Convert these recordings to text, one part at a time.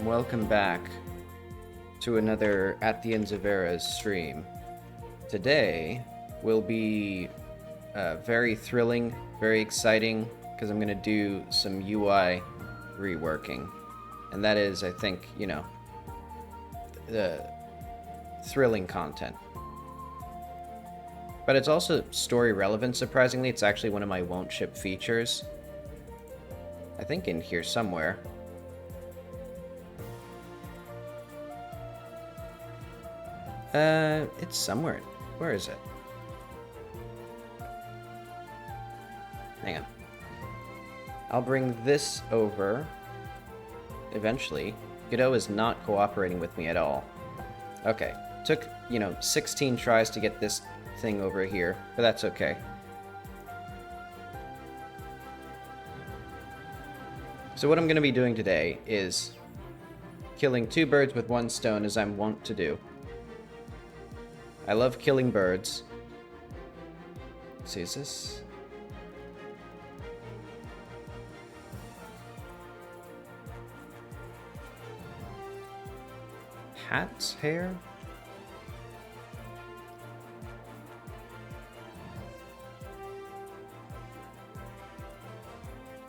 Welcome back to another At the Ends of Eras stream. Today will be very thrilling, very exciting, because I'm going to do some UI reworking. And that is, I think, you know, the thrilling content. But it's also story relevant, surprisingly. It's actually one of my won't ship features. I think in here somewhere. It's somewhere. Where is it? Hang on. I'll bring this over eventually. Godot is not cooperating with me at all. Okay. Took, 16 tries to get this thing over here, but that's okay. So what I'm going to be doing today is killing two birds with one stone, as I'm wont to do. I love killing birds. Let's see, is this? Hat's hair?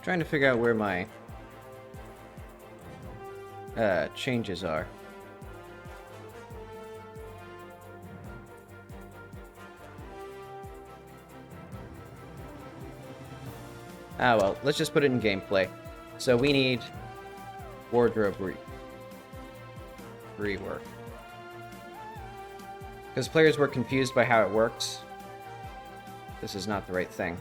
Trying to figure out where my changes are. Ah, well, let's just put it in gameplay. So we need wardrobe rework. Because players were confused by how it works. This is not the right thing.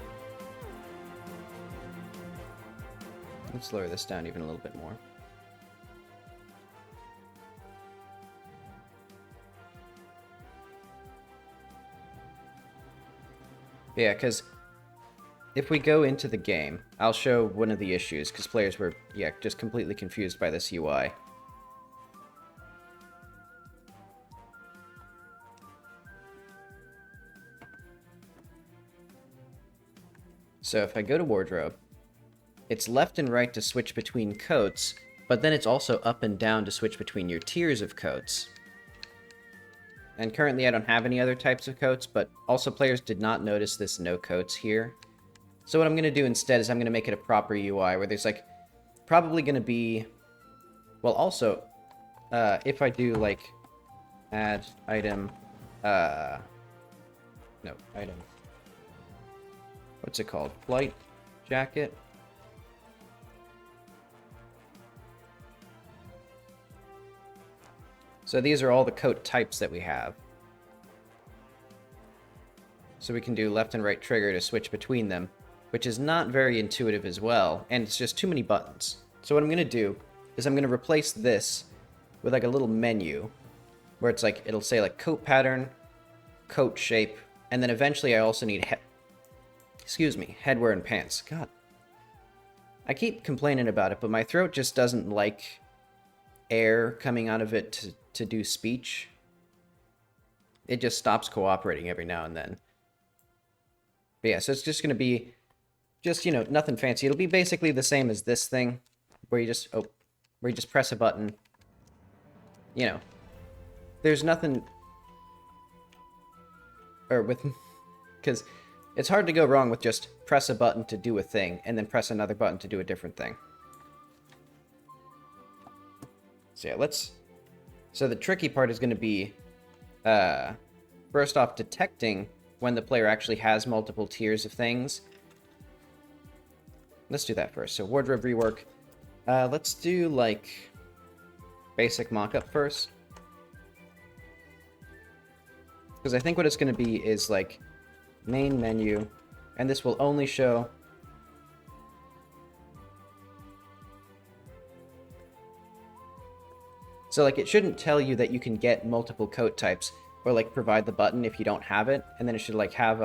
Let's lower this down even a little bit more. Yeah, because if we go into the game, I'll show one of the issues, because players were, just completely confused by this UI. So if I go to wardrobe, it's left and right to switch between coats, but then it's also up and down to switch between your tiers of coats. And currently I don't have any other types of coats, but also players did not notice this no coats here. So what I'm going to do instead is I'm going to make it a proper UI where there's like probably going to be, well, also if I do like add item, no, item, what's it called? Flight jacket. So these are all the coat types that we have. So we can do left and right trigger to switch between them, which is not very intuitive as well, and it's just too many buttons. So what I'm going to do is I'm going to replace this with like a little menu where it's like, it'll say like coat pattern, coat shape, and then eventually I also need headwear and pants. God. I keep complaining about it, but my throat just doesn't like air coming out of it to do speech. It just stops cooperating every now and then. But yeah, so it's just going to be just, you know, nothing fancy. It'll be basically the same as this thing where you just press a button. You know, there's nothing because it's hard to go wrong with just press a button to do a thing and then press another button to do a different thing. So yeah, so the tricky part is going to be, first off, detecting when the player actually has multiple tiers of things. Let's do that first. So wardrobe rework. Let's do like basic mockup first. Because I think what it's going to be is like main menu, and this will only show so like it shouldn't tell you that you can get multiple coat types or like provide the button if you don't have it, and then it should like have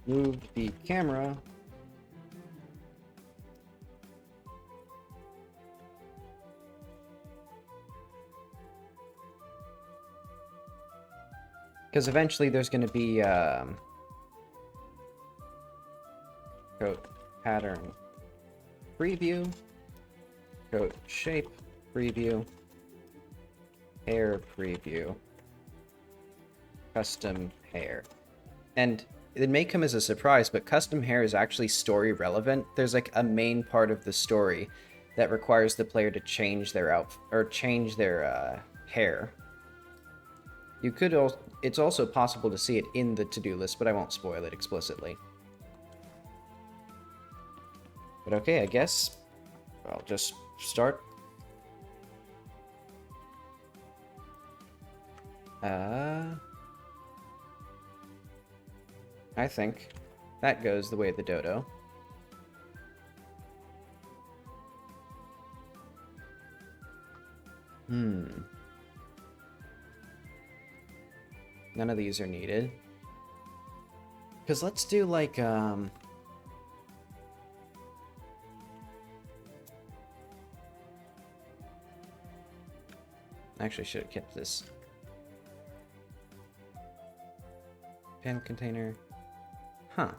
move the camera. Because eventually there's going to be coat pattern preview, coat shape preview, hair preview, custom hair. And it may come as a surprise, but custom hair is actually story relevant. There's like a main part of the story that requires the player to change their outfit or change their hair. You could also, it's also possible to see it in the to-do list, but I won't spoil it explicitly. But okay, I guess I'll just start. I think that goes the way of the dodo. None of these are needed. Because let's do like, actually should have kept this. Pen container. Huh.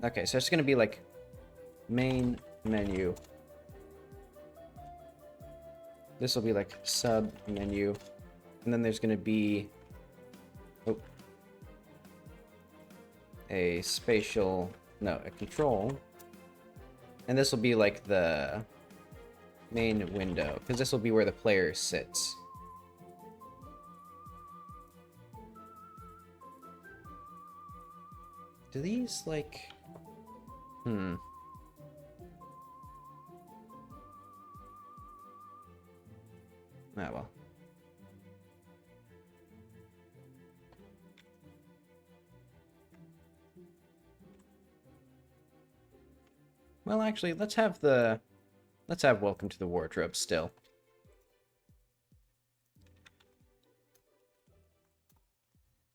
Okay, so it's going to be like main menu. This will be like sub menu. And then there's going to be a control. And this will be like the main window, because this will be where the player sits. Do these, like... Ah, well. Well, actually, let's have welcome to the wardrobe still.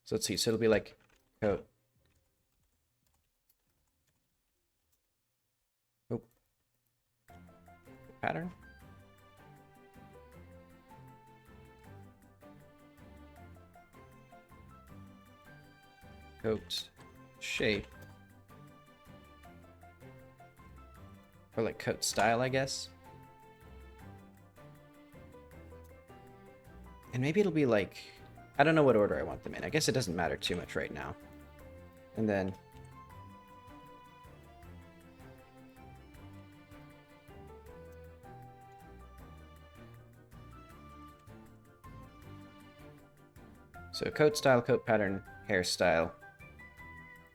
So let's see, so it'll be like coat. Pattern. Coat shape. Or like coat style, I guess. And maybe it'll be like, I don't know what order I want them in. I guess it doesn't matter too much right now. And then So coat style, coat pattern, hairstyle.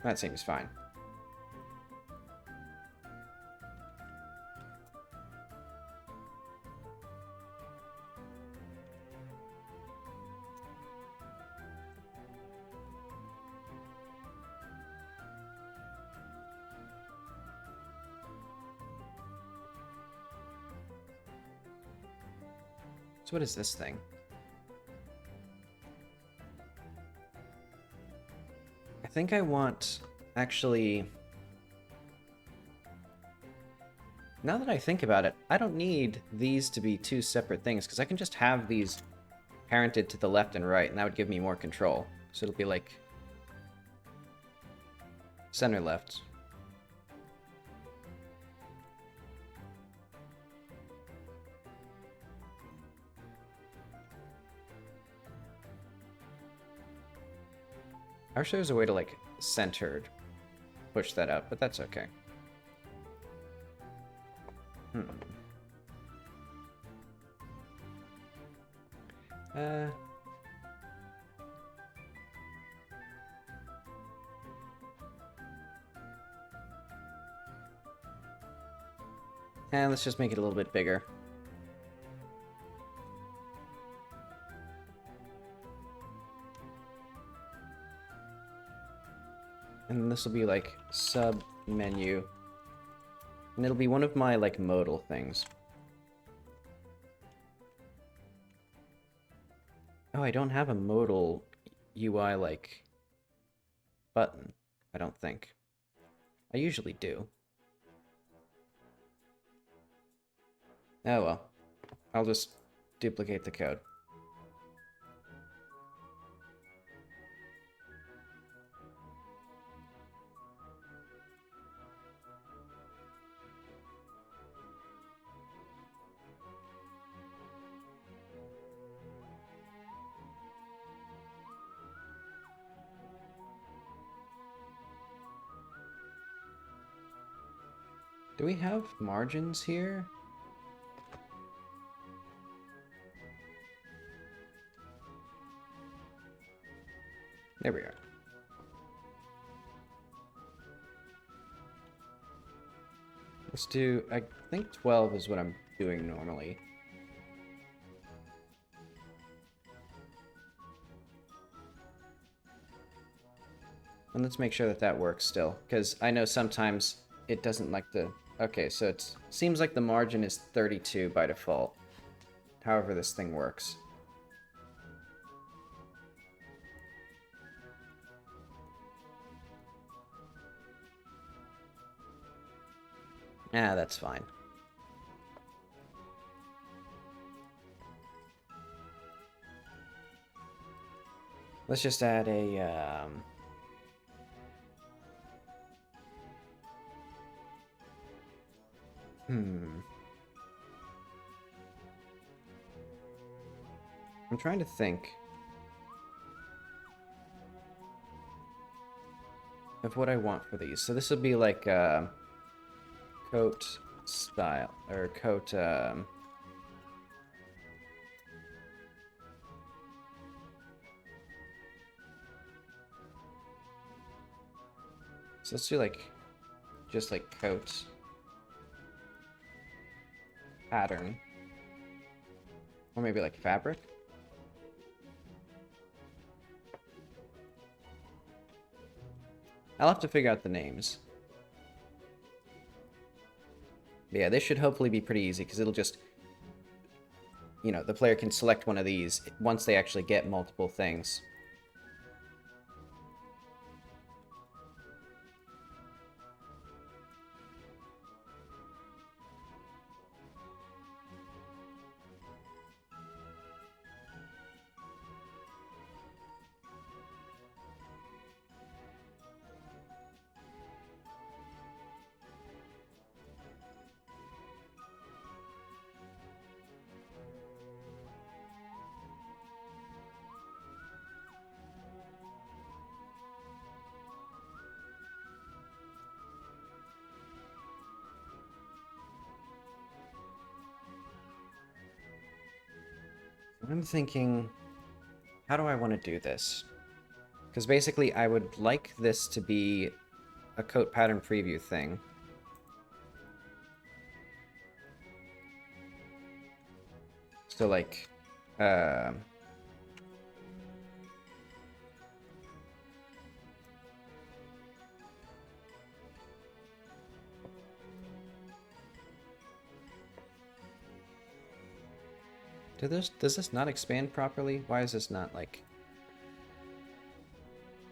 That seems fine. So what is this thing? I think I want, actually... Now that I think about it, I don't need these to be two separate things, because I can just have these parented to the left and right, and that would give me more control. So it'll be like... center left. I wish there was a way to, like, centered push that out, but that's okay. And let's just make it a little bit bigger. And this will be like sub menu. And it'll be one of my like modal things. Oh, I don't have a modal UI like button, I don't think. I usually do. Oh well. I'll just duplicate the code. Do we have margins here? There we are. Let's do, I think 12 is what I'm doing normally. And let's make sure that that works still, because I know sometimes it doesn't like the... Okay, so it seems like the margin is 32 by default. However this thing works. Ah, that's fine. Let's just add a, I'm trying to think of what I want for these. So this would be like coat style, or coat, so let's do like, just like coat pattern, or maybe like fabric. I'll have to figure out the names. But yeah, this should hopefully be pretty easy, because it'll just, you know, the player can select one of these once they actually get multiple things. I'm thinking how do I want to do this? Because basically I would like this to be a coat pattern preview thing. So like, does this not expand properly? Why is this not like...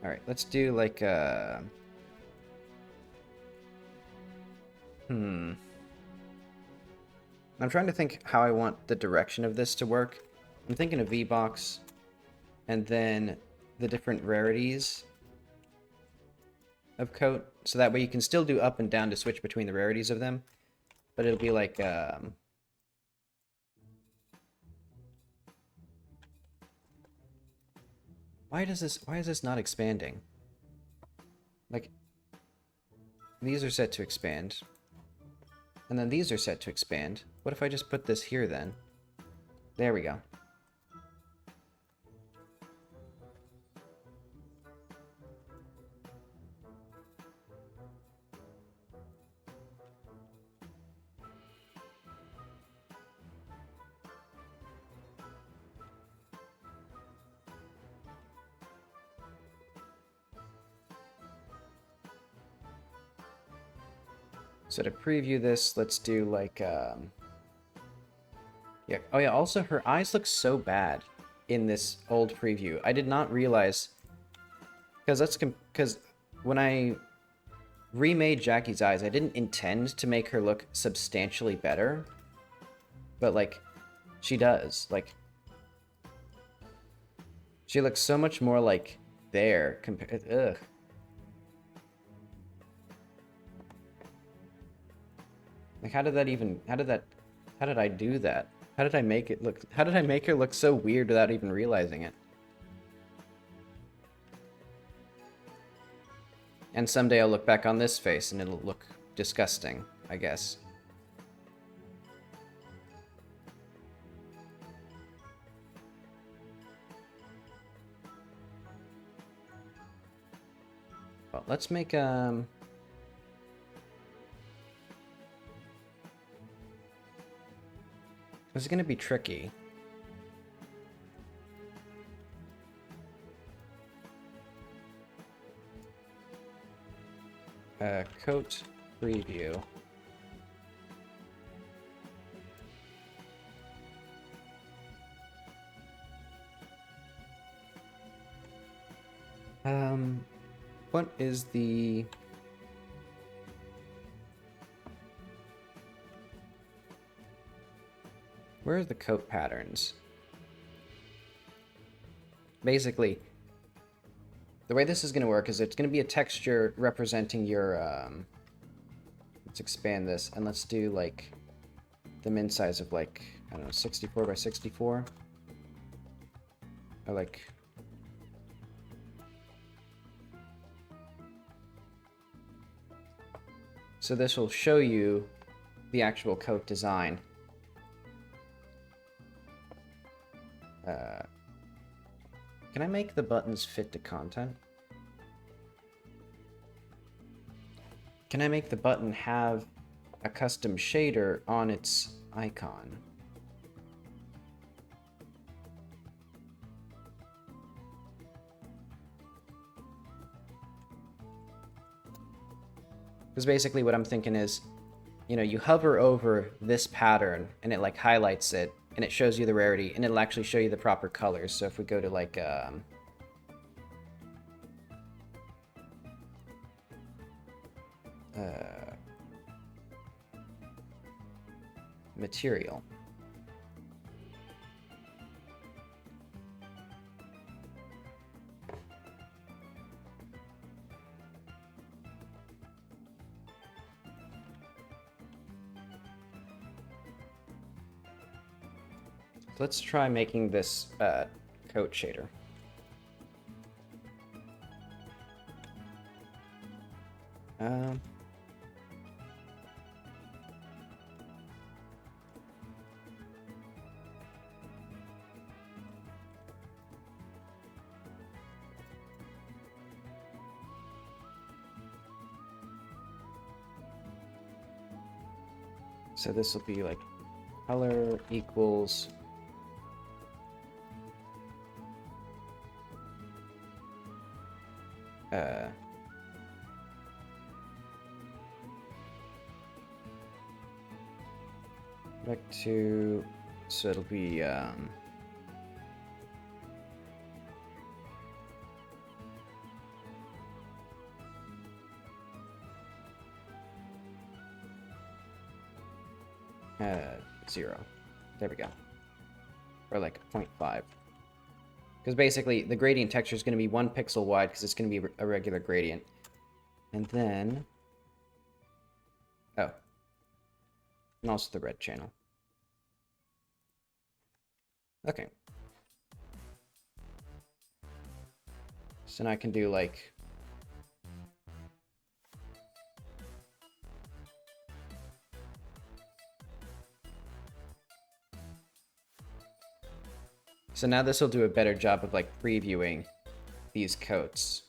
Alright, let's do like I'm trying to think how I want the direction of this to work. I'm thinking a V-box, and then the different rarities of coat, so that way you can still do up and down to switch between the rarities of them, but it'll be like why is this not expanding? Like, these are set to expand, and then these are set to expand. What if I just put this here then? There we go. So to preview this, let's do like, yeah. Oh yeah, also her eyes look so bad in this old preview. I did not realize, because when I remade Jackie's eyes, I didn't intend to make her look substantially better, but like, she does. Like, she looks so much more like there compared. Ugh. Like, how did I do that? How did I make her look so weird without even realizing it? And someday I'll look back on this face and it'll look disgusting, I guess. Well, let's make, this is gonna be tricky. Coat preview. What is the... Where are the coat patterns? Basically, the way this is going to work is it's going to be a texture representing your, let's expand this, and let's do, like, the min size of, like, I don't know, 64 by 64? Or, like... So this will show you the actual coat design. Can I make the buttons fit to content? Can I make the button have a custom shader on its icon? Because basically what I'm thinking is, you know, you hover over this pattern and it like highlights it and it shows you the rarity and it'll actually show you the proper colors. So if we go to like material. Let's try making this coat shader. So this will be like color equals back to, so it'll be 0. There we go. Or like 0.5. Because basically the gradient texture is going to be 1 pixel wide because it's going to be a regular gradient. And then, oh, and also the red channel. Okay. So now I can do like so now this will do a better job of like previewing these coats.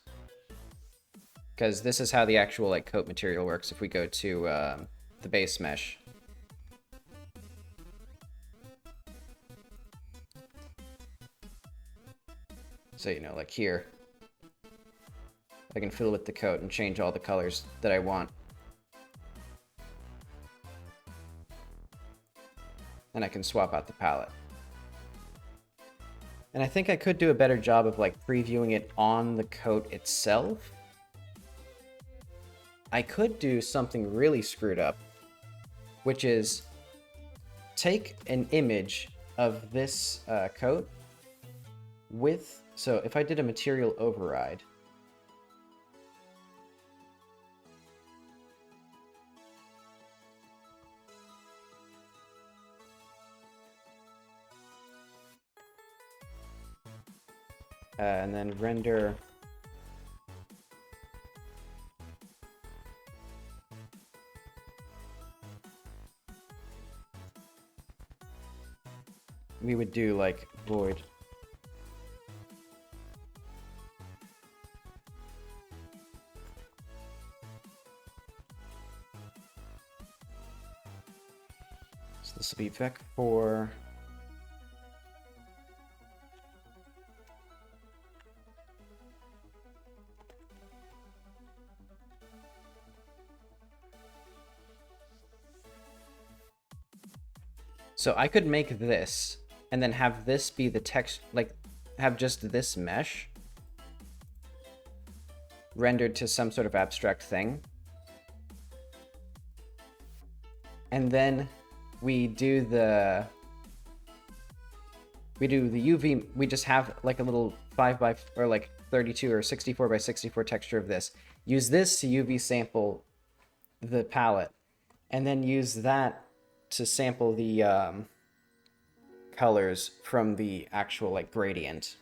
Because this is how the actual like coat material works if we go to the base mesh. So, you know, like here, I can fiddle with the coat and change all the colors that I want. And I can swap out the palette. And I think I could do a better job of like previewing it on the coat itself. I could do something really screwed up, which is take an image of this coat with, so if I did a material override, and then render we would do like void so this will be vec4 so I could make this and then have this be the text, like have just this mesh rendered to some sort of abstract thing. And then we do the UV, we just have like a little 5 by or like 32 or 64 by 64 texture of this. Use this to UV sample the palette and then use that to sample the colors from the actual like gradient.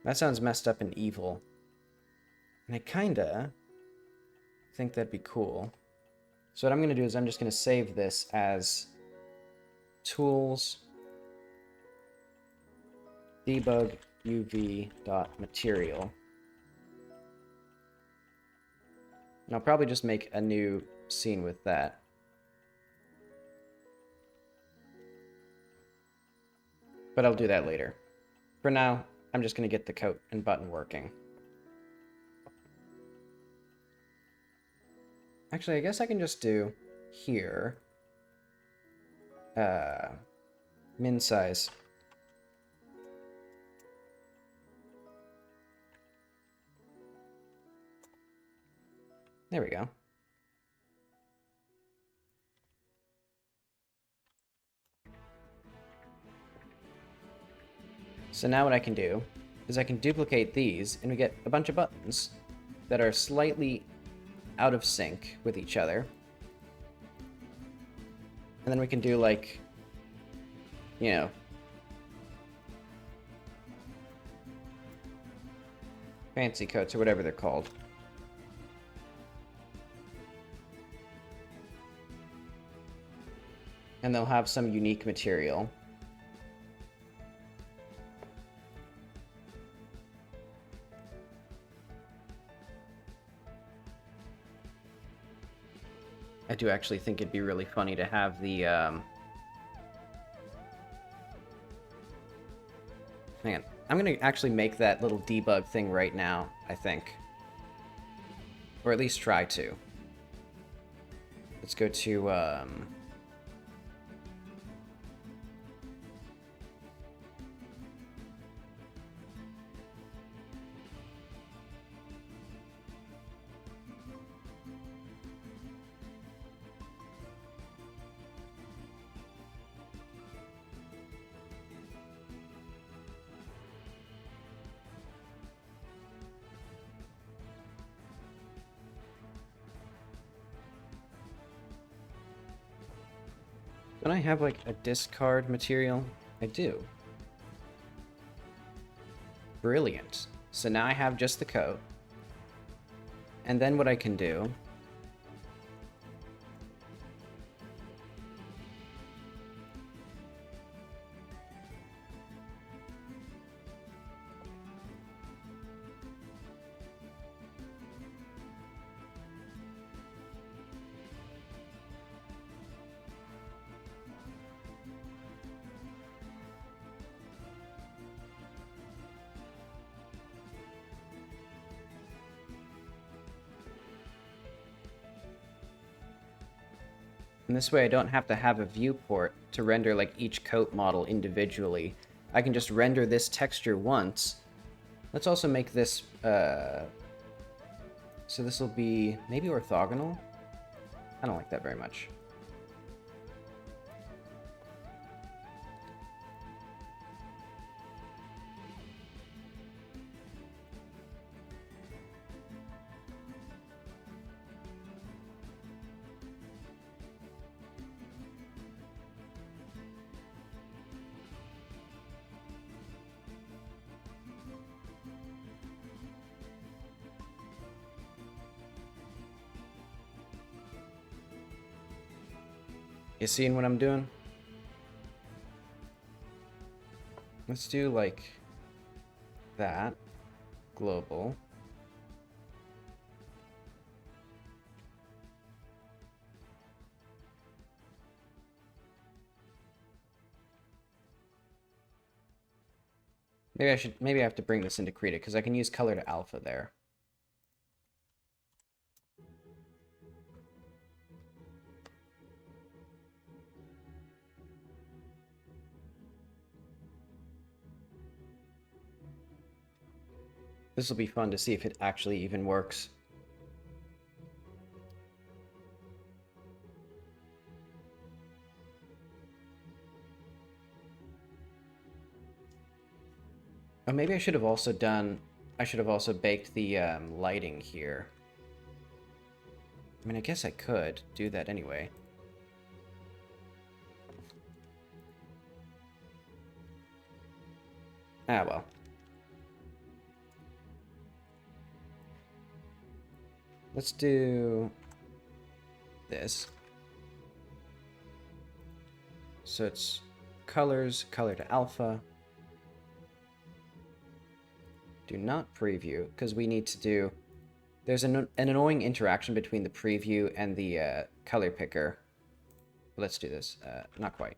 That sounds messed up and evil. And I kinda think that'd be cool. So what I'm gonna do is I'm just gonna save this as tools debug uv.material. And I'll probably just make a new scene with that. But I'll do that later. For now, I'm just going to get the coat and button working. Actually, I guess I can just do here. Min size. There we go. So now what I can do is I can duplicate these and we get a bunch of buttons that are slightly out of sync with each other. And then we can do like, you know, fancy coats or whatever they're called. And they'll have some unique material. I do actually think it'd be really funny to have the, hang on. I'm gonna actually make that little debug thing right now, I think. Or at least try to. Let's go to, don't I have, like, a discard material? I do. Brilliant. So now I have just the coat. And then what I can do... And this way I don't have to have a viewport to render like each coat model individually. I can just render this texture once. Let's also make this, so this will be maybe orthogonal? I don't like that very much. You seeing what I'm doing? Let's do like that. Global. Maybe I have to bring this into Krita because I can use color to alpha there. This will be fun to see if it actually even works. Oh, maybe I should have also baked the lighting here. I mean, I guess I could do that anyway. Ah, well. Let's do this. So it's colors, color to alpha. Do not preview, because we need to do... There's an annoying interaction between the preview and the color picker. Let's do this. Not quite.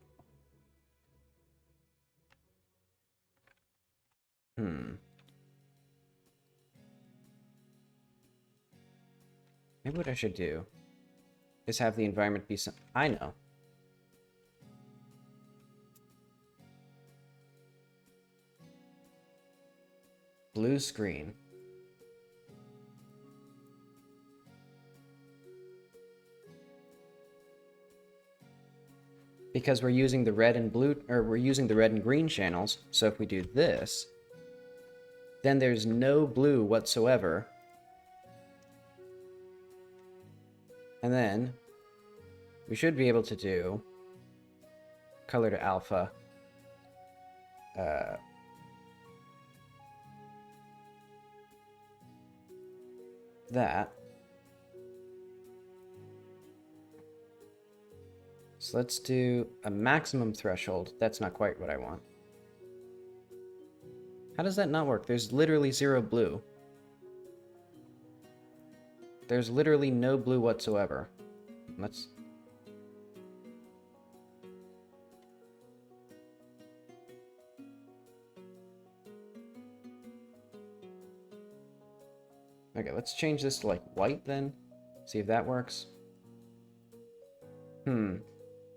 Maybe what I should do is have the environment be some... I know. Blue screen. Because we're using the red and blue, or we're using the red and green channels, so if we do this, then there's no blue whatsoever. And then we should be able to do color to alpha. That. So let's do a maximum threshold. That's not quite what I want. How does that not work? There's literally zero blue. There's literally no blue whatsoever. Let's... Okay, let's change this to, like, white, then. See if that works.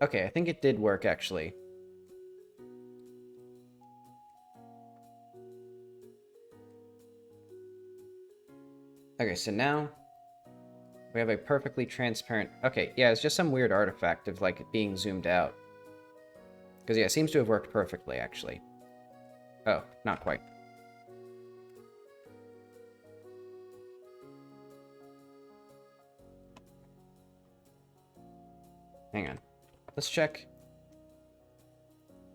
Okay, I think it did work, actually. Okay, so now we have a perfectly transparent... Okay, yeah, it's just some weird artifact of, like, it being zoomed out. Because, yeah, it seems to have worked perfectly, actually. Oh, not quite. Hang on. Let's check.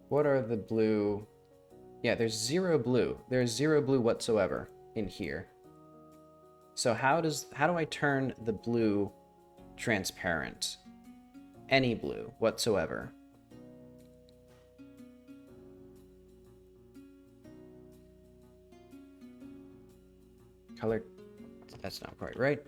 What are the blue... Yeah, there's zero blue. There's zero blue whatsoever in here. So how do I turn the blue transparent? Any blue whatsoever. Color... That's not quite right.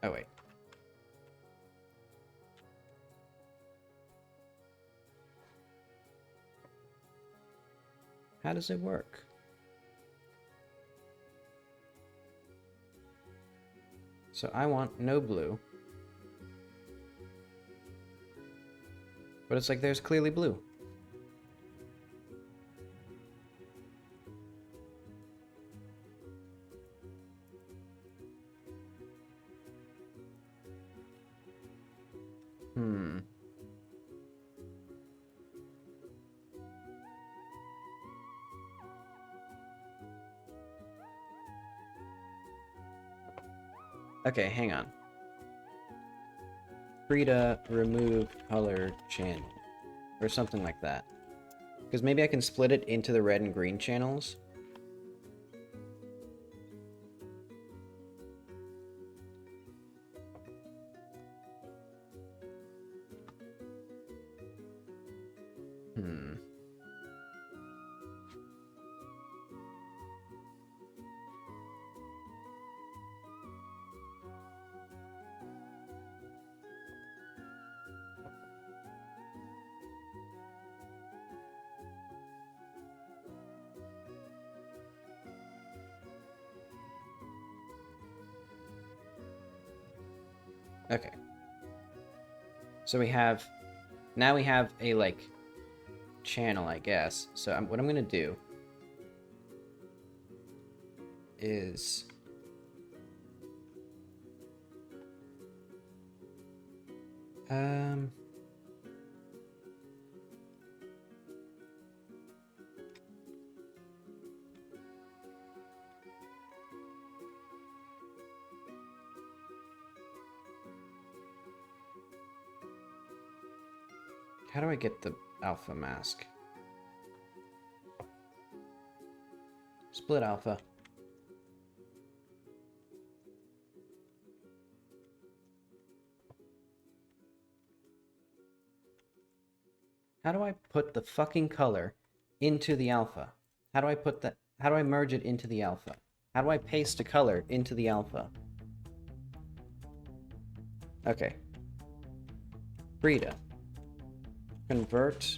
Oh, wait. How does it work? So I want no blue. But it's like there's clearly blue. Okay, hang on. Krita remove color channel. Or something like that. Because maybe I can split it into the red and green channels. Okay. So we have... Now we have a, like, channel, I guess. So what I'm going to do is... How do I get the alpha mask? Split alpha. How do I put the fucking color into the alpha? How do I put that? How do I merge it into the alpha? How do I paste a color into the alpha? Okay. Krita. Convert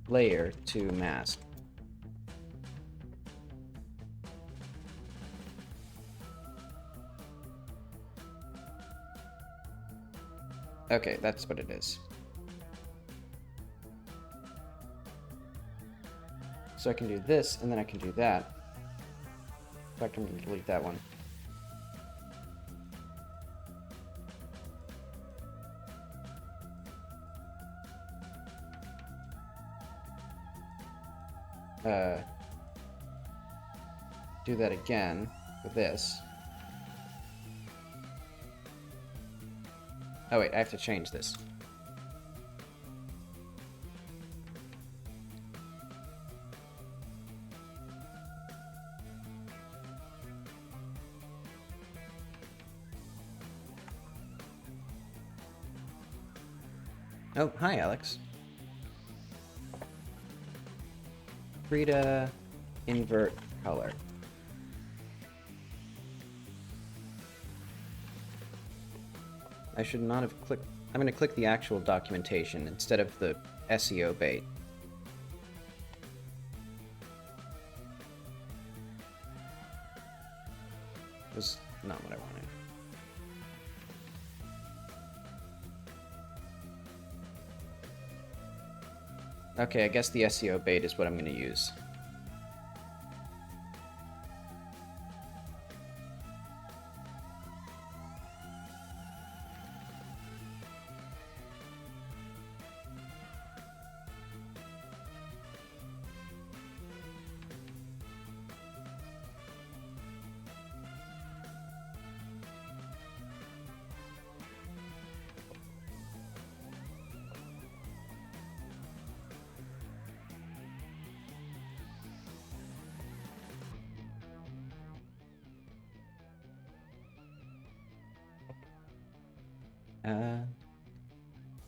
layer to mask. Okay, that's what it is. So I can do this, and then I can do that. In fact, I'm going to delete that one. Do that again with this. Oh wait, I have to change this. Oh, hi, Alex. Krita invert color. I should not have clicked... I'm going to click the actual documentation instead of the SEO bait. Was not what I wanted. Okay, I guess the SEO bait is what I'm going to use.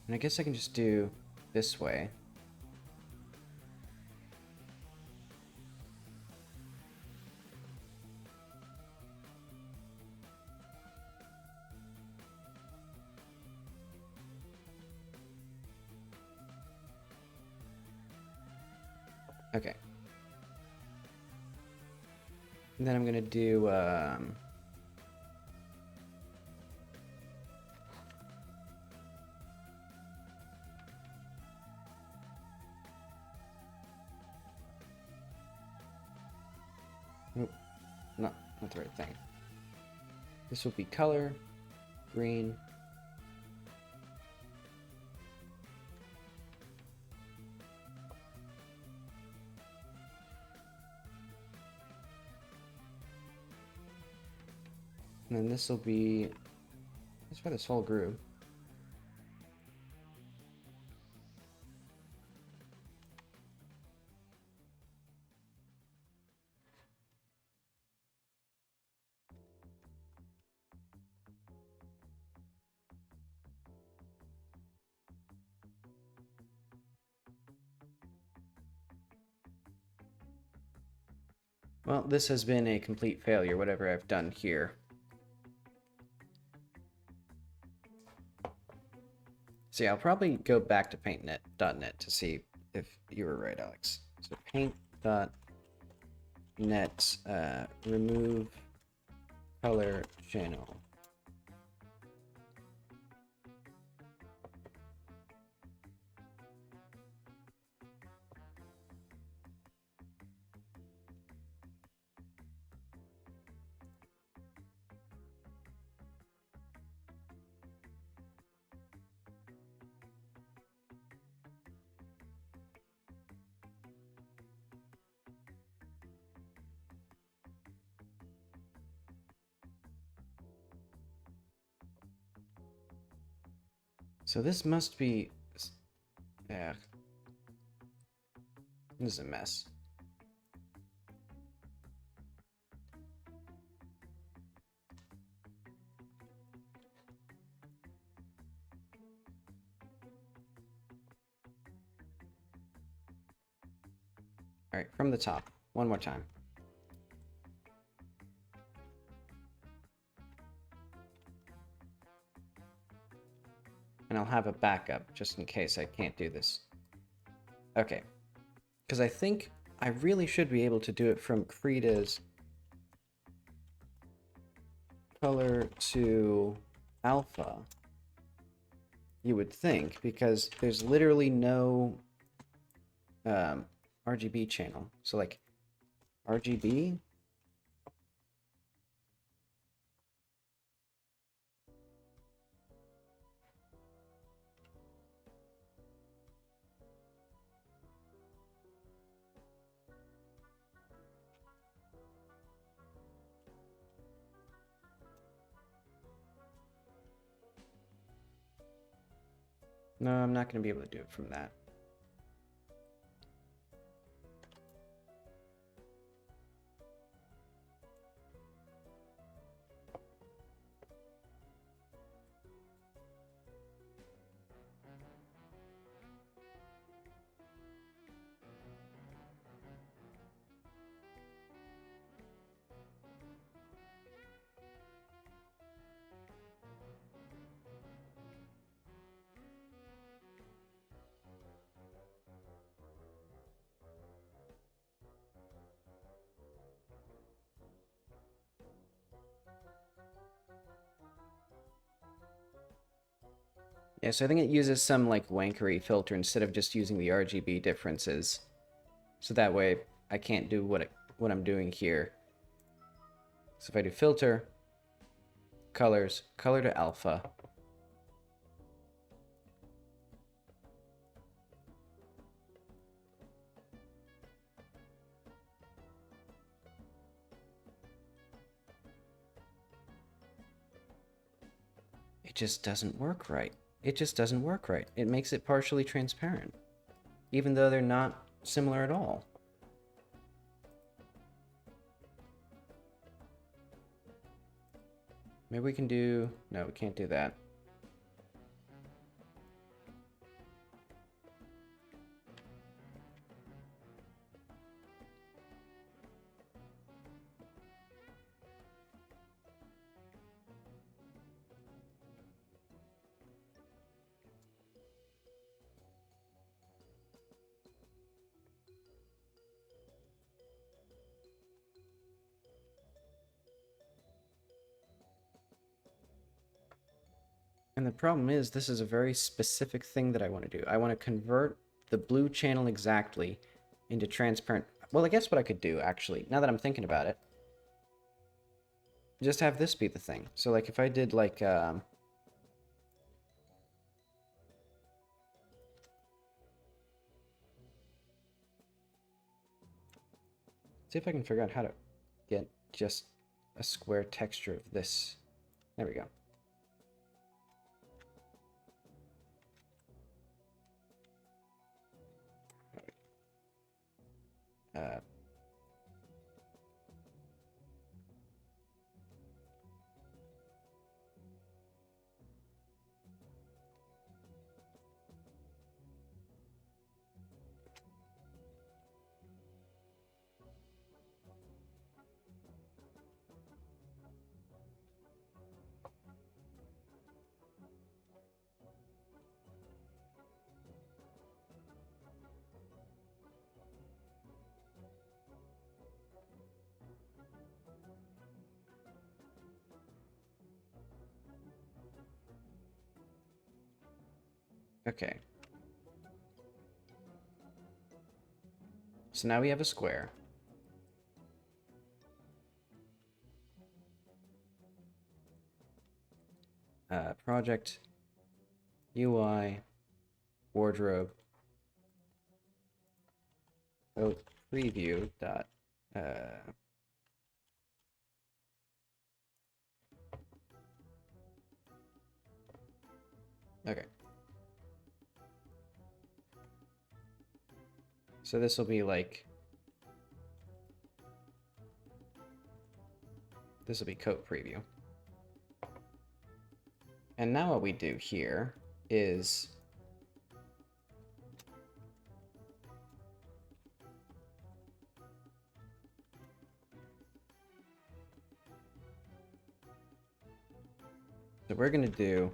And I guess I can just do this way. Okay. And then I'm gonna do, Nope, not the right thing. This will be color, green. And then this will be, that's why this whole grew. Well, this has been a complete failure, whatever I've done here. So yeah, I'll probably go back to paint.net to see if you were right, Alex. So paint.net, remove color channel. So this must be... Yeah. This is a mess. Alright, from the top. One more time. And I'll have a backup just in case I can't do this. Okay. Because I think I really should be able to do it from Krita's color to alpha. You would think, because there's literally no RGB channel. So like RGB. No, I'm not going to be able to do it from that. Yeah, so I think it uses some like wankery filter instead of just using the RGB differences. So that way I can't do what I'm doing here. So if I do filter, colors, color to alpha. It just doesn't work right. It just doesn't work right. It makes it partially transparent, even though they're not similar at all. Maybe we can do... No, we can't do that. And the problem is, this is a very specific thing that I want to do. I want to convert the blue channel exactly into transparent... Well, I guess what I could do, actually, now that I'm thinking about it, just have this be the thing. So, like, if I did, like, see if I can figure out how to get just a square texture of this. There we go. Uh, okay. So now we have a square. Project, UI, wardrobe, preview dot, okay. So this will be like, this will be coat preview. And now what we do here is so we're going to do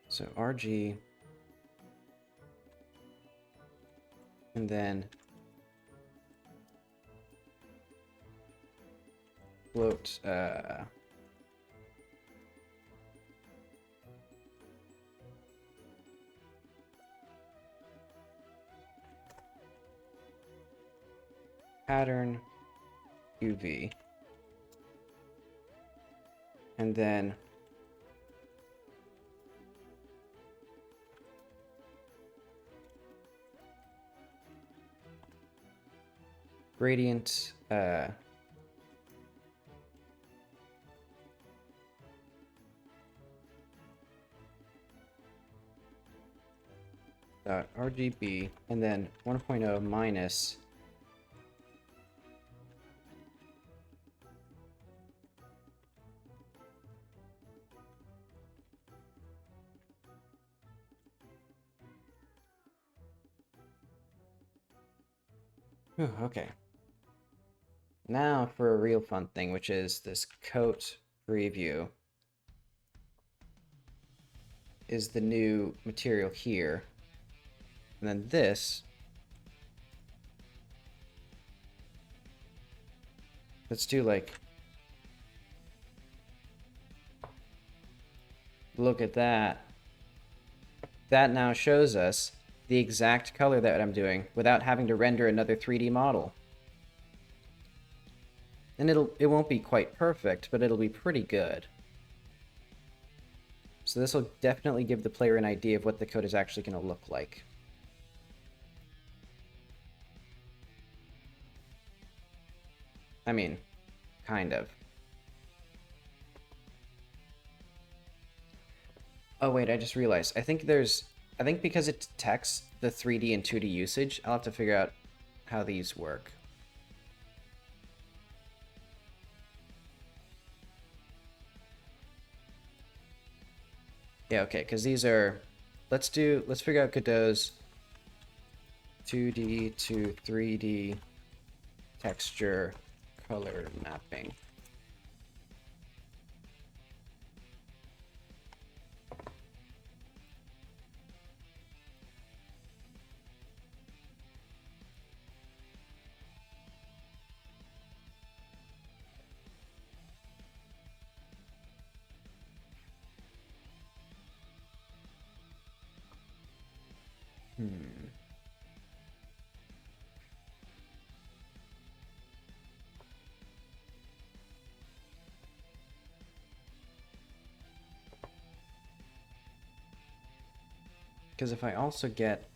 so RG, and then float, pattern UV, and then gradient, dot RGB, and then 1.0 minus Whew, okay. Now for a real fun thing, which is this coat preview. Is the new material here. And then this. Let's do like. Look at that. That now shows us the exact color that I'm doing without having to render another 3D model. And it won't be quite perfect, but it'll be pretty good. So this will definitely give the player an idea of what the code is actually going to look like. I mean, kind of. Oh wait, I just realized. I think because it detects the 3D and 2D usage, I'll have to figure out how these work. Yeah, okay, because these are... Let's figure out Godot's 2D to 3D texture color mapping. Because if I also get...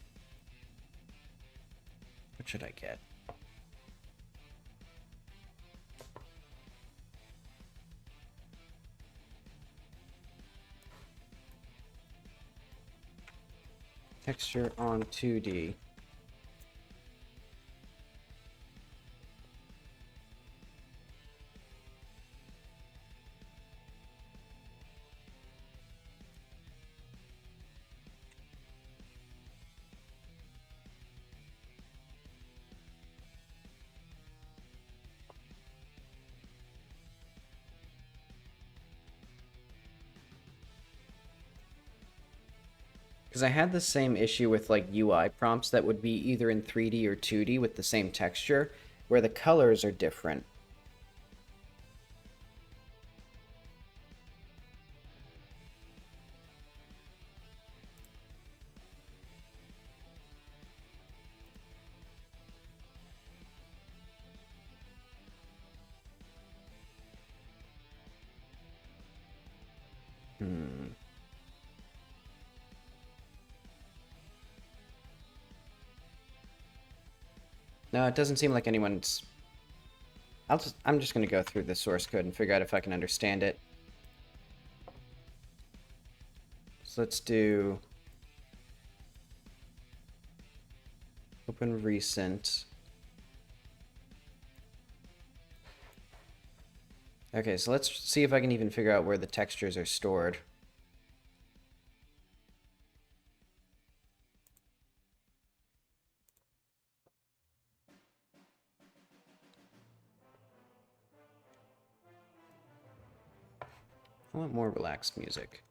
What should I get? Texture on 2D. Because I had the same issue with like UI prompts that would be either in 3D or 2D with the same texture, where the colors are different. No, it doesn't seem like anyone's... I'm just going to go through the source code and figure out if I can understand it. So let's do... Open recent. Okay, so let's see if I can even figure out where the textures are stored. I want more relaxed music.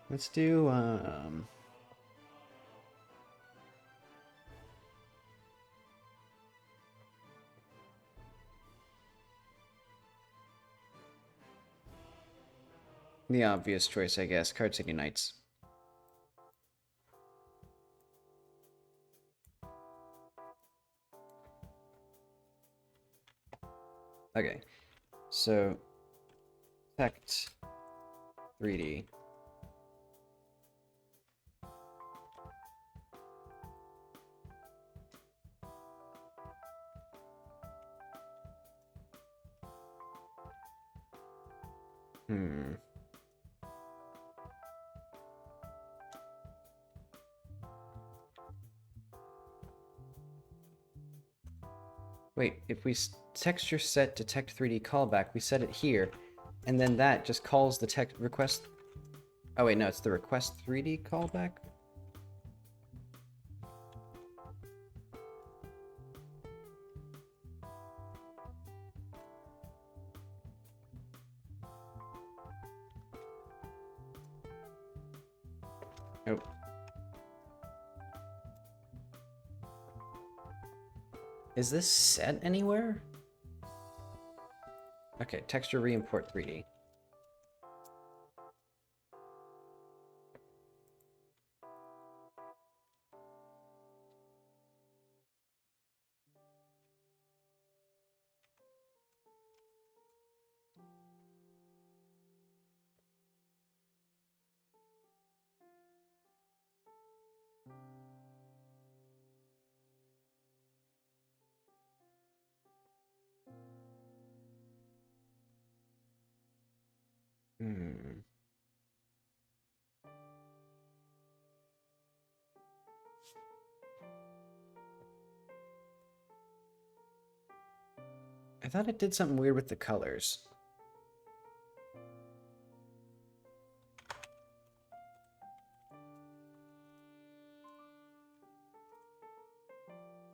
Let's do, the obvious choice, I guess, Card City Nights. Okay, so detect 3D. Wait, if we texture set detect 3D callback, we set it here, and then that just calls the text request. Oh wait, no, it's the request 3D callback. Oh. Is this set anywhere? Okay, texture re-import 3D. Hmm. I thought it did something weird with the colors.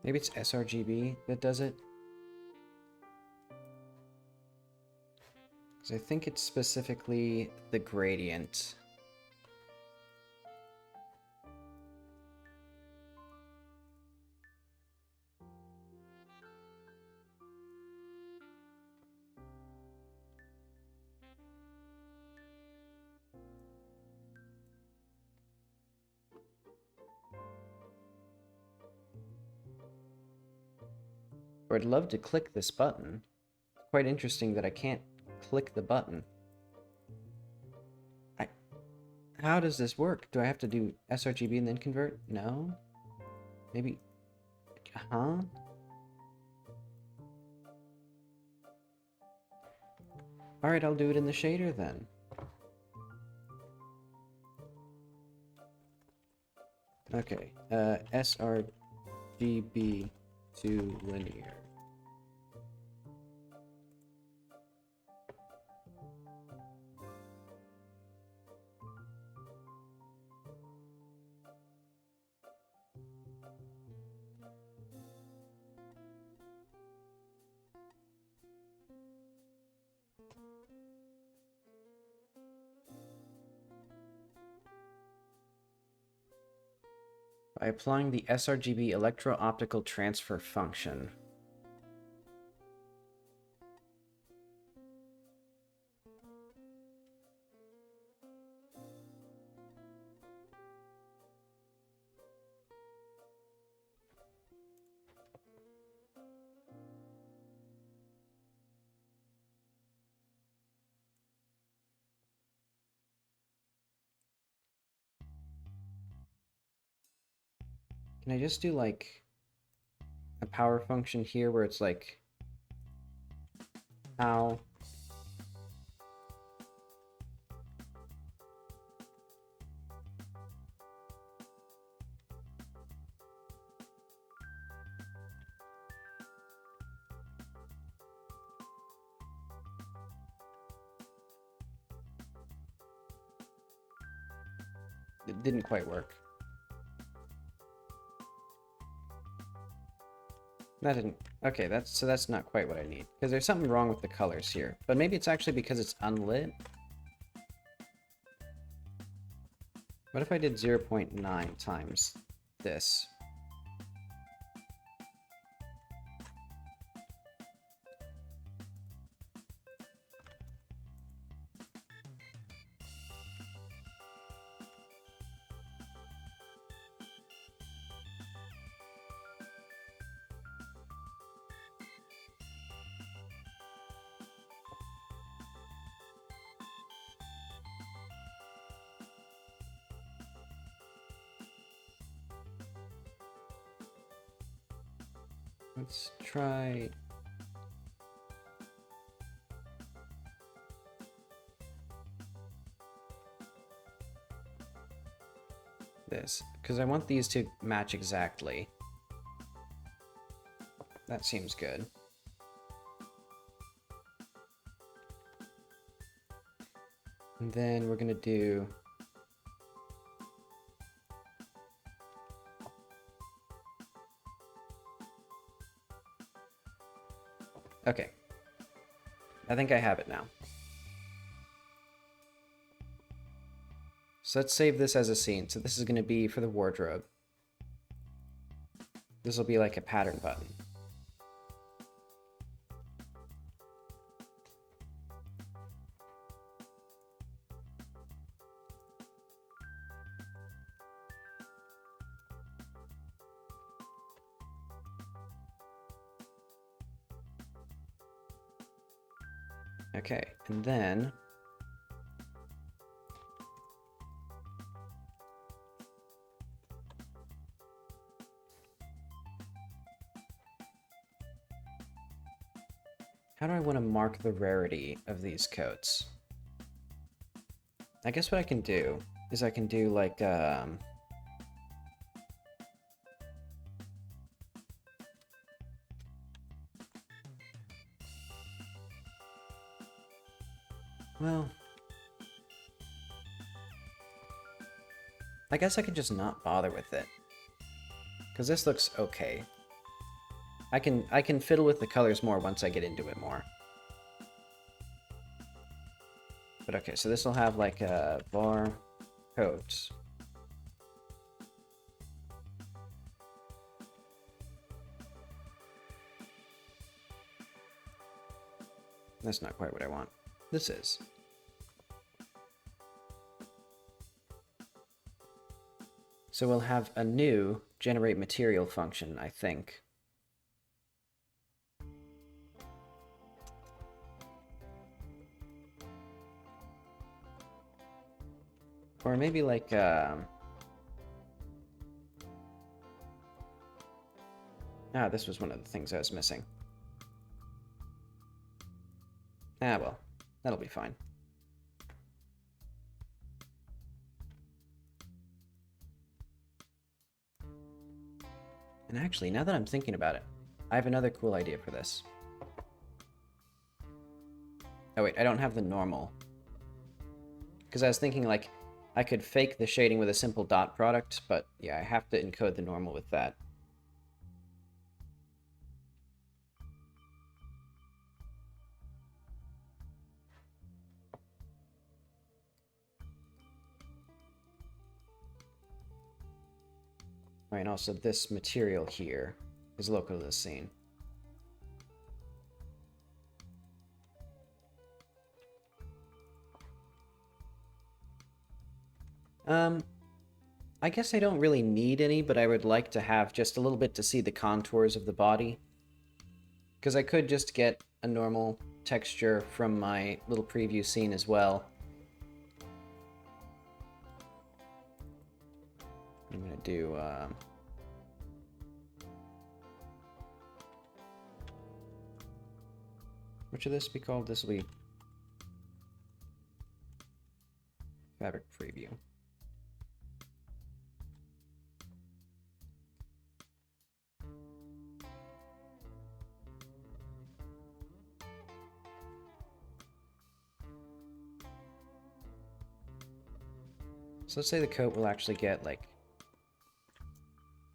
Maybe it's sRGB that does it? Because I think it's specifically the gradient. Or I'd love to click this button. It's quite interesting that I can't click the button. How does this work? Do I have to do sRGB and then convert? No? Maybe... Huh? Alright, I'll do it in the shader then. Okay, sRGB to linear. By applying the sRGB electro-optical transfer function. Can I just do like a power function here where it's like how it didn't quite work. That didn't... Okay, that's not quite what I need. Because there's something wrong with the colors here. But maybe it's actually because it's unlit. What if I did 0.9 times this? Let's try... this, because I want these to match exactly. That seems good. And then we're gonna do... Okay. I think I have it now. So let's save this as a scene. So this is going to be for the wardrobe. This will be like a pattern button. Okay, and then how do I want to mark the rarity of these coats? I guess what I can do is I can do like well, I guess I could just not bother with it. Because this looks okay. I can fiddle with the colors more once I get into it more. But okay, so this will have like a bar coat. That's not quite what I want. This is. So we'll have a new generate material function, I think. Or maybe like, this was one of the things I was missing. Ah, well, that'll be fine. And actually, now that I'm thinking about it, I have another cool idea for this. Oh wait, I don't have the normal. Because I was thinking, like, I could fake the shading with a simple dot product, but yeah, I have to encode the normal with that. Right, and also this material here is local to the scene. I guess I don't really need any, but I would like to have just a little bit to see the contours of the body. Because I could just get a normal texture from my little preview scene as well. I'm gonna do, what should this be called? This will be fabric preview. So let's say the coat will actually get like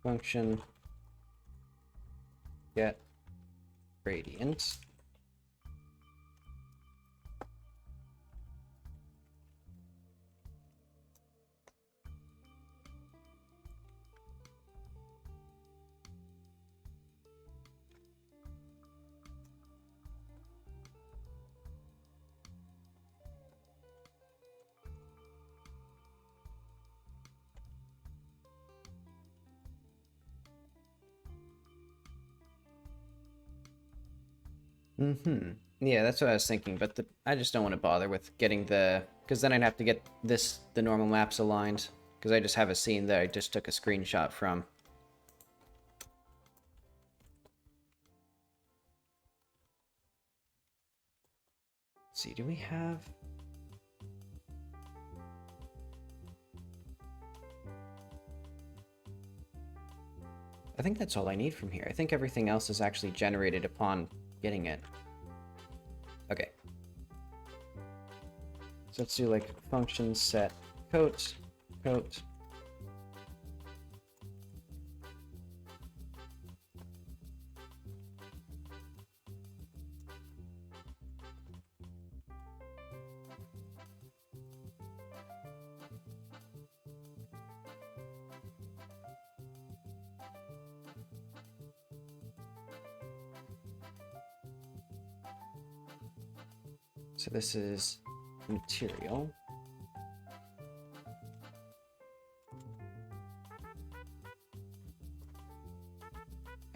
function get gradient. Yeah, that's what I was thinking, but I just don't want to bother with getting the... Because then I'd have to get the normal maps aligned, because I just have a scene that I just took a screenshot from. Let's see, do we have... I think that's all I need from here. I think everything else is actually generated upon getting it. Okay. So let's do like function set coat. So this is material.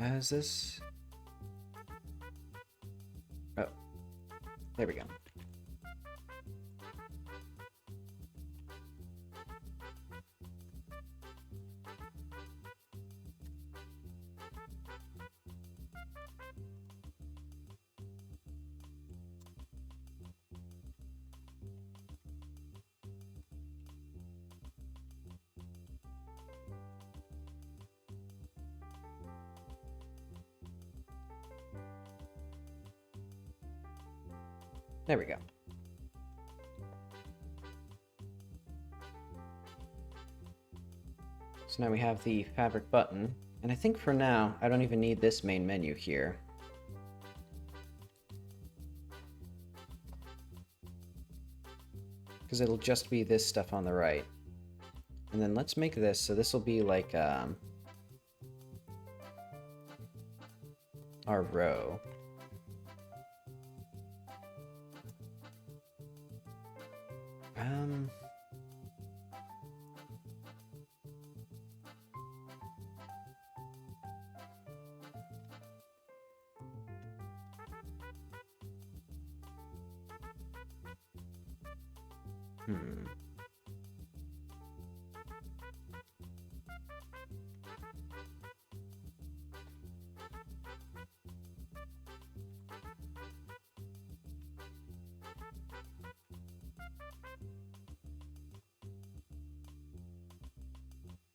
Is this? Oh, there we go. There we go. So now we have the fabric button, and I think for now, I don't even need this main menu here. Because it'll just be this stuff on the right. And then let's make this, so this will be like our row.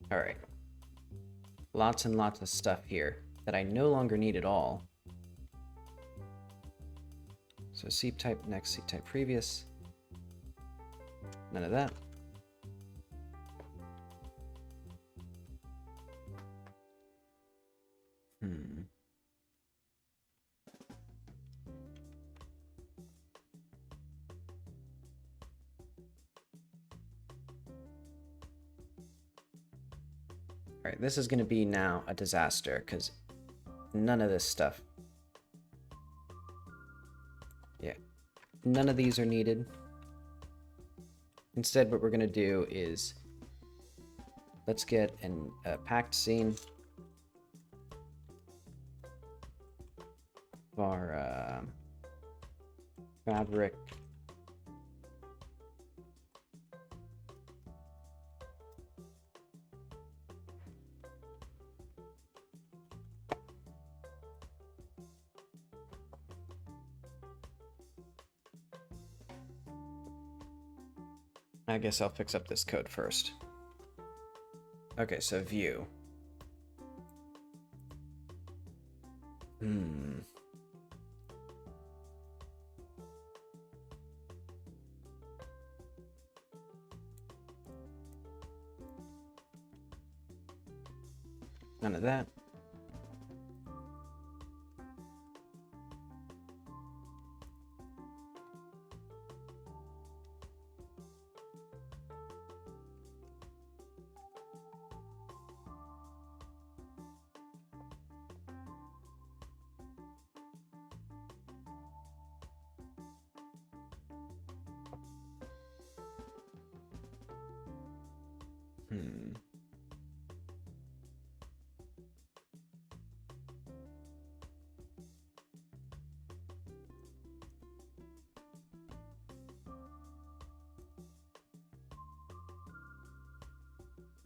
All right. Lots and lots of stuff here that I no longer need at all. So seep type next, seep type previous. None of that. Alright, this is going to be now a disaster, because none of this stuff... Yeah, none of these are needed. Instead, what we're going to do is... Let's get a packed scene. Our fabric. I guess I'll fix up this code first. Okay, so view. None of that.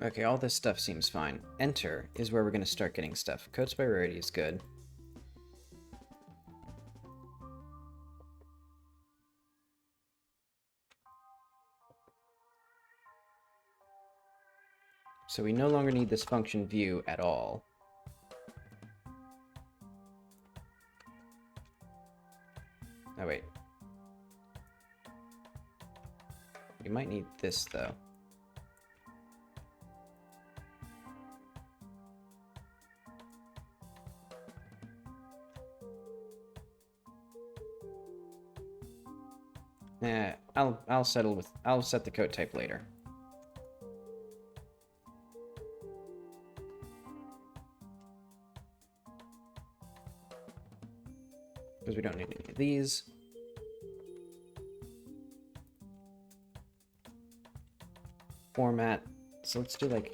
Okay, all this stuff seems fine. Enter is where we're going to start getting stuff. Codes by rarity is good. So we no longer need this function view at all. Oh, wait. We might need this, though. I'll set the code type later. Because we don't need any of these. format. So let's do like...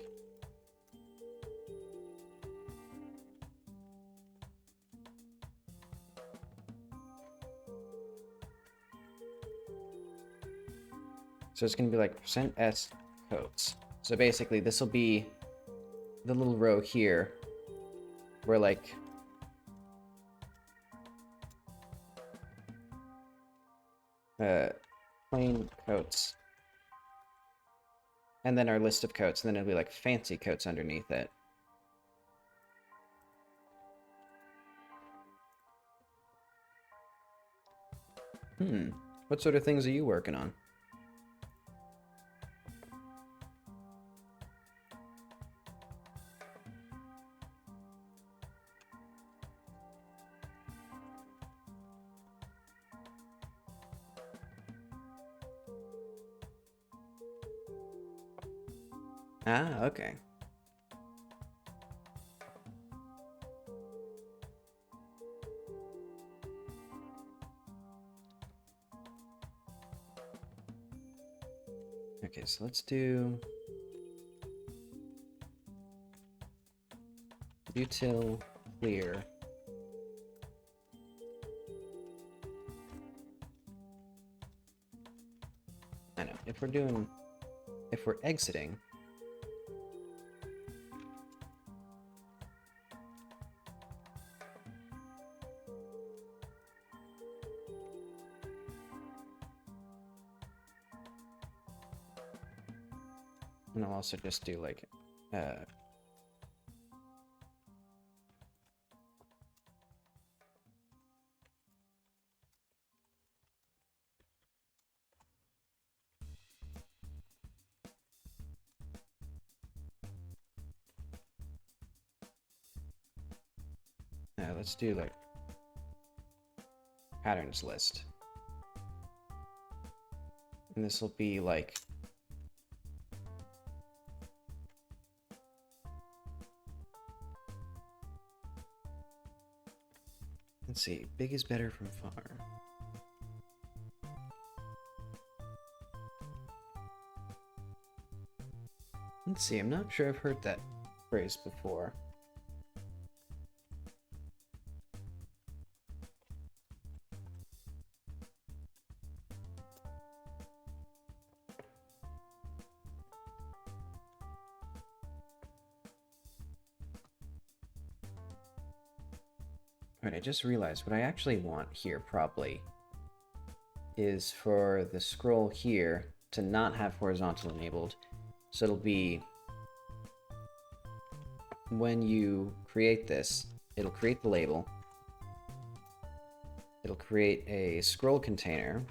So it's going to be like %s coats. So basically this will be the little row here where like plain coats. And then our list of coats, and then it'll be like fancy coats underneath it. What sort of things are you working on? Ah, okay. Okay, so let's do util clear. I know, if we're exiting, and I'll also just do like let's do like patterns list. And this will be like let's see, big is better from far. Let's see, I'm not sure I've heard that phrase before. Alright, I just realized what I actually want here probably is for the scroll here to not have horizontal enabled. So it'll be when you create this, it'll create the label. It'll create a scroll container.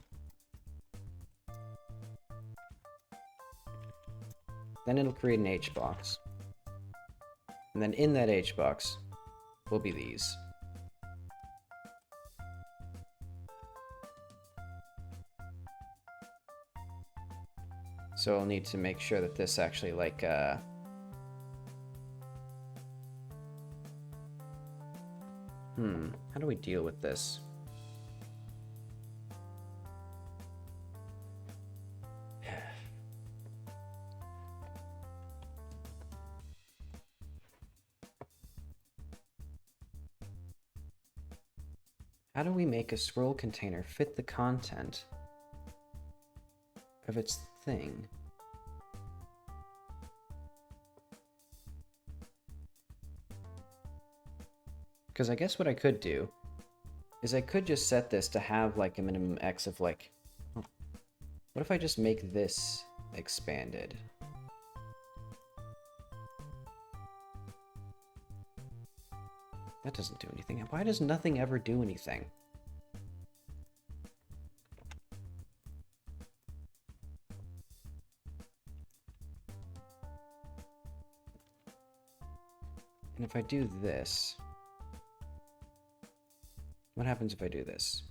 Then it'll create an H box. And then in that H box will be these. So I'll need to make sure that this actually like how do we deal with this? How do we make a scroll container fit the content of its thing? Because I guess what I could do is I could just set this to have like a minimum X of like, what if I just make this expanded? That doesn't do anything. Why does nothing ever do anything? And if I do this, what happens if I do this?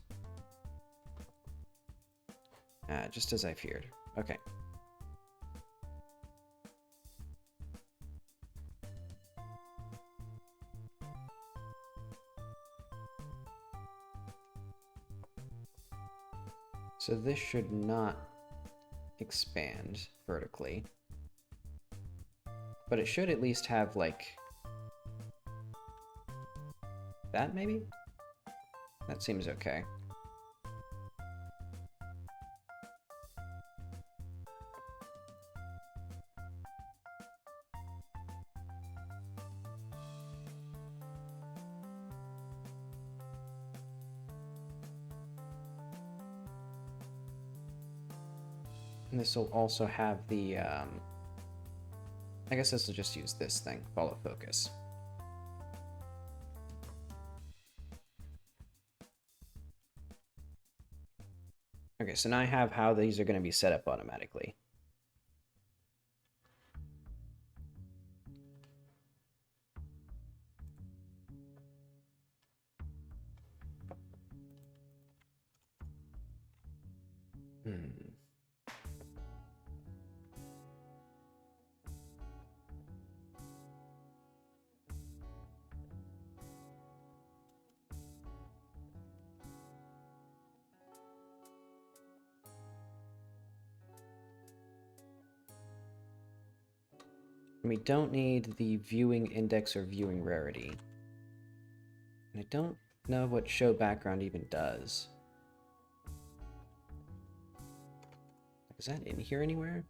Just as I feared. Okay. So this should not expand vertically. But it should at least have, like... that, maybe? That seems okay. And this will also have the, I guess this will just use this thing, follow focus. Okay, so now I have how these are going to be set up automatically. We don't need the viewing index or viewing rarity. And I don't know what show background even does. Is that in here anywhere?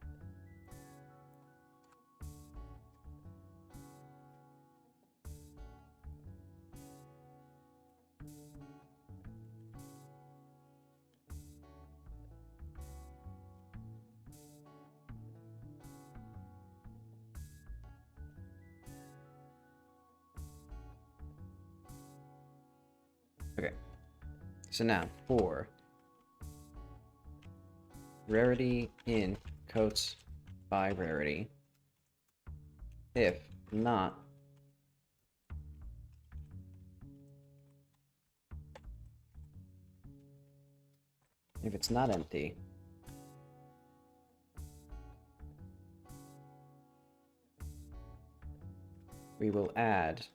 Okay. So now for rarity in coats by rarity. If not, if it's not empty, we will add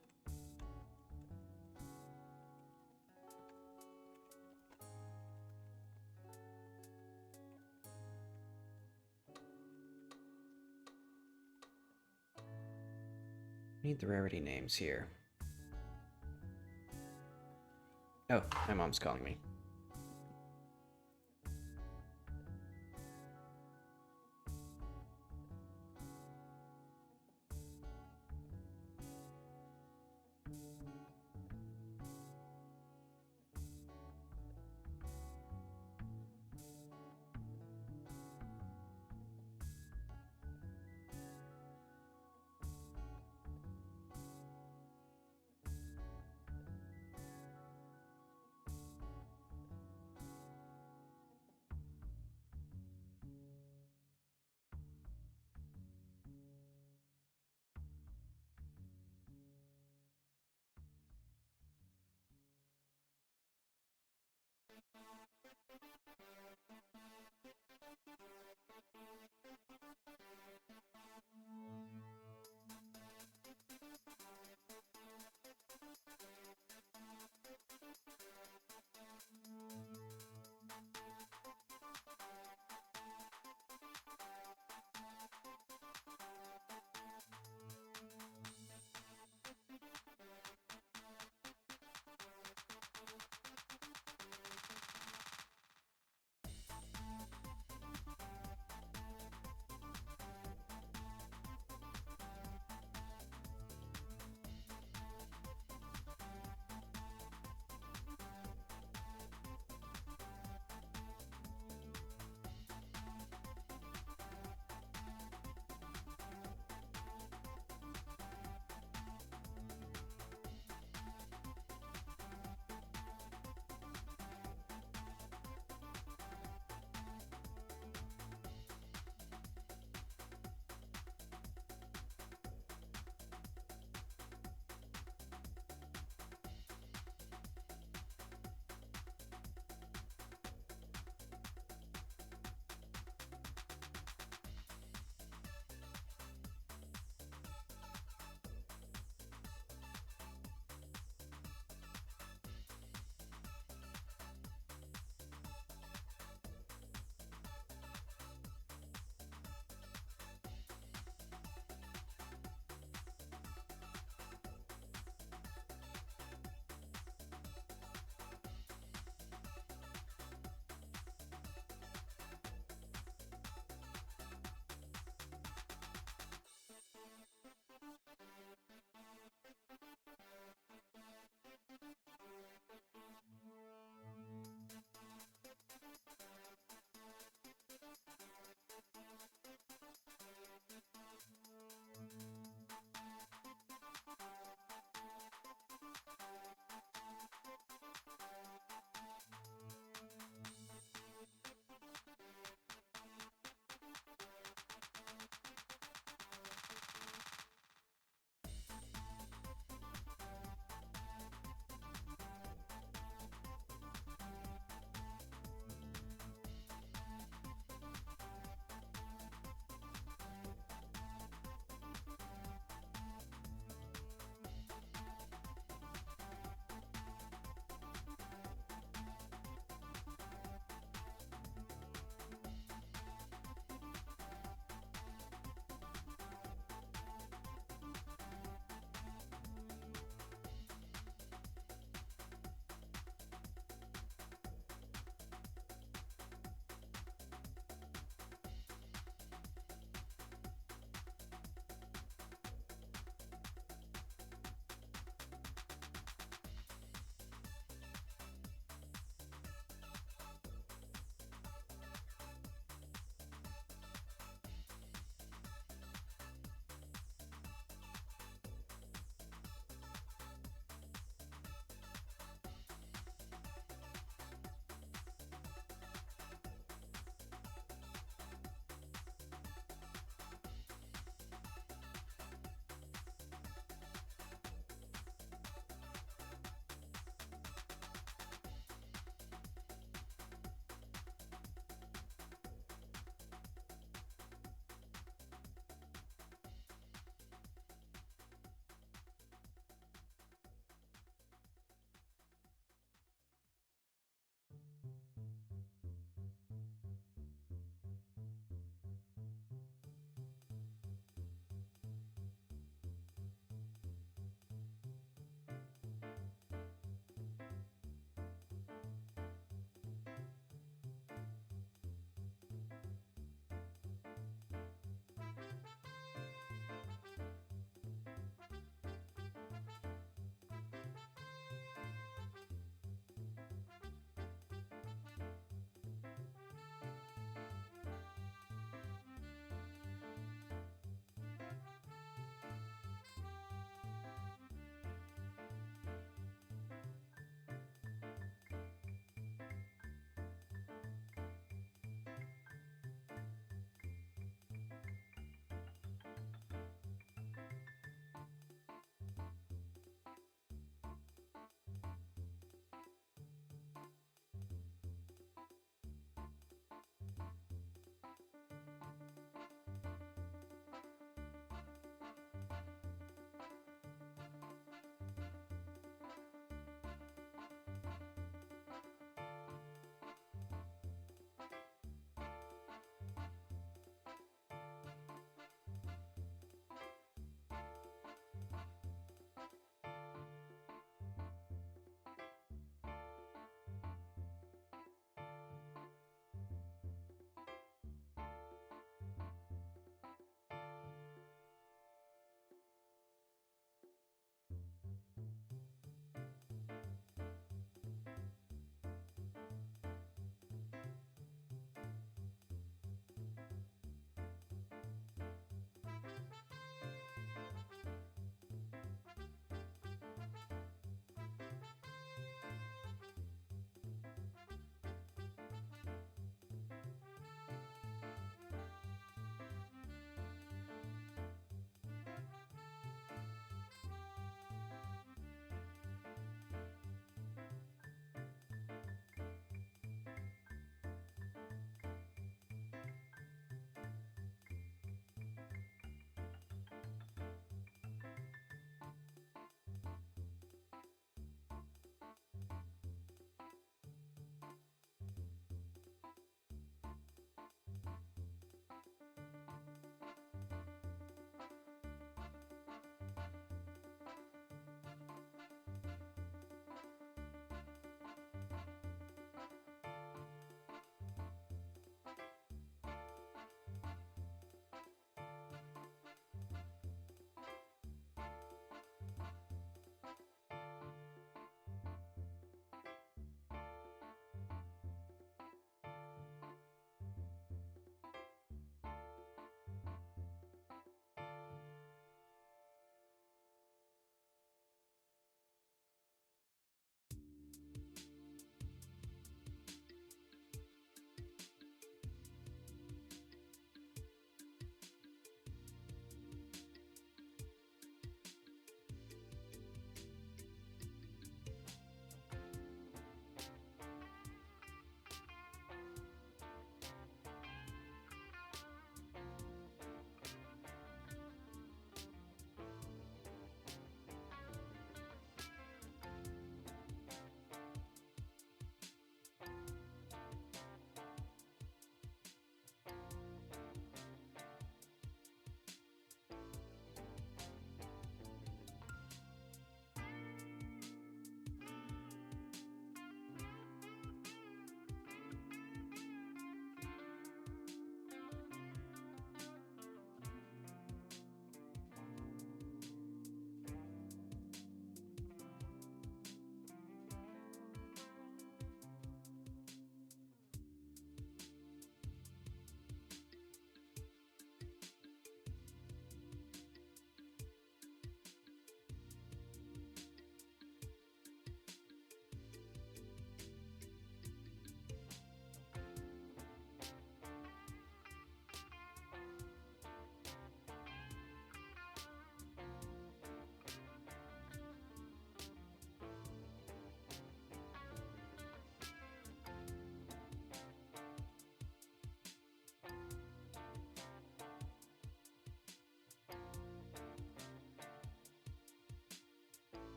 need the rarity names here. Oh, my mom's calling me.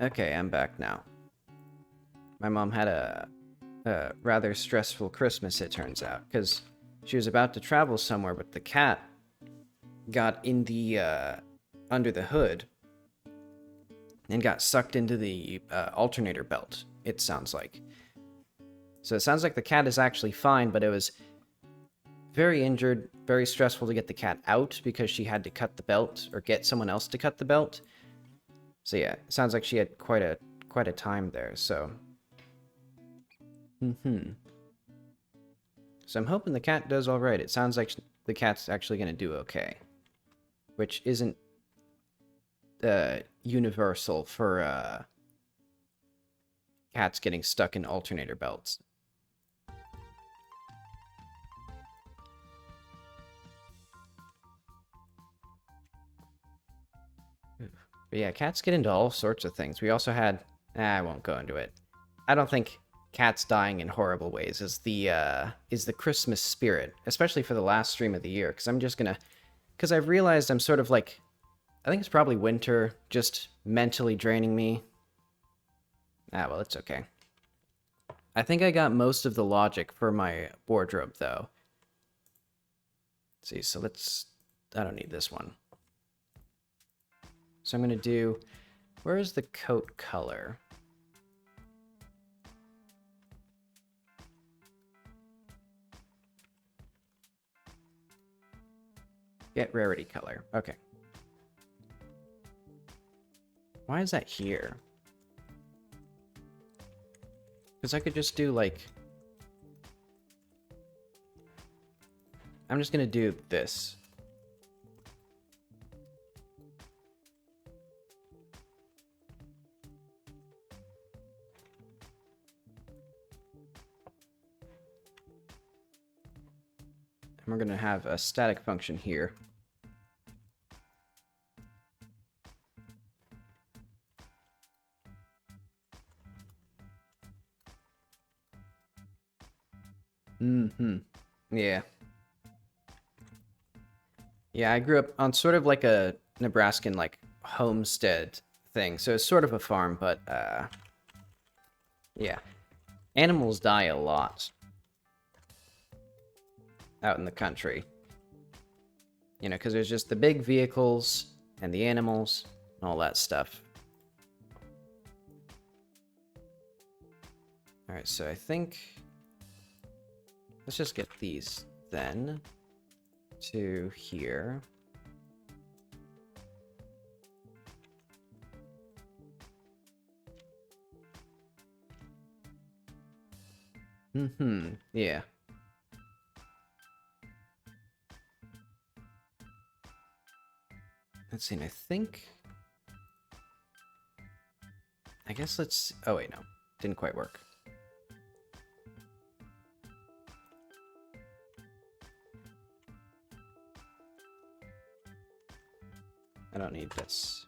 Okay, I'm back now. My mom had a rather stressful Christmas, it turns out, because she was about to travel somewhere, but the cat got in the under the hood and got sucked into the alternator belt, it sounds like. So it sounds like the cat is actually fine, but it was very injured, very stressful to get the cat out because she had to cut the belt or get someone else to cut the belt. So yeah, it sounds like she had quite a time there, so. So I'm hoping the cat does alright. It sounds like the cat's actually going to do okay. Which isn't universal for cats getting stuck in alternator belts. But yeah, cats get into all sorts of things. We also had... I won't go into it. I don't think cats dying in horrible ways is the Christmas spirit, especially for the last stream of the year, because I'm just gonna... Because I've realized I'm sort of like... I think it's probably winter, just mentally draining me. Ah, well, it's okay. I think I got most of the logic for my wardrobe, though. Let's see, so let's... I don't need this one. So I'm going to do... Where is the coat color? Get rarity color. Okay. Why is that here? Because I could just do, like... I'm just going to do this. And we're going to have a static function here. Yeah. Yeah, I grew up on sort of like a Nebraskan, like, homestead thing. So it's sort of a farm, but, yeah. Animals die a lot out in the country. You know, because there's just the big vehicles and the animals and all that stuff. Alright, so I think... Let's just get these then to here. Yeah. Let's see, and I think... I guess let's... Oh, wait, no. Didn't quite work. I don't need this.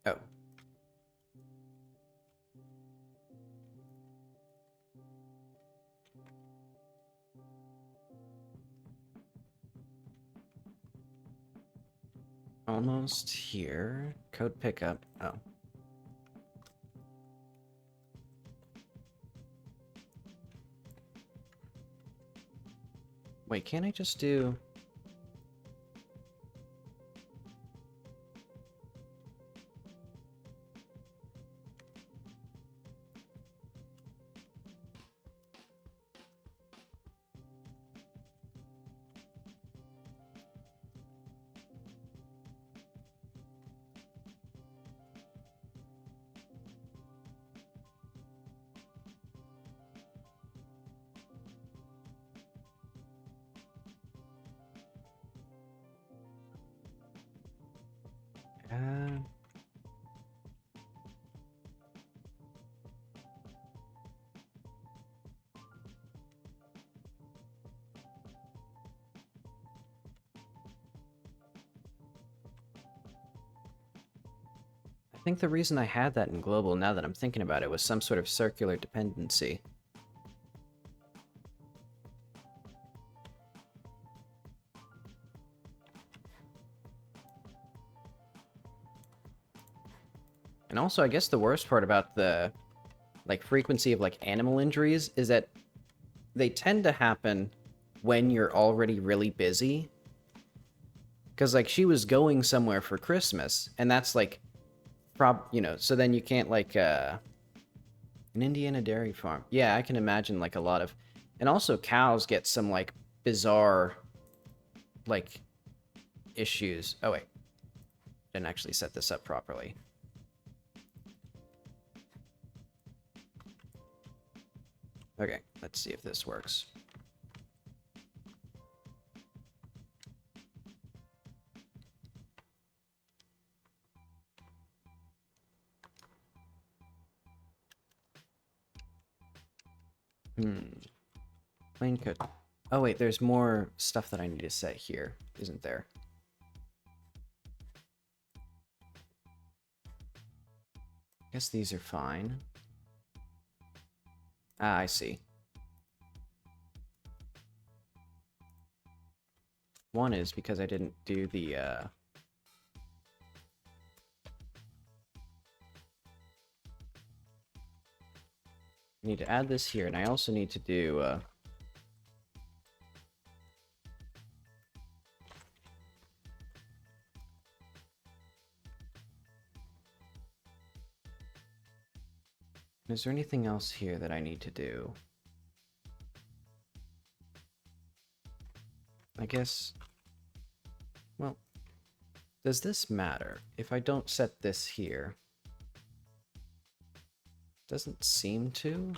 Oh. Almost here. Code pickup. Oh. Wait, can't I just do... think the reason I had that in global, now that I'm thinking about it, was some sort of circular dependency. And also, I guess the worst part about the, like, frequency of, like, animal injuries is that they tend to happen when you're already really busy. Because, like, she was going somewhere for Christmas, and that's, like, you know, so then you can't, like, an Indiana dairy farm. Yeah, I can imagine, like, a lot of... And also, cows get some, like, bizarre, like, issues. Oh, wait. Didn't actually set this up properly. Okay, let's see if this works. Plain code. Oh wait, there's more stuff that I need to set here, isn't there? I guess these are fine. Ah, I see. One is because I didn't do the, I need to add this here, and I also need to do, is there anything else here that I need to do? I guess... Well, does this matter? If I don't set this here... Doesn't seem to.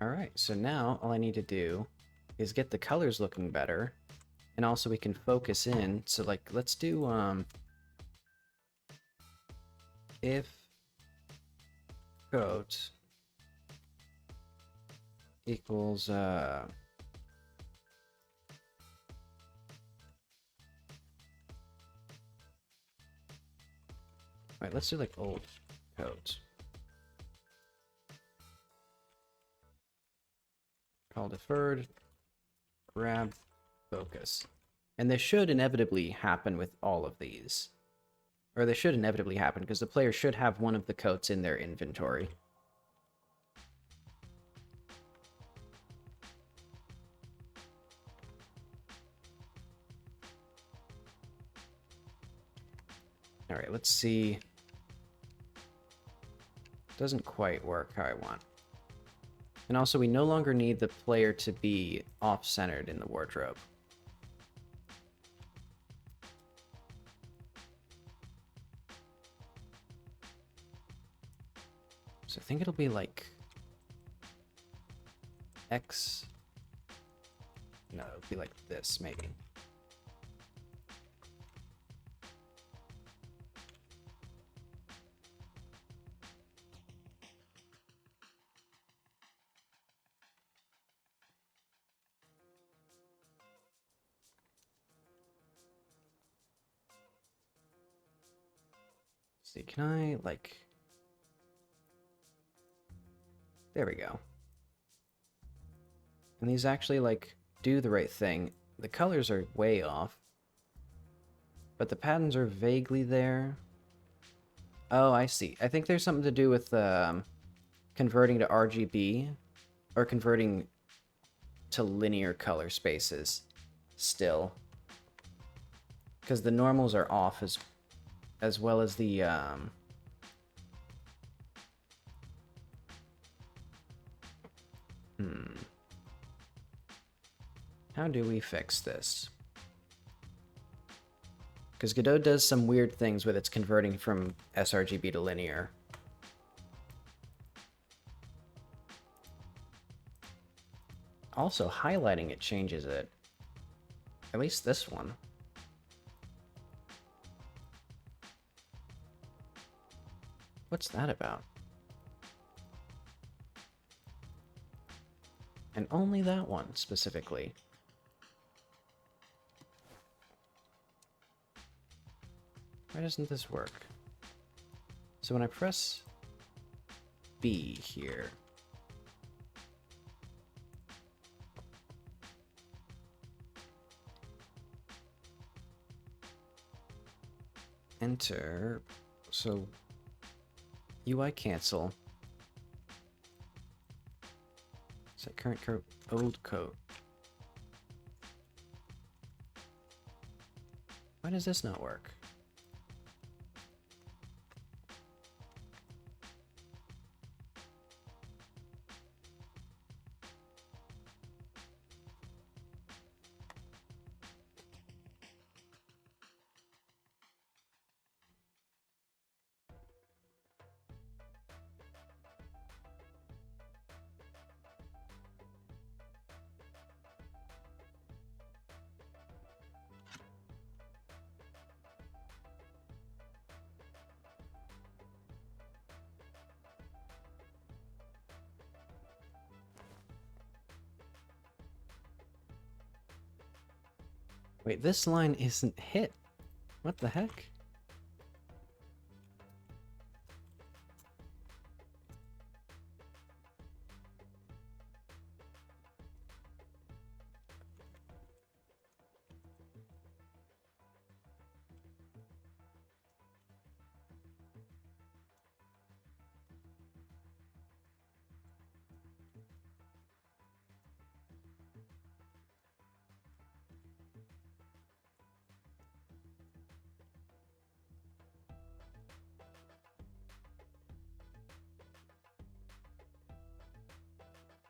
Alright, so now all I need to do is get the colors looking better, and also we can focus in. So, like, let's do, if coat equals, alright, let's do, like, old coat. Call deferred, grab, focus. And this should inevitably happen with all of these. Or they should inevitably happen, because the player should have one of the coats in their inventory. Alright, let's see. Doesn't quite work how I want. And also, we no longer need the player to be off-centered in the wardrobe. So I think it'll be like... X... No, it'll be like this, maybe. See, can I, like... There we go. And these actually, like, do the right thing. The colors are way off. But the patterns are vaguely there. Oh, I see. I think there's something to do with converting to RGB. Or converting to linear color spaces still. Because the normals are off as well as the... How do we fix this? Because Godot does some weird things with its converting from sRGB to linear. Also, highlighting it changes it. At least this one. What's that about? And only that one, specifically. Why doesn't this work? So when I press B here... Enter... So... UI cancel. Set current code, old code. Why does this not work? Wait, this line isn't hit. What the heck?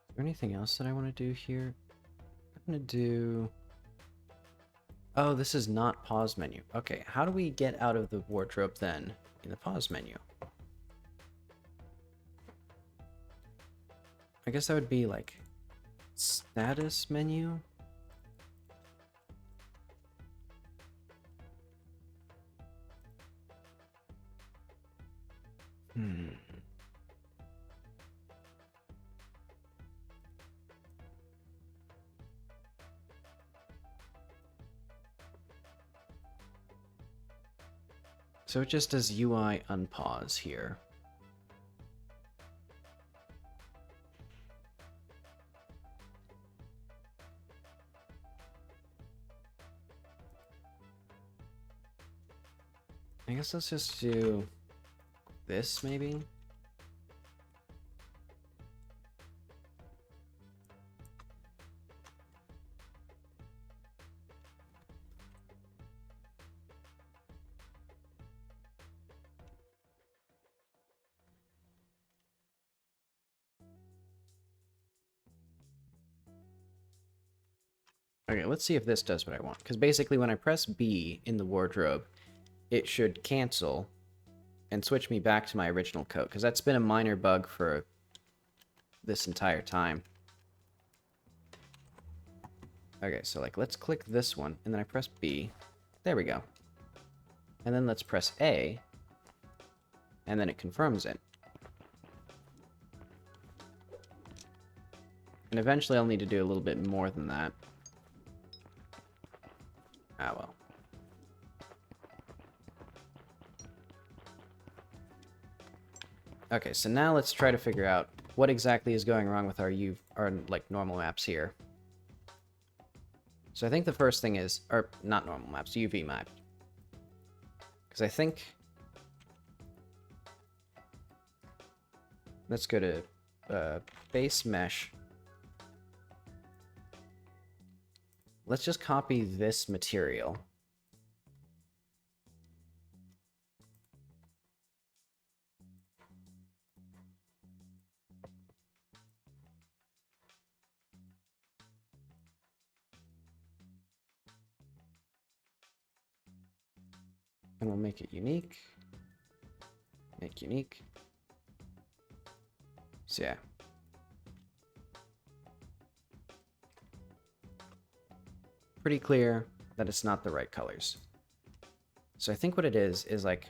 Is there anything else that I want to do here? I'm going to do... Oh, this is not pause menu. Okay, how do we get out of the wardrobe then in the pause menu? I guess that would be like status menu. So it just does UI unpause here. I guess let's just do this, maybe? Okay, let's see if this does what I want. Because basically when I press B in the wardrobe, it should cancel and switch me back to my original code. Because that's been a minor bug for this entire time. Okay, so like let's click this one, and then I press B. There we go. And then let's press A, and then it confirms it. And eventually I'll need to do a little bit more than that. Ah, well. Okay, so now let's try to figure out what exactly is going wrong with our like normal maps here. So I think the first thing is, or not normal maps, UV map. Because I think, let's go to base mesh. Let's just copy this material. And we'll make it unique. Make unique. So yeah. pretty clear that it's not the right colors. So I think what it is like...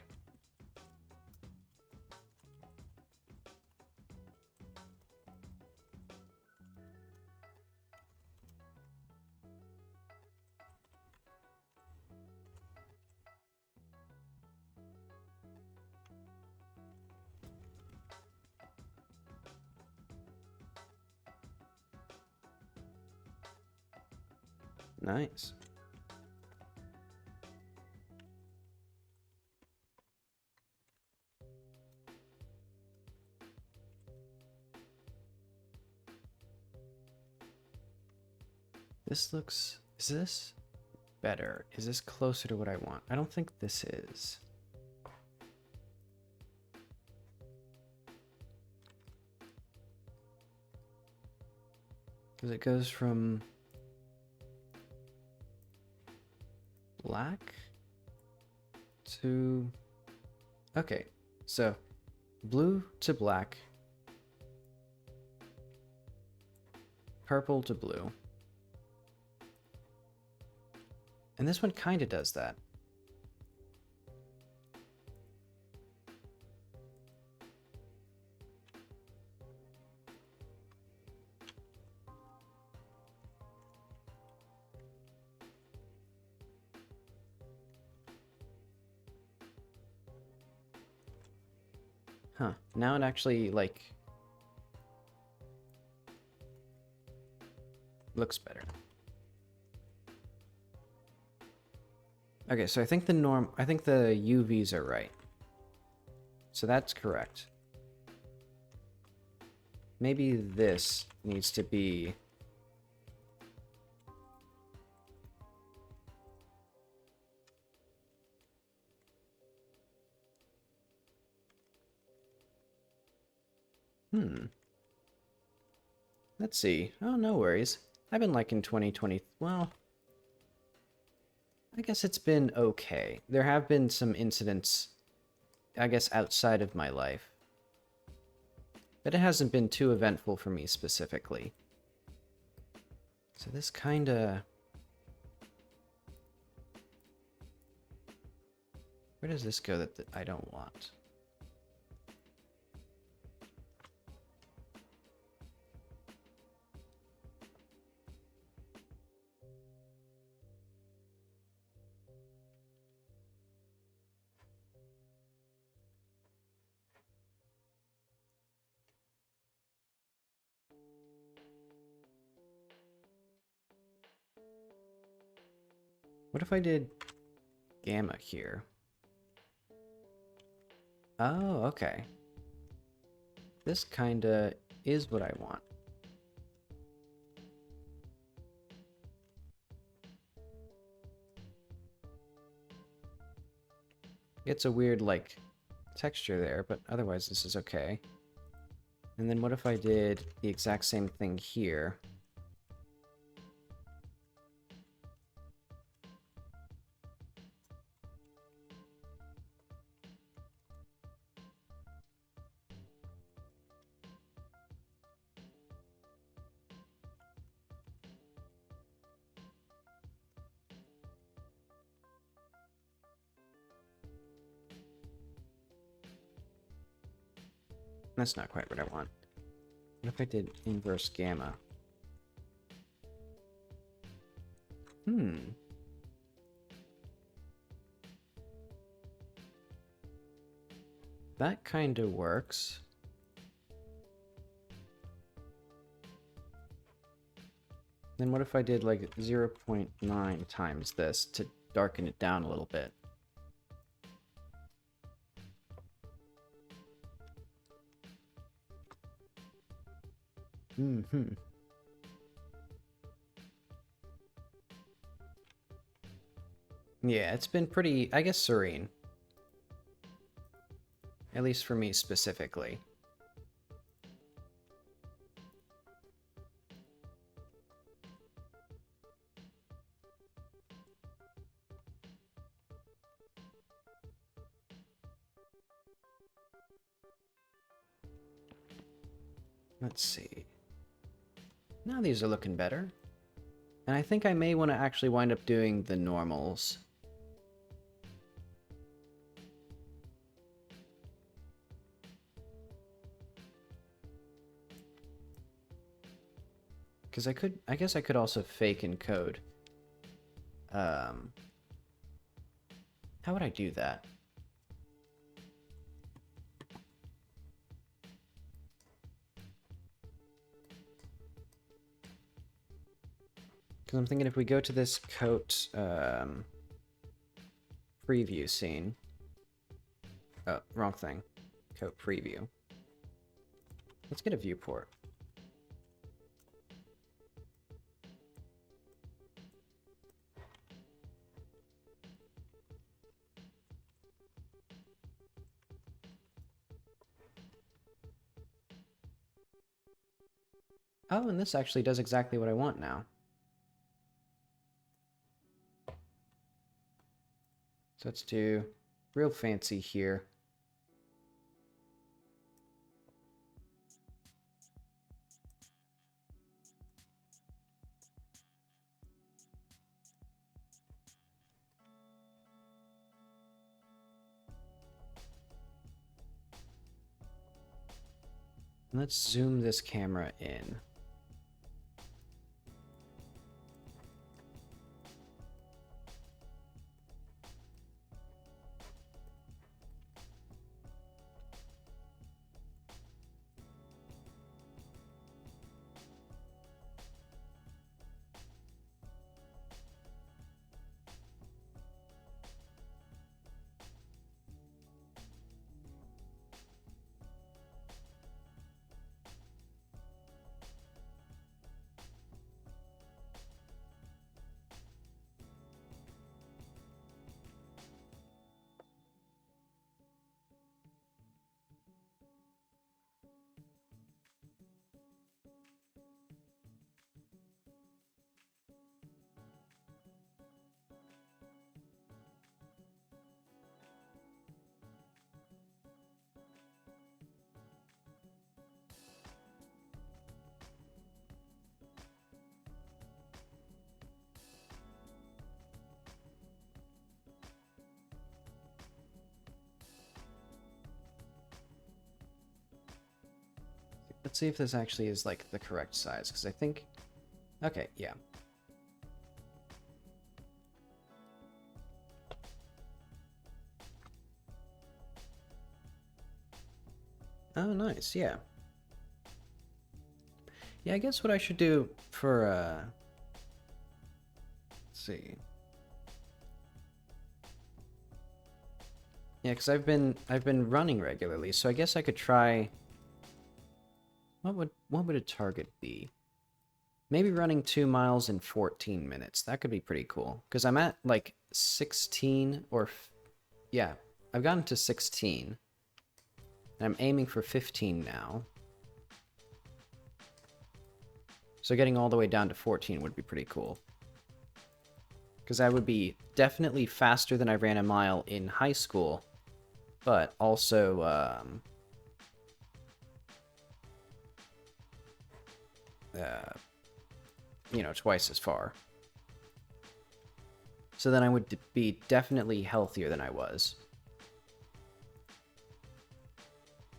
Nice. This looks... Is this better? Is this closer to what I want? I don't think this is. Because it goes from black to... Okay, so blue to black, purple to blue. And this one kind of does that. Huh, now it actually, like, looks better. Okay, so I think the UVs are right. So that's correct. Maybe this needs to be... Let's see. Oh, no worries. I've been liking 2020... Well... I guess it's been okay. There have been some incidents, I guess, outside of my life. But it hasn't been too eventful for me specifically. So this kinda... Where does this go that I don't want? What if I did gamma here? Oh, okay. This kinda is what I want. It's a weird, like, texture there, but otherwise this is okay. And then what if I did the exact same thing here? That's not quite what I want. What if I did inverse gamma? That kind of works. Then what if I did like 0.9 times this to darken it down a little bit? Yeah, it's been pretty, I guess, serene. At least for me specifically. Let's see. Now these are looking better. And I think I may want to actually wind up doing the normals. Because I guess I could also fake encode. How would I do that? Because I'm thinking if we go to this coat preview scene. Oh, wrong thing. Coat preview. Let's get a viewport. Oh, and this actually does exactly what I want now. So let's do real fancy here. Let's zoom this camera in. Let's see if this actually is like the correct size, because I think... Okay, yeah. Oh, nice, yeah. Yeah, I guess what I should do for, let's see. Yeah, because I've been running regularly, so I guess I could try... What would a target be? Maybe running 2 miles in 14 minutes. That could be pretty cool. Because I'm at, like, 16 or... Yeah, I've gotten to 16. And I'm aiming for 15 now. So getting all the way down to 14 would be pretty cool. Because I would be definitely faster than I ran a mile in high school. But also, you know, twice as far. So then I would be definitely healthier than I was.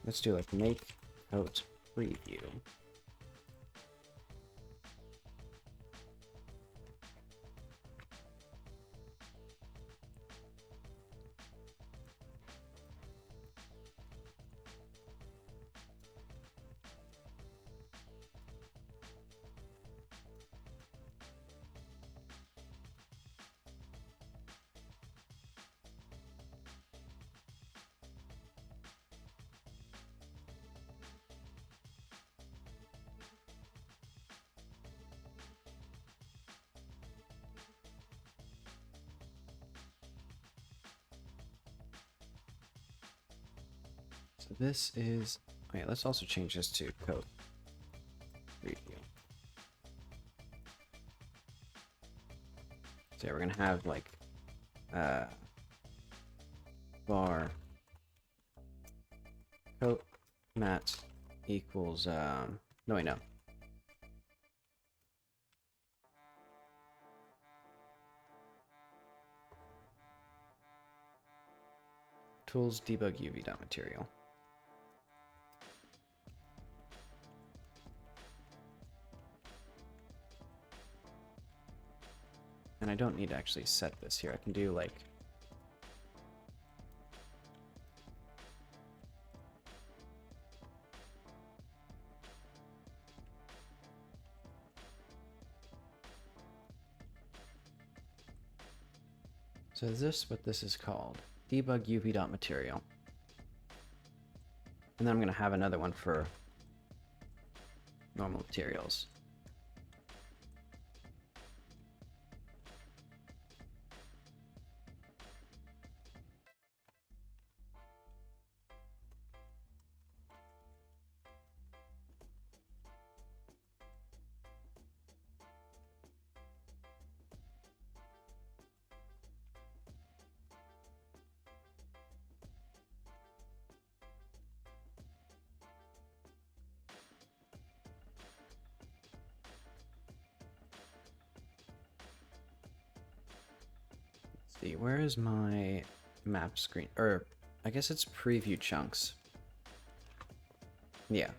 Let's do like make coat preview. So this is... Wait, let's also change this to coat preview. So yeah, we're gonna have like var coat mat equals no wait, no. Tools, debug UV.material. And I don't need to actually set this here. I can do like... So is this what this is called? Debug UV.material. And then I'm going to have another one for normal materials. See, where is my map screen? Or, I guess it's preview chunks. Yeah.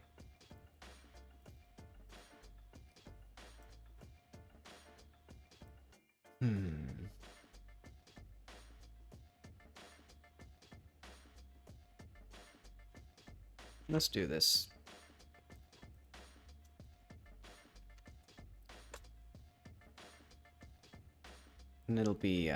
Let's do this. And it'll be,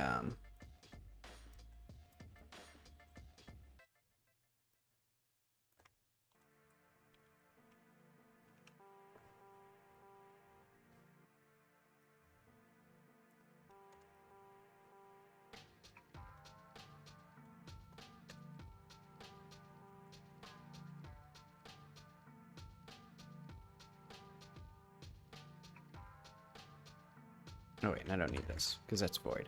oh wait, I don't need this, because that's void.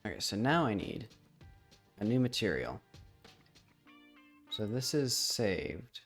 Okay, so now I need a new material. So this is saved.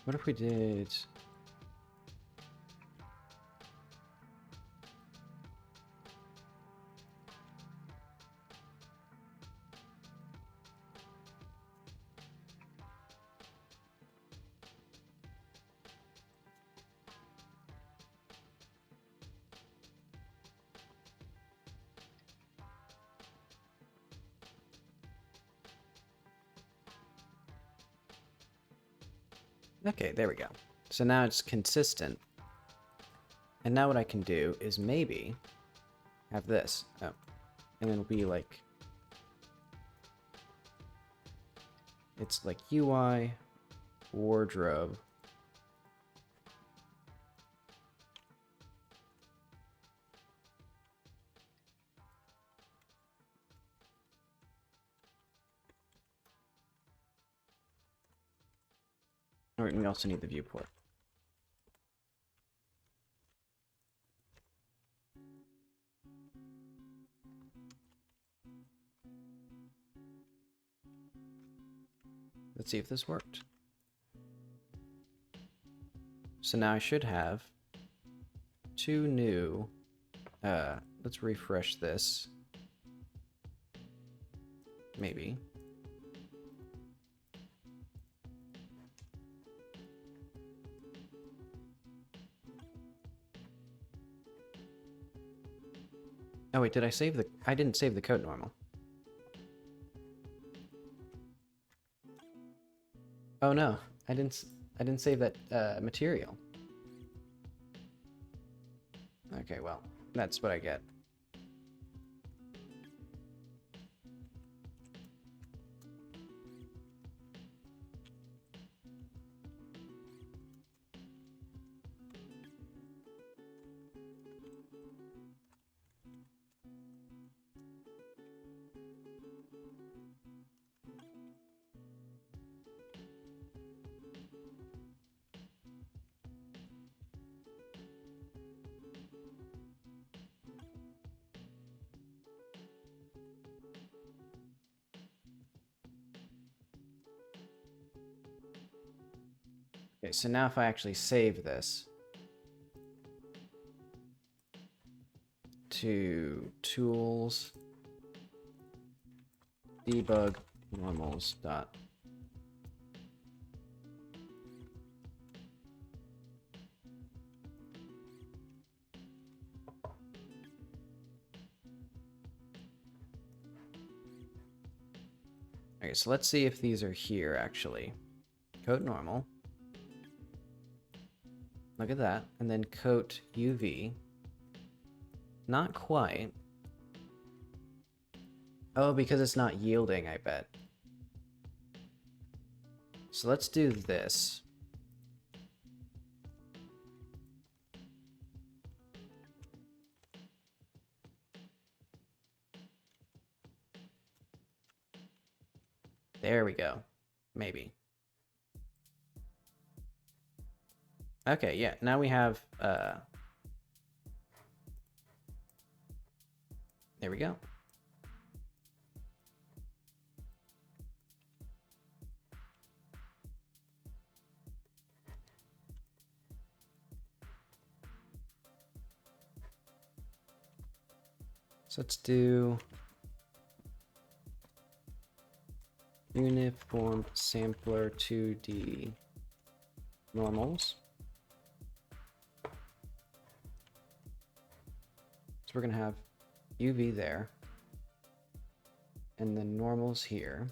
What if we did... Okay, there we go. So now it's consistent. And now what I can do is maybe have this. Oh. And it'll be like... It's like UI, wardrobe. Or we also need the viewport. Let's see if this worked. So now I should have two new... let's refresh this. Maybe. Oh wait, did I save the... I didn't save the coat normal. Oh no, I didn't save that material. Okay, well, that's what I get. Okay, so now if I actually save this to tools, debug normals dot. Okay, so let's see if these are here actually. Coat normal. Look at that. And then coat UV. Not quite. Oh, because it's not yielding, I bet. So let's do this. There we go. Maybe. Okay, yeah, now we have, there we go. So let's do uniform sampler 2D normals. So we're going to have UV there, and then normals here.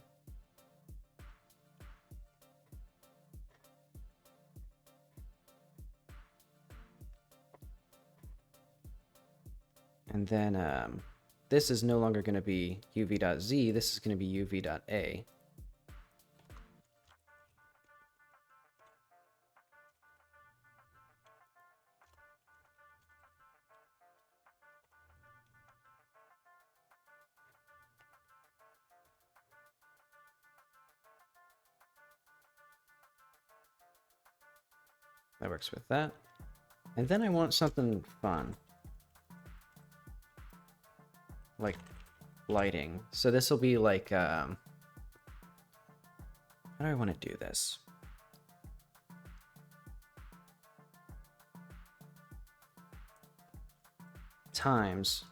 And then this is no longer going to be uv.z, this is going to be uv.a. That works with that. And then I want something fun. Like lighting. So this will be like, how do I want to do this? Times,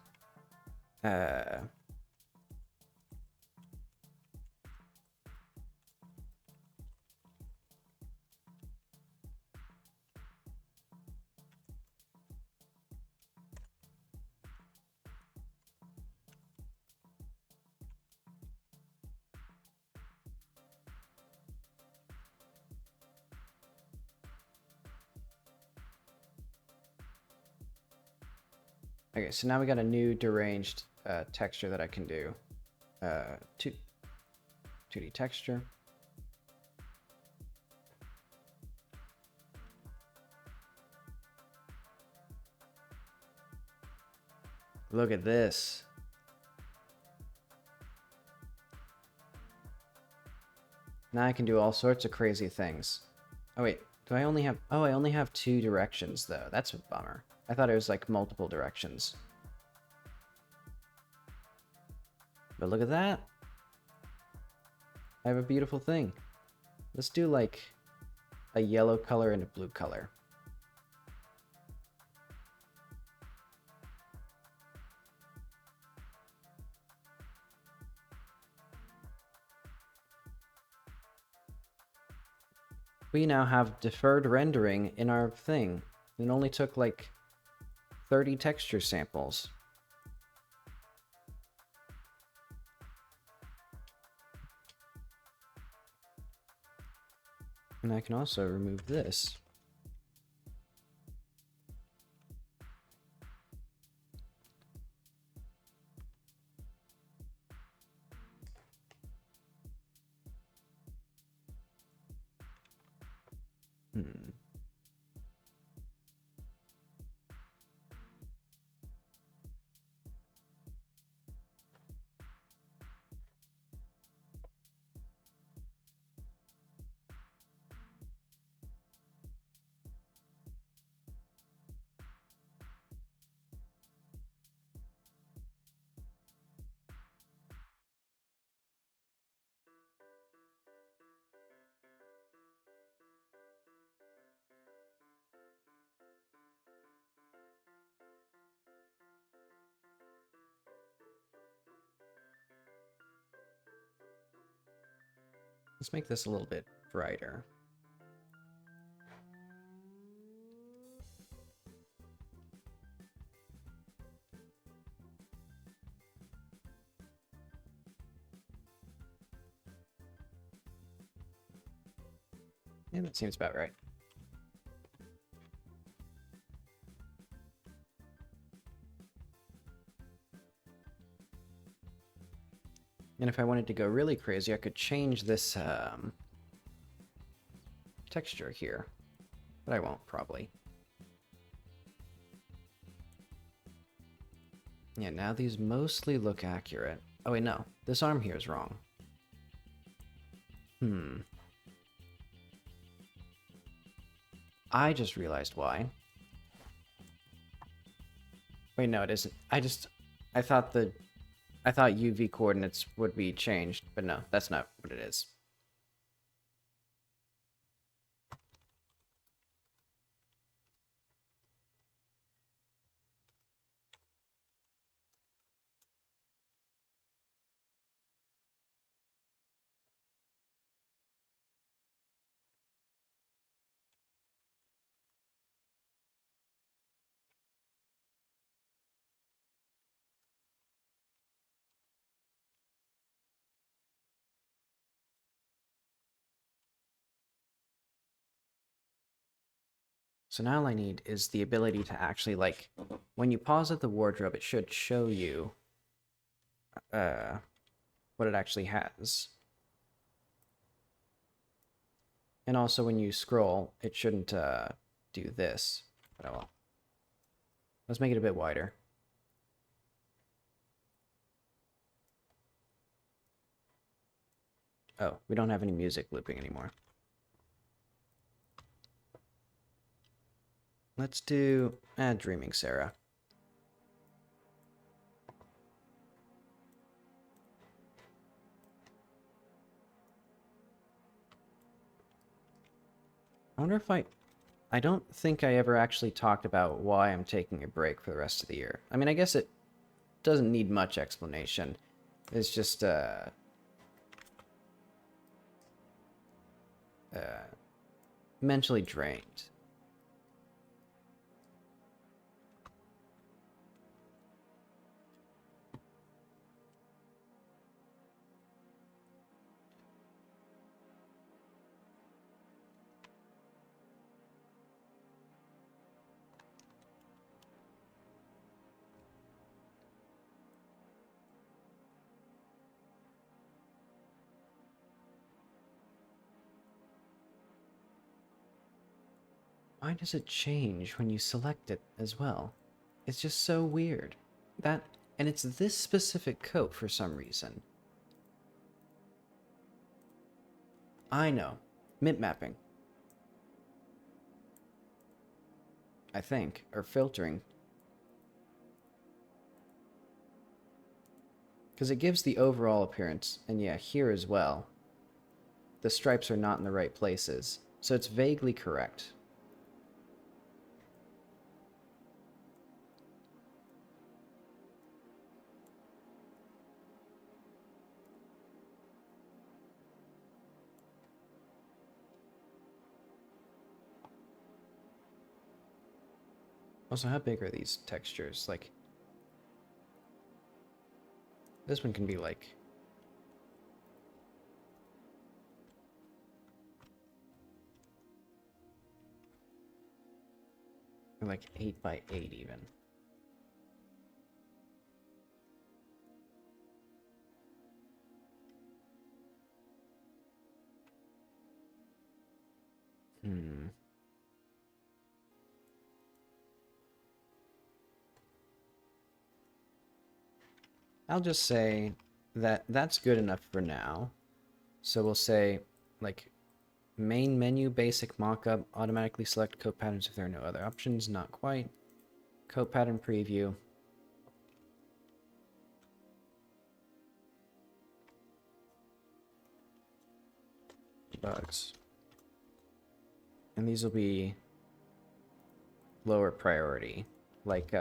okay, so now we got a new deranged texture that I can do. 2D texture. Look at this. Now I can do all sorts of crazy things. Oh wait, do I only have... Oh, I only have 2 directions though. That's a bummer. I thought it was like multiple directions. But look at that. I have a beautiful thing. Let's do like a yellow color and a blue color. We now have deferred rendering in our thing. It only took like 30 texture samples. And I can also remove this. Hmm. Let's make this a little bit brighter. Yeah, that seems about right. And if I wanted to go really crazy, I could change this texture here. But I won't, probably. Yeah, now these mostly look accurate. Oh wait, no. This arm here is wrong. I just realized why. Wait, no, it isn't. I thought UV coordinates would be changed, but no, that's not what it is. So now all I need is the ability to actually, like, when you pause at the wardrobe, it should show you what it actually has. And also when you scroll, it shouldn't do this. But oh well. Let's make it a bit wider. Oh, we don't have any music looping anymore. Let's do Dreaming Sarah. I wonder if I don't think I ever actually talked about why I'm taking a break for the rest of the year. I mean, I guess it doesn't need much explanation. It's just, mentally drained. Why does it change when you select it as well? It's just so weird. And it's this specific coat for some reason. I know. Mint mapping. I think. Or filtering. Because it gives the overall appearance. And yeah, here as well. The stripes are not in the right places. So it's vaguely correct. Also, how big are these textures? Like, this one can be like... Or like 8 by 8 even. I'll just say that that's good enough for now. So we'll say, like, main menu, basic mockup, automatically select coat patterns if there are no other options. Not quite. Coat pattern preview. Bugs. And these will be lower priority. Like,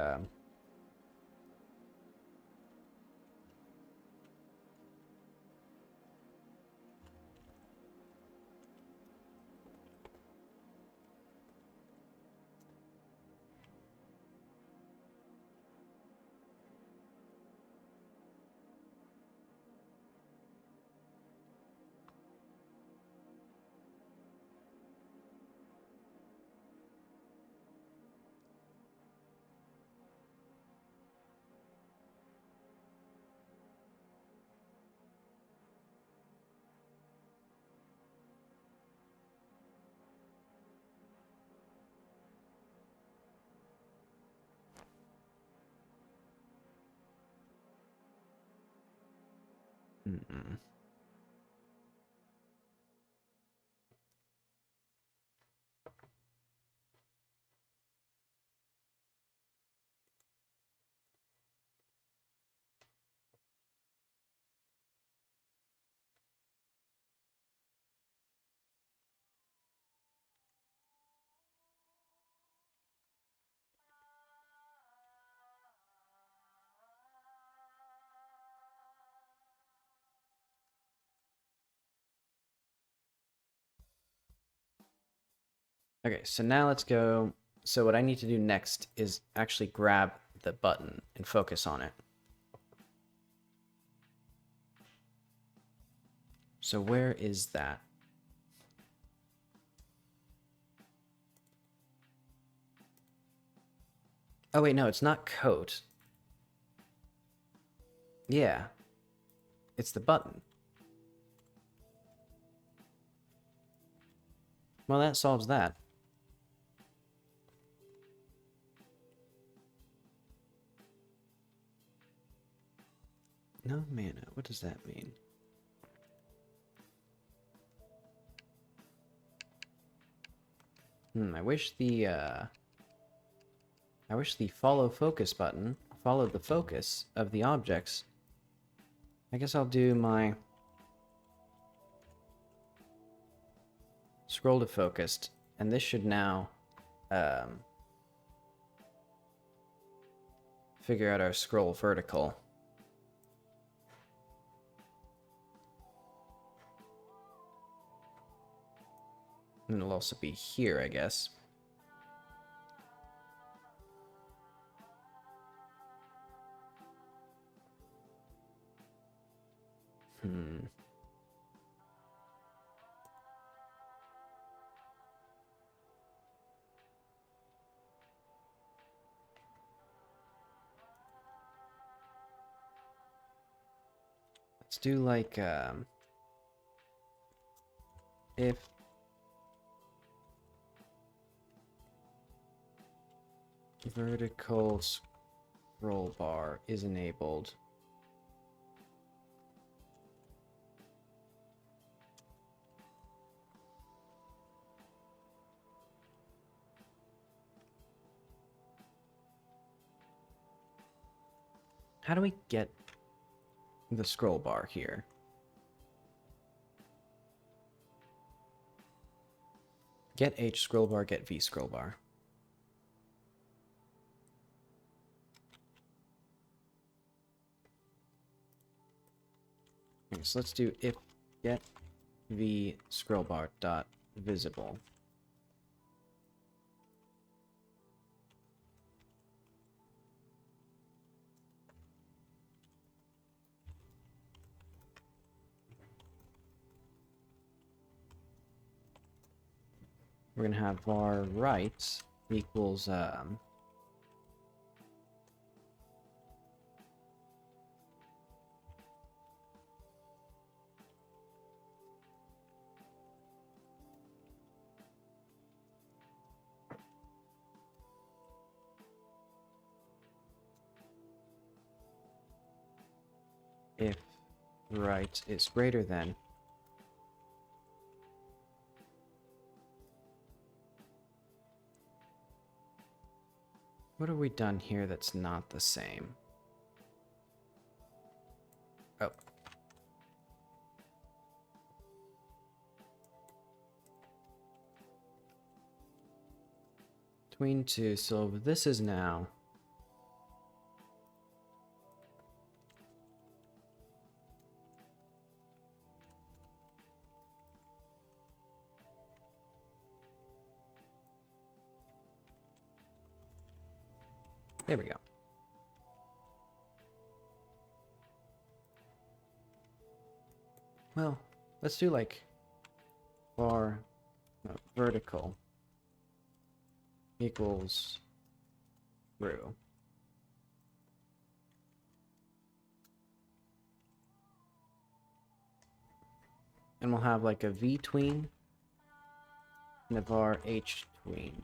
okay, so now let's go. So what I need to do next is actually grab the button and focus on it. So where is that? Oh wait, no, it's not coat. Yeah. It's the button. Well, that solves that. No mana. What does that mean? I wish the follow focus button followed the focus of the objects. I guess I'll do my scroll to focused, and this should now figure out our scroll vertical. And it'll also be here, I guess. Let's do like if vertical scroll bar is enabled, how do we get the scroll bar here? Get H scroll bar, get V scroll bar. Okay, so let's do if get V scroll bar dot visible. We're gonna have var right equals if right is greater than. What have we done here that's not the same? Oh. Between two, so this is now. There we go. Well, let's do like var vertical equals true. And we'll have like a v tween and a var h tween.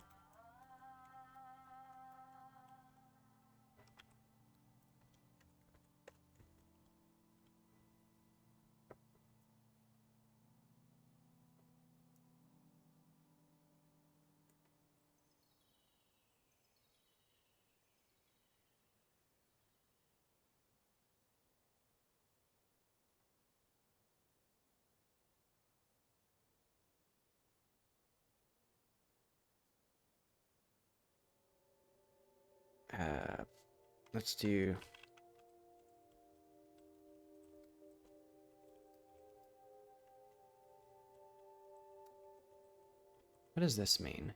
Let's do what does this mean?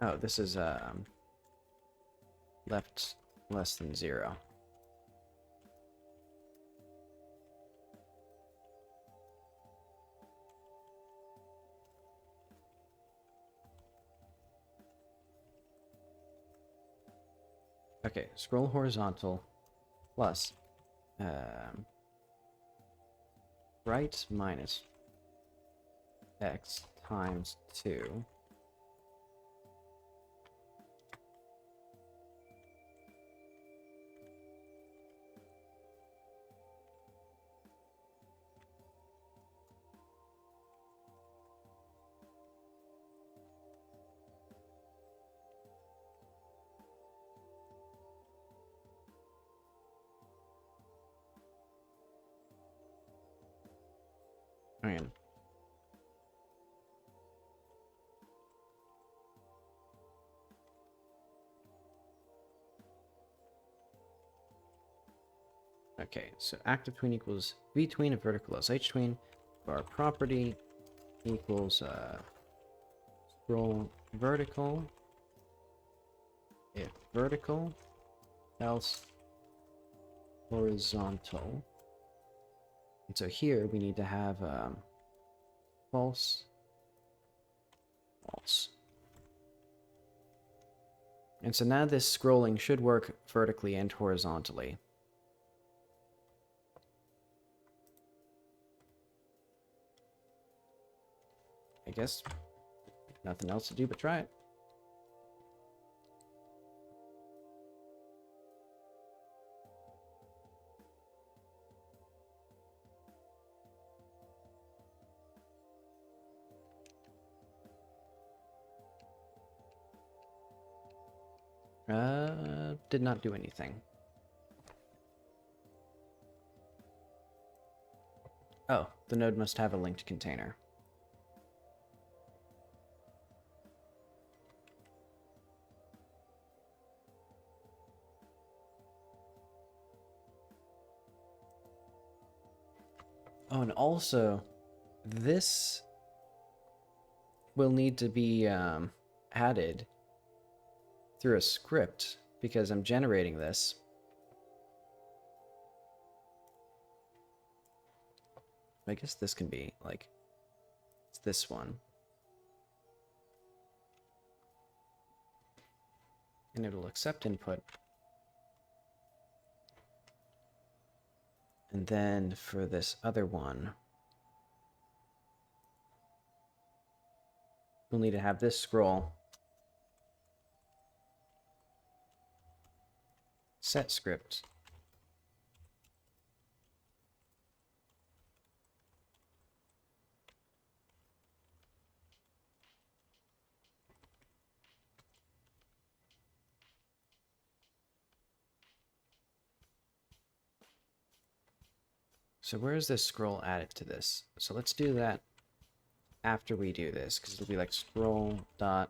Oh, this is left less than 0. Okay, scroll horizontal plus right minus x times 2. Man. Okay, so active tween equals v tween and vertical is h tween. Our property equals scroll vertical if vertical, else horizontal. And so here we need to have false, false. And so now this scrolling should work vertically and horizontally. I guess nothing else to do but try it. Did not do anything. Oh, the node must have a linked container. Oh, and also, this will need to be added through a script because I'm generating this. I guess this can be like, it's this one. And it'll accept input. And then for this other one, we'll need to have this scroll set script. So where is this scroll added to this? So let's do that after we do this, because it'll be like scroll dot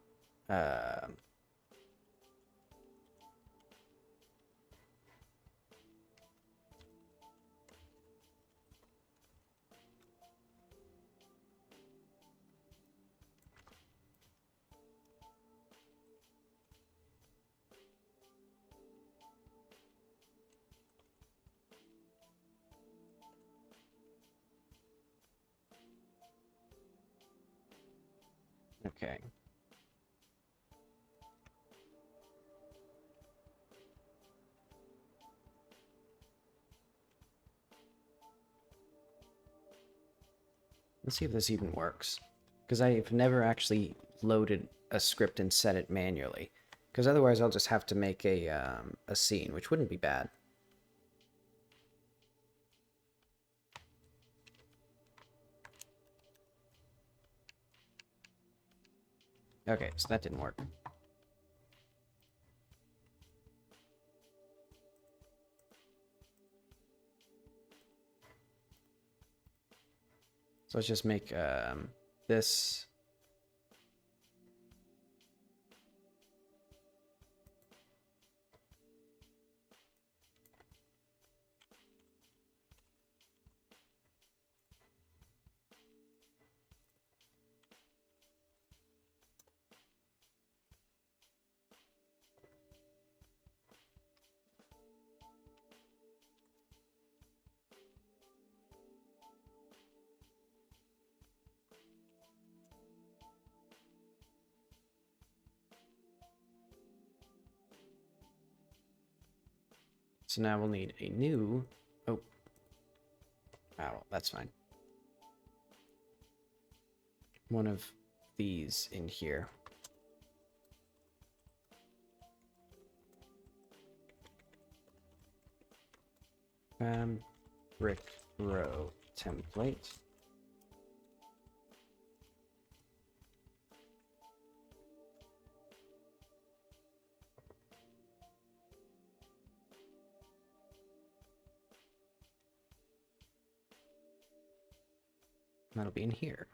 okay. Let's see if this even works. Because I've never actually loaded a script and set it manually. Because otherwise I'll just have to make a scene, which wouldn't be bad. Okay, so that didn't work. So let's just make this. So now we'll need a new. Oh. Oh, that's fine. One of these in here. Brick row template. That'll be in here.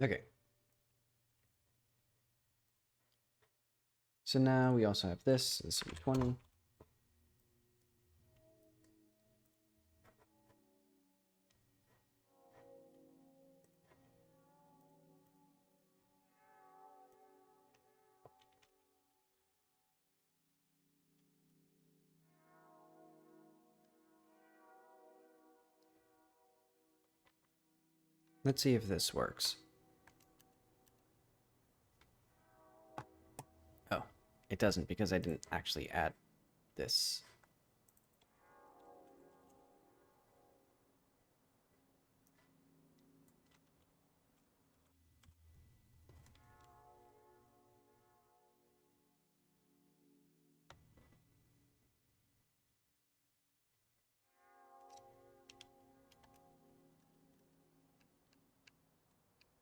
Okay. So now we also have this. This will be 20. Let's see if this works. Oh, it doesn't because I didn't actually add this.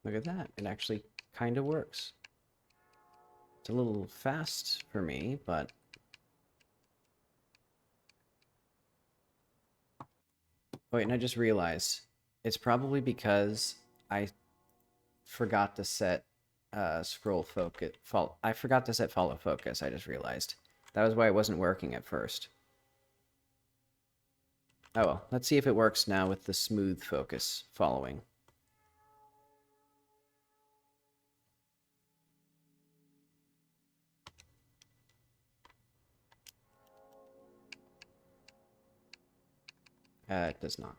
Look at that. It actually kind of works. It's a little fast for me, but... Oh, wait, and I just realized it's probably because I forgot to set scroll focus. I forgot to set follow focus. I just realized that was why it wasn't working at first. Oh well, let's see if it works now with the smooth focus following. It does not.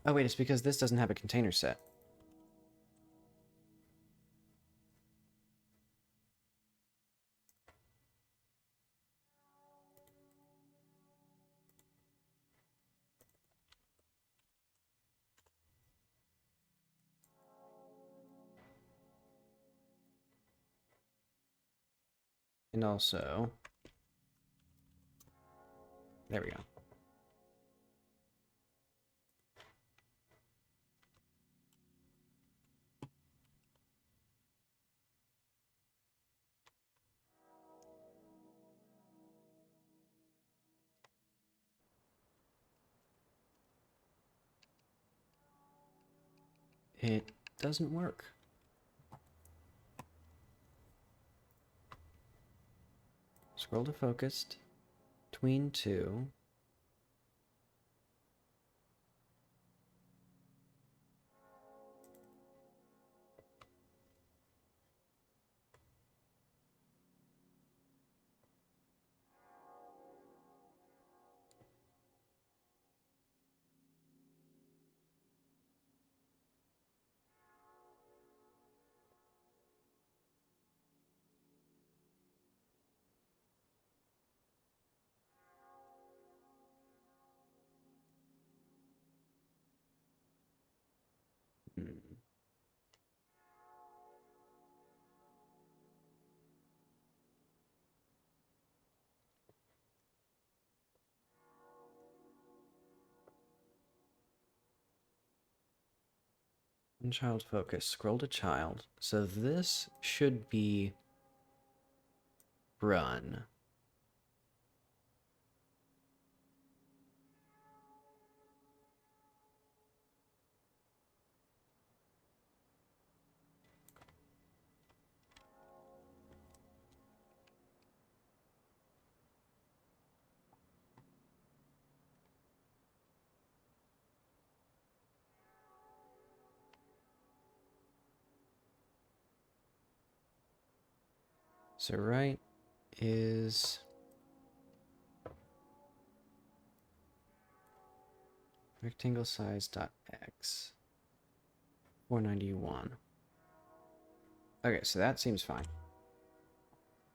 Oh wait, it's because this doesn't have a container set. And also... There we go. It doesn't work. Scroll to focused. Tween 2. Hmm. Child focus. Scroll to child. So this should be run. So right is rectangle size dot x 491. Okay, so that seems fine.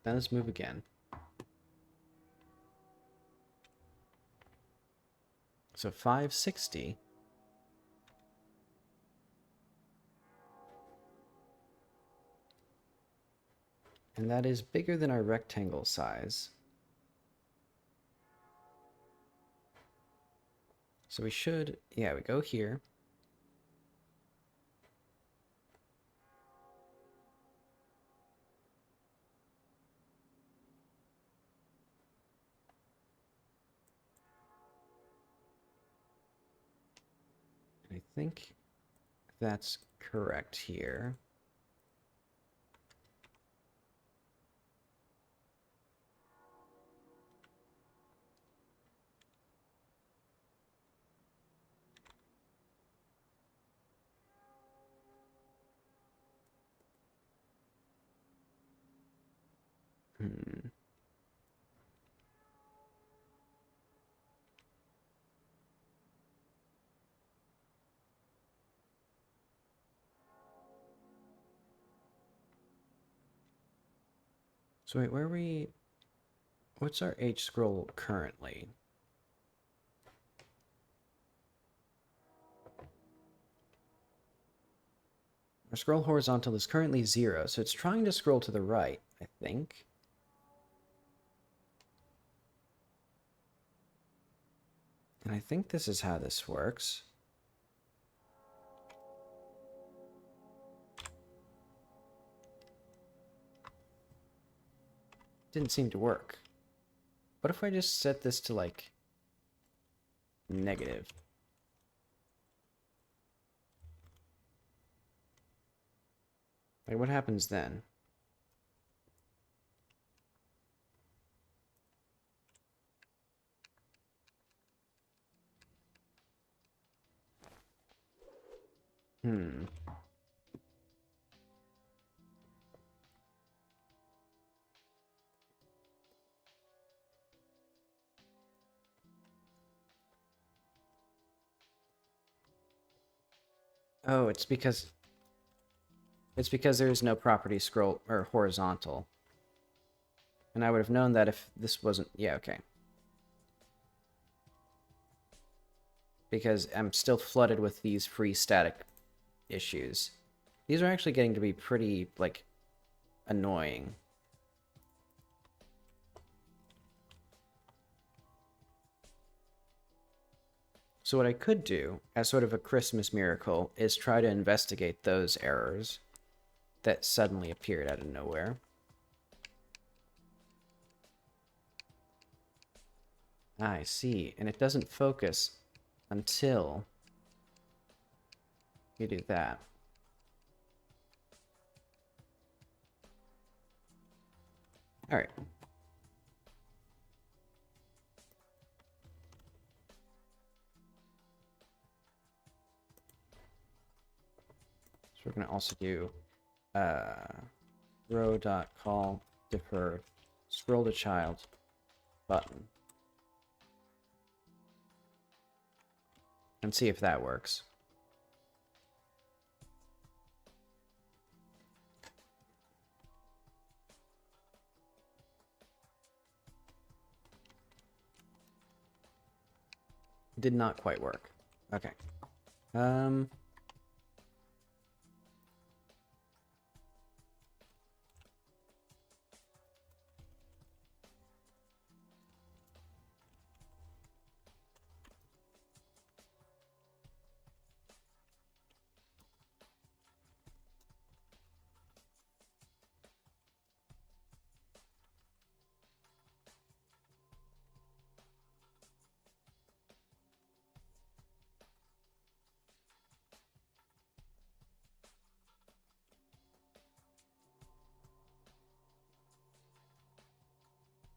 Then let's move again. So 560. And that is bigger than our rectangle size. So we should, yeah, we go here. And I think that's correct here. Hmm. So wait, where are we? What's our H scroll currently? Our scroll horizontal is currently 0, so it's trying to scroll to the right, I think. And I think this is how this works. Didn't seem to work. What if I just set this to, like, negative? Like, what happens then? Hmm. Oh, it's because there is no property scroll or horizontal. And I would have known that if this wasn't... Yeah, okay. Because I'm still flooded with these free static issues. These are actually getting to be pretty, like, annoying. So what I could do, as sort of a Christmas miracle, is try to investigate those errors that suddenly appeared out of nowhere. I see, and it doesn't focus until you do that. Alright. So we're going to also do row.call deferred scroll to child button. And see if that works. Did not quite work. Okay.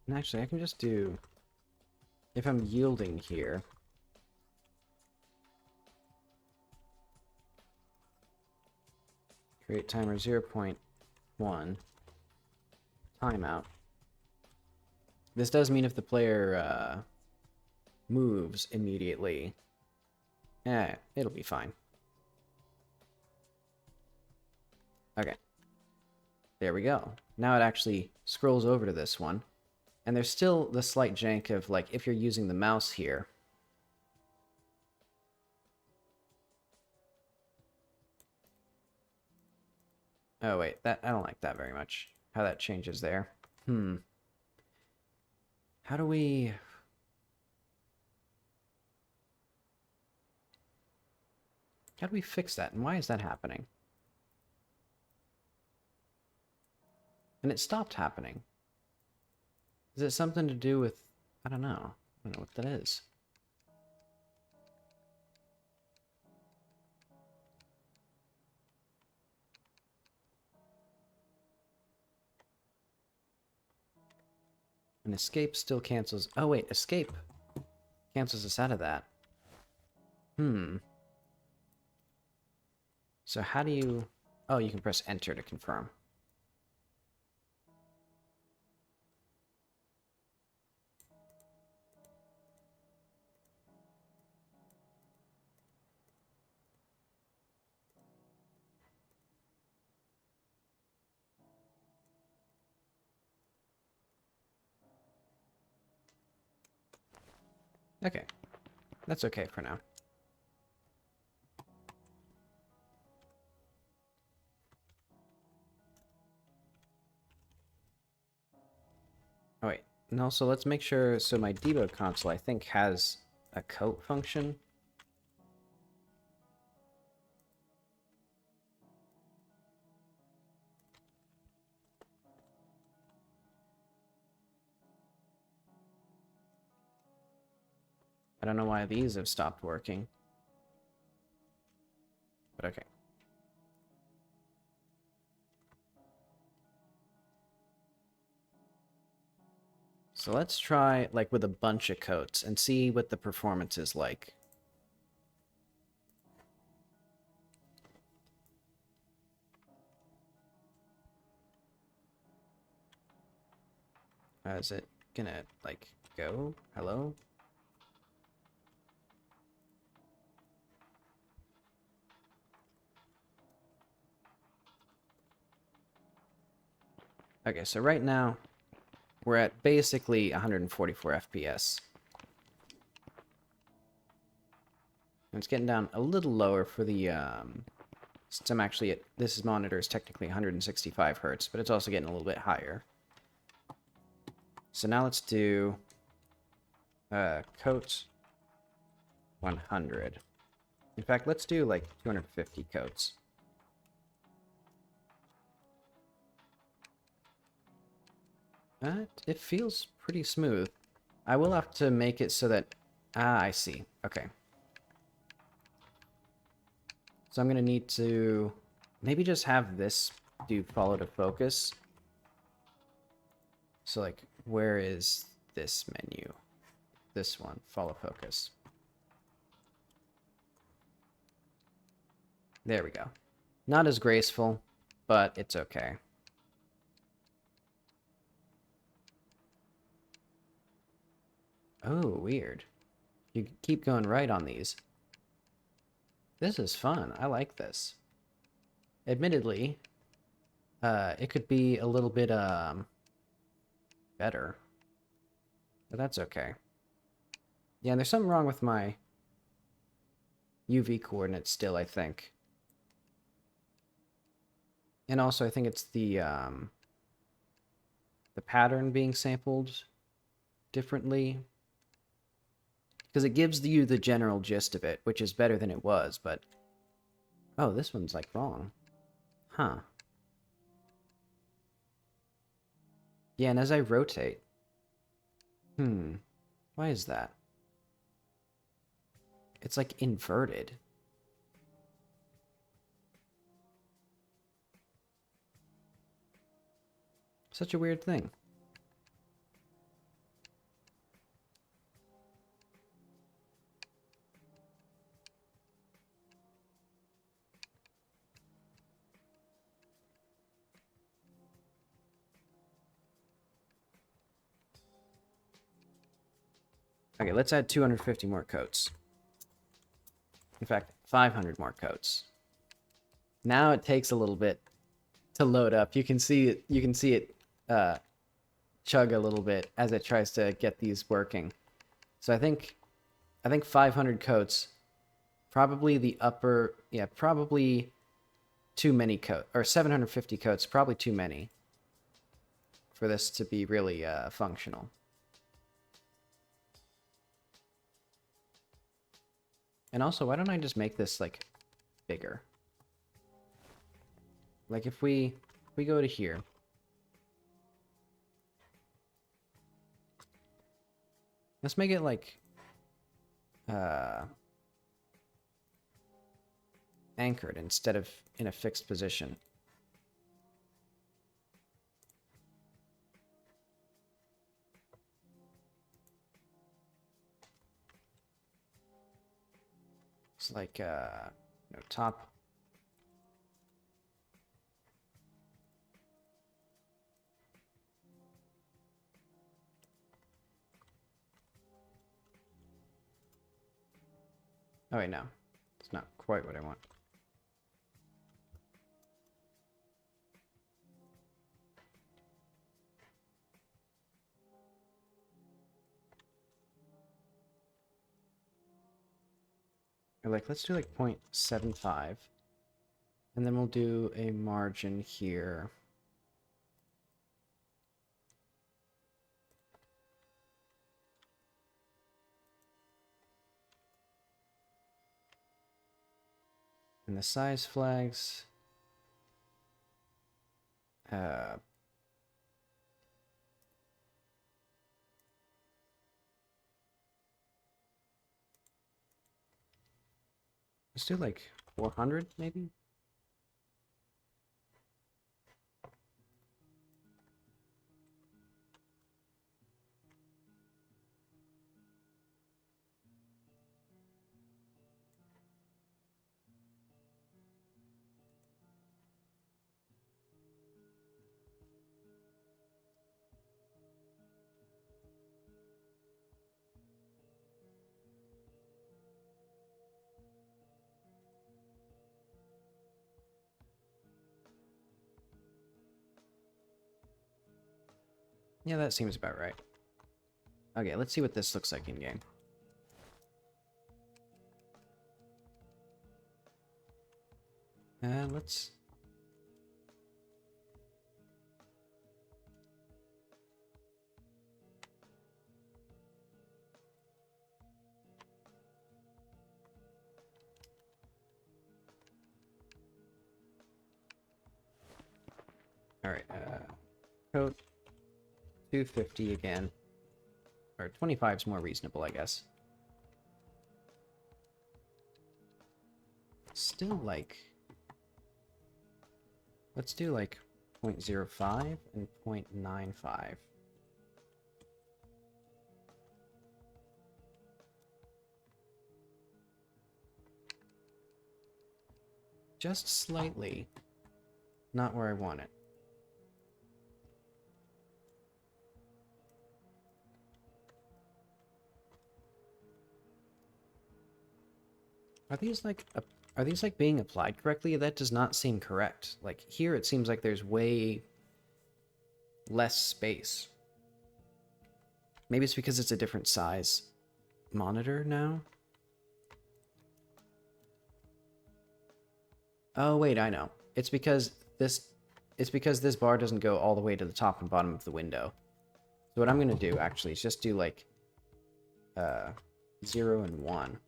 And actually, I can just do... If I'm yielding here... Create timer 0.1. Timeout. This does mean if the player moves immediately, it'll be fine. Okay. There we go. Now it actually scrolls over to this one. And there's still the slight jank of, like, if you're using the mouse here. Oh, wait. I don't like that very much. How that changes there. How do we... How do we fix that? And why is that happening? And it stopped happening. Is it something to do with... I don't know. I don't know what that is. And escape still cancels... Oh, wait. Escape cancels us out of that. So how do you... Oh, you can press enter to confirm. Okay. That's okay for now. Oh, wait. And also, let's make sure... So my debug console, I think, has a coat function. I don't know why these have stopped working. But okay. So let's try, like, with a bunch of coats and see what the performance is like. Is it gonna, like, go? Hello? Okay, so right now, we're at basically 144 FPS. And it's getting down a little lower for the, since I'm actually at, this monitor is technically 165 hertz, but it's also getting a little bit higher. So now let's do, coats 100. In fact, let's do, like, 250 coats. It feels pretty smooth. I will have to make it so that... Ah, I see. Okay. So I'm going to need to maybe just have this do follow to focus. So, like, where is this menu? This one, follow focus. There we go. Not as graceful, but it's okay. Oh, weird. You keep going right on these. This is fun. I like this. Admittedly, it could be a little bit, better. But that's okay. Yeah, and there's something wrong with my UV coordinates still, I think. And also, I think it's the pattern being sampled differently. Because it gives you the general gist of it, which is better than it was, but... Oh, this one's, like, wrong. Huh. Yeah, and as I rotate... Why is that? It's, like, inverted. Such a weird thing. Okay, let's add 250 more coats. In fact, 500 more coats. Now it takes a little bit to load up. You can see it. You can see it chug a little bit as it tries to get these working. So I think 500 coats, probably the upper. Yeah, probably too many coats, or 750 coats, probably too many for this to be really functional. And also, why don't I just make this, like, bigger? Like, if we go to here. Let's make it, like, anchored instead of in a fixed position. It's like, no, top. Oh, wait, no. It's not quite what I want. Or, like, let's do, like, 0.75. And then we'll do a margin here. And the size flags. Let's do like 400 maybe? Yeah, that seems about right. Okay, let's see what this looks like in game. Let's... Alright, coat 250 again. Or 25 is more reasonable, I guess. Still, like... Let's do, like, 0.05 and 0.95. Just slightly. Not where I want it. Are these like being applied correctly? That does not seem correct. Like here it seems like there's way less space. Maybe it's because it's a different size monitor now. Oh wait, I know. It's because this bar doesn't go all the way to the top and bottom of the window. So what I'm gonna do actually is just do like 0 and 1.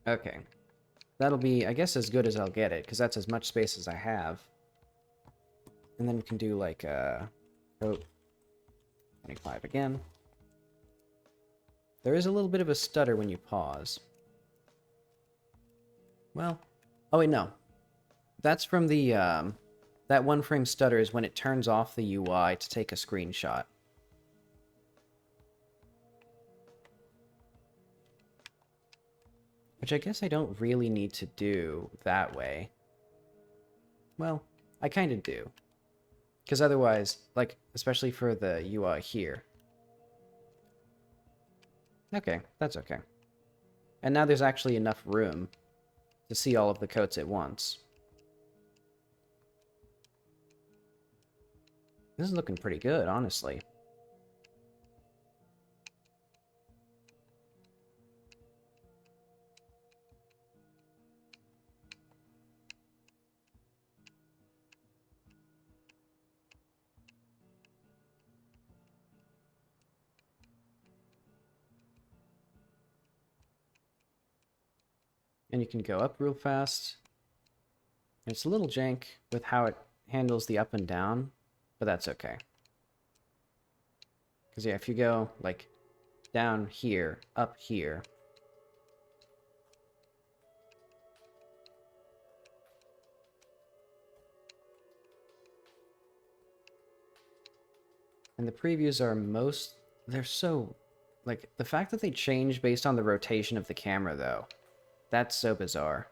Okay. That'll be, I guess, as good as I'll get it, because that's as much space as I have. And then we can do, like, coat 25 again. There is a little bit of a stutter when you pause. Well, oh wait, no. That's from the, that one frame stutter is when it turns off the UI to take a screenshot. Which I guess I don't really need to do that way. Well, I kind of do. Because otherwise, like, especially for the UI here. Okay, that's okay. And now there's actually enough room to see all of the coats at once. This is looking pretty good, honestly. And you can go up real fast. It's a little jank with how it handles the up and down, but that's okay. Because yeah, if you go, like, down here, up here, and the previews are they're so, like, the fact that they change based on the rotation of the camera, though, that's so bizarre.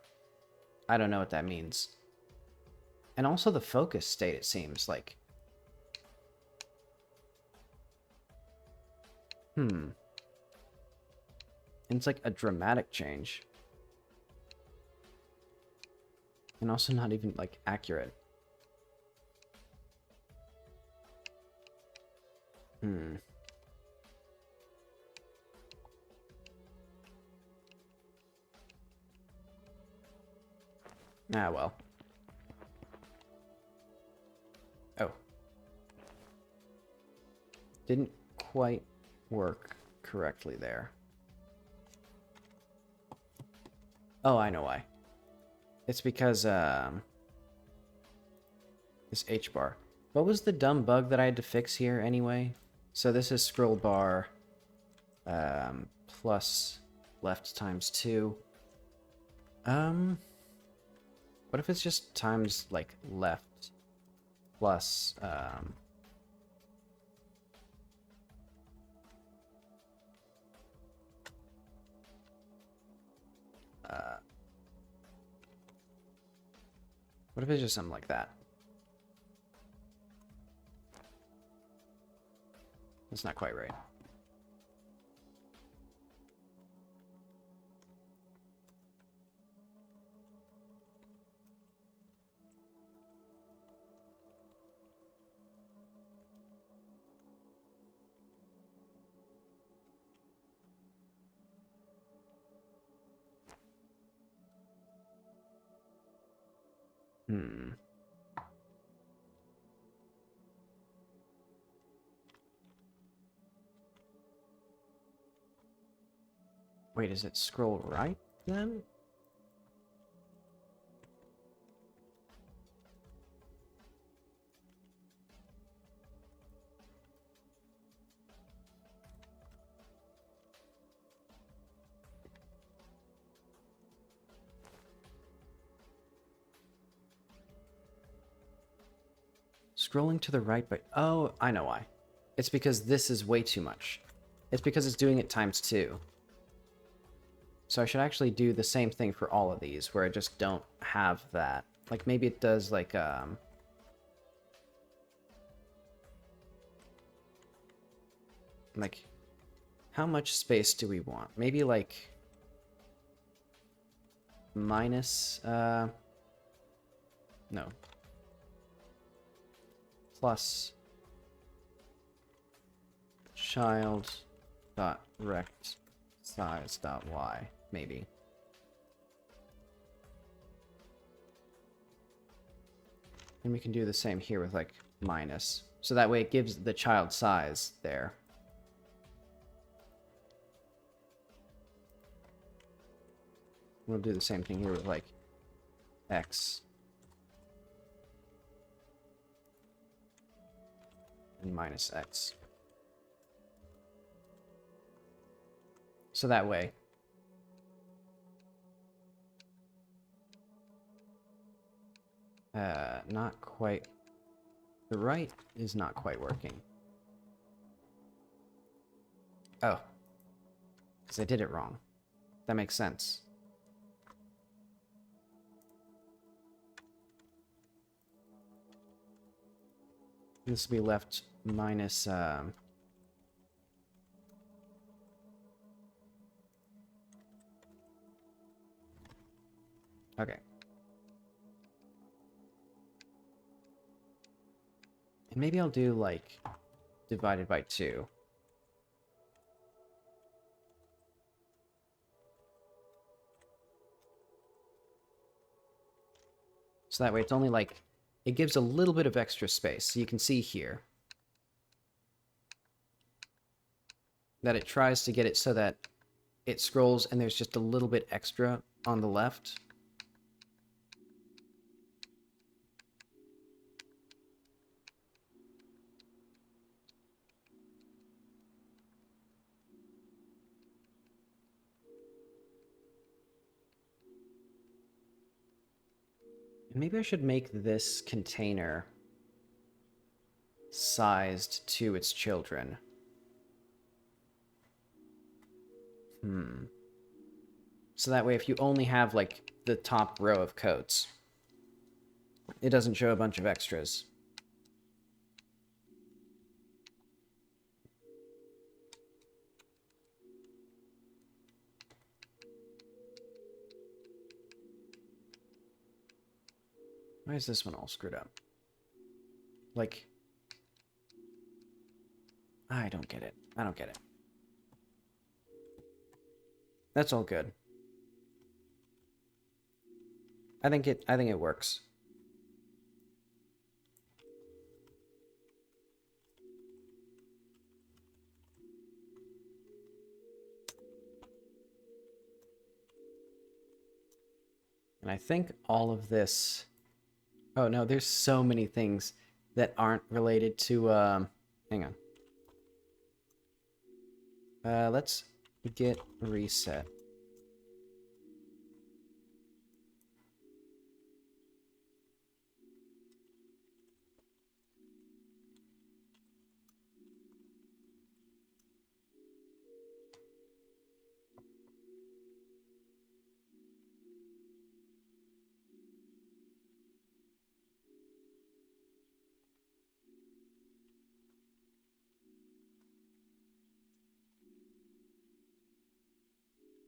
I don't know what that means. And also the focus state, it seems like. And it's like a dramatic change. And also not even, like, accurate. Ah, well. Oh. Didn't quite work correctly there. Oh, I know why. It's because, this H bar. What was the dumb bug that I had to fix here anyway? So this is scroll bar, plus left times 2. What if it's just times, like, left plus, what if it's just something like that? That's not quite right. Hmm. Wait, is it scroll right then? Scrolling to the right, but oh, I know why. It's because this is way too much. It's because it's doing it times 2. So I should actually do the same thing for all of these, where I just don't have that. Like, maybe it does, like, how much space do we want? Maybe, like, minus, no. Plus child dot rect size dot y, maybe. And we can do the same here with, like, minus. So that way it gives the child size there. We'll do the same thing here with, like, x. And minus x. So that way. Not quite. The right is not quite working. Oh. Because I did it wrong. That makes sense. This will be left minus, okay. And maybe I'll do, like, divided by 2. So that way it's only, like, it gives a little bit of extra space. So you can see here that it tries to get it so that it scrolls and there's just a little bit extra on the left. And maybe I should make this container sized to its children. So that way if you only have, like, the top row of coats, it doesn't show a bunch of extras. Why is this one all screwed up? Like, I don't get it. I don't get it. That's all good. I think it works. And I think all of this... Oh no, there's so many things that aren't related to, hang on. Let's get reset.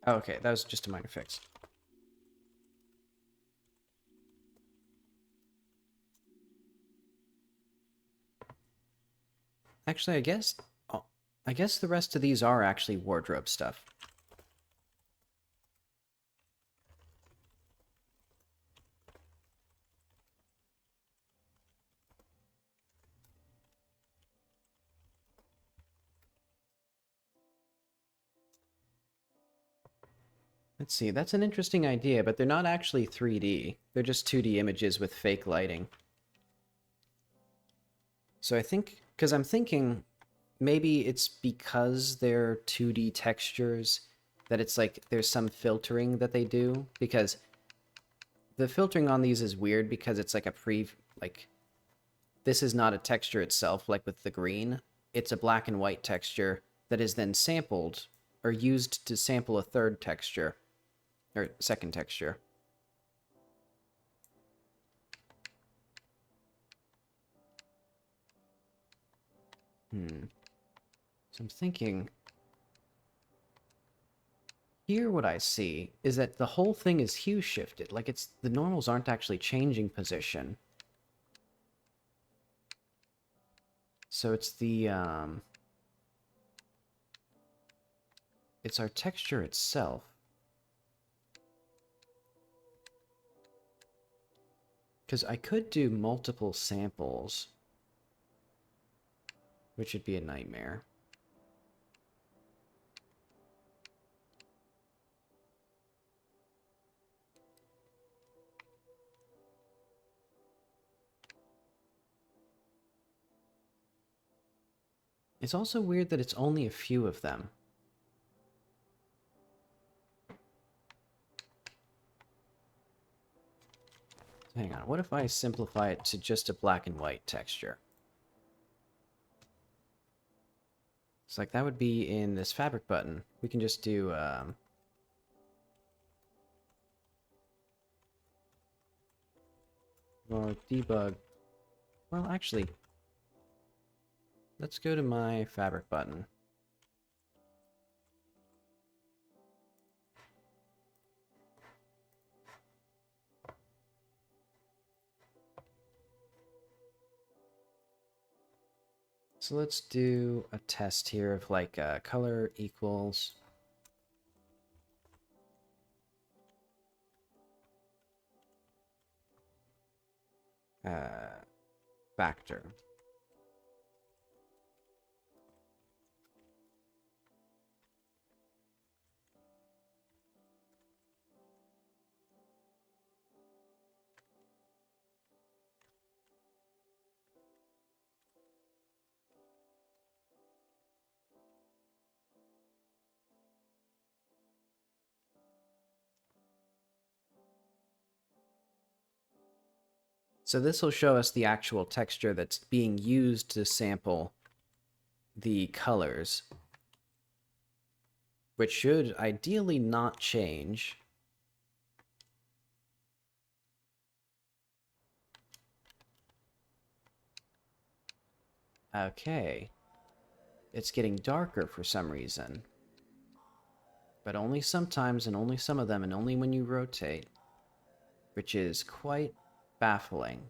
Oh, okay, that was just a minor fix. Actually, I guess the rest of these are actually wardrobe stuff. Let's see, that's an interesting idea, but they're not actually 3D. They're just 2D images with fake lighting. So I think, because I'm thinking maybe it's because they're 2D textures that it's like there's some filtering that they do, because the filtering on these is weird because it's like like, this is not a texture itself, like with the green. It's a black and white texture that is then sampled, or used to sample a third texture, or second texture. So I'm thinking... Here what I see is that the whole thing is hue shifted. Like the normals aren't actually changing position. So it's it's our texture itself. Because I could do multiple samples, which would be a nightmare. It's also weird that it's only a few of them. Hang on, what if I simplify it to just a black and white texture? It's like that would be in this fabric button. We can just do, well, debug. Well, actually, let's go to my fabric button. So let's do a test here of like color equals factor. So this will show us the actual texture that's being used to sample the colors, which should ideally not change. Okay. It's getting darker for some reason. But only sometimes, and only some of them, and only when you rotate. Which is quite baffling.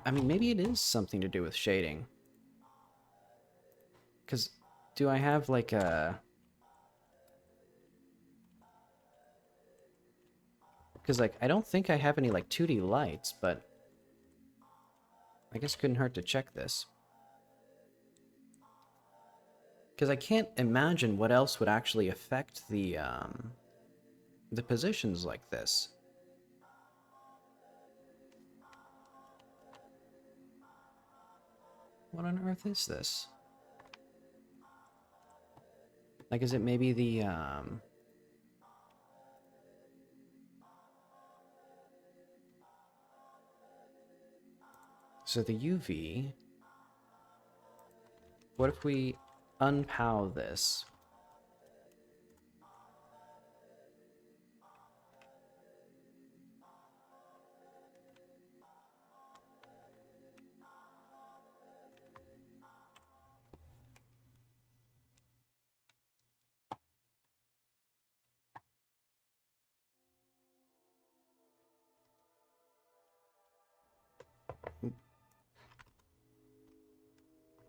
I mean, maybe it is something to do with shading. Because do I have like a... Because like, I don't think I have any like 2D lights, but I guess it couldn't hurt to check this. Because I can't imagine what else would actually affect the positions like this. What on earth is this? Like, is it maybe the, So the UV... What if we unpow this?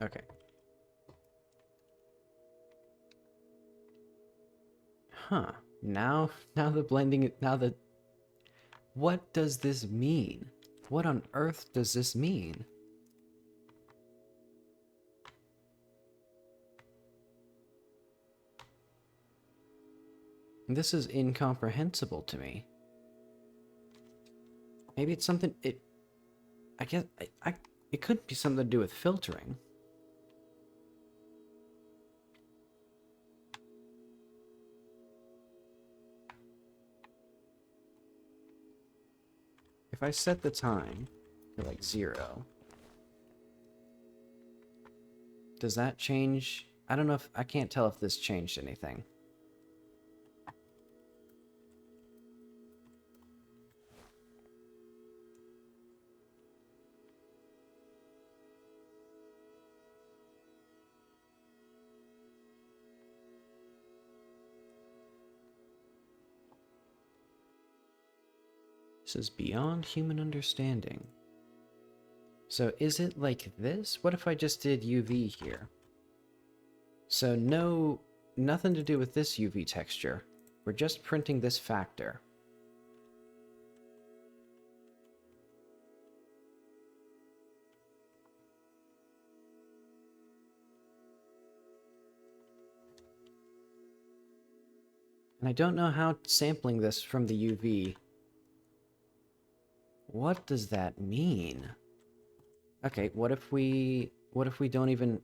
Okay. Huh. Now the blending, what does this mean? What on earth does this mean? This is incomprehensible to me. Maybe it's something, I guess, it could be something to do with filtering. If I set the time to like 0, does that change? I don't know if, I can't tell if this changed anything. This is beyond human understanding. So is it like this? What if I just did UV here? So nothing to do with this UV texture. We're just printing this factor. And I don't know how sampling this from the UV... What does that mean? Okay, what if we don't even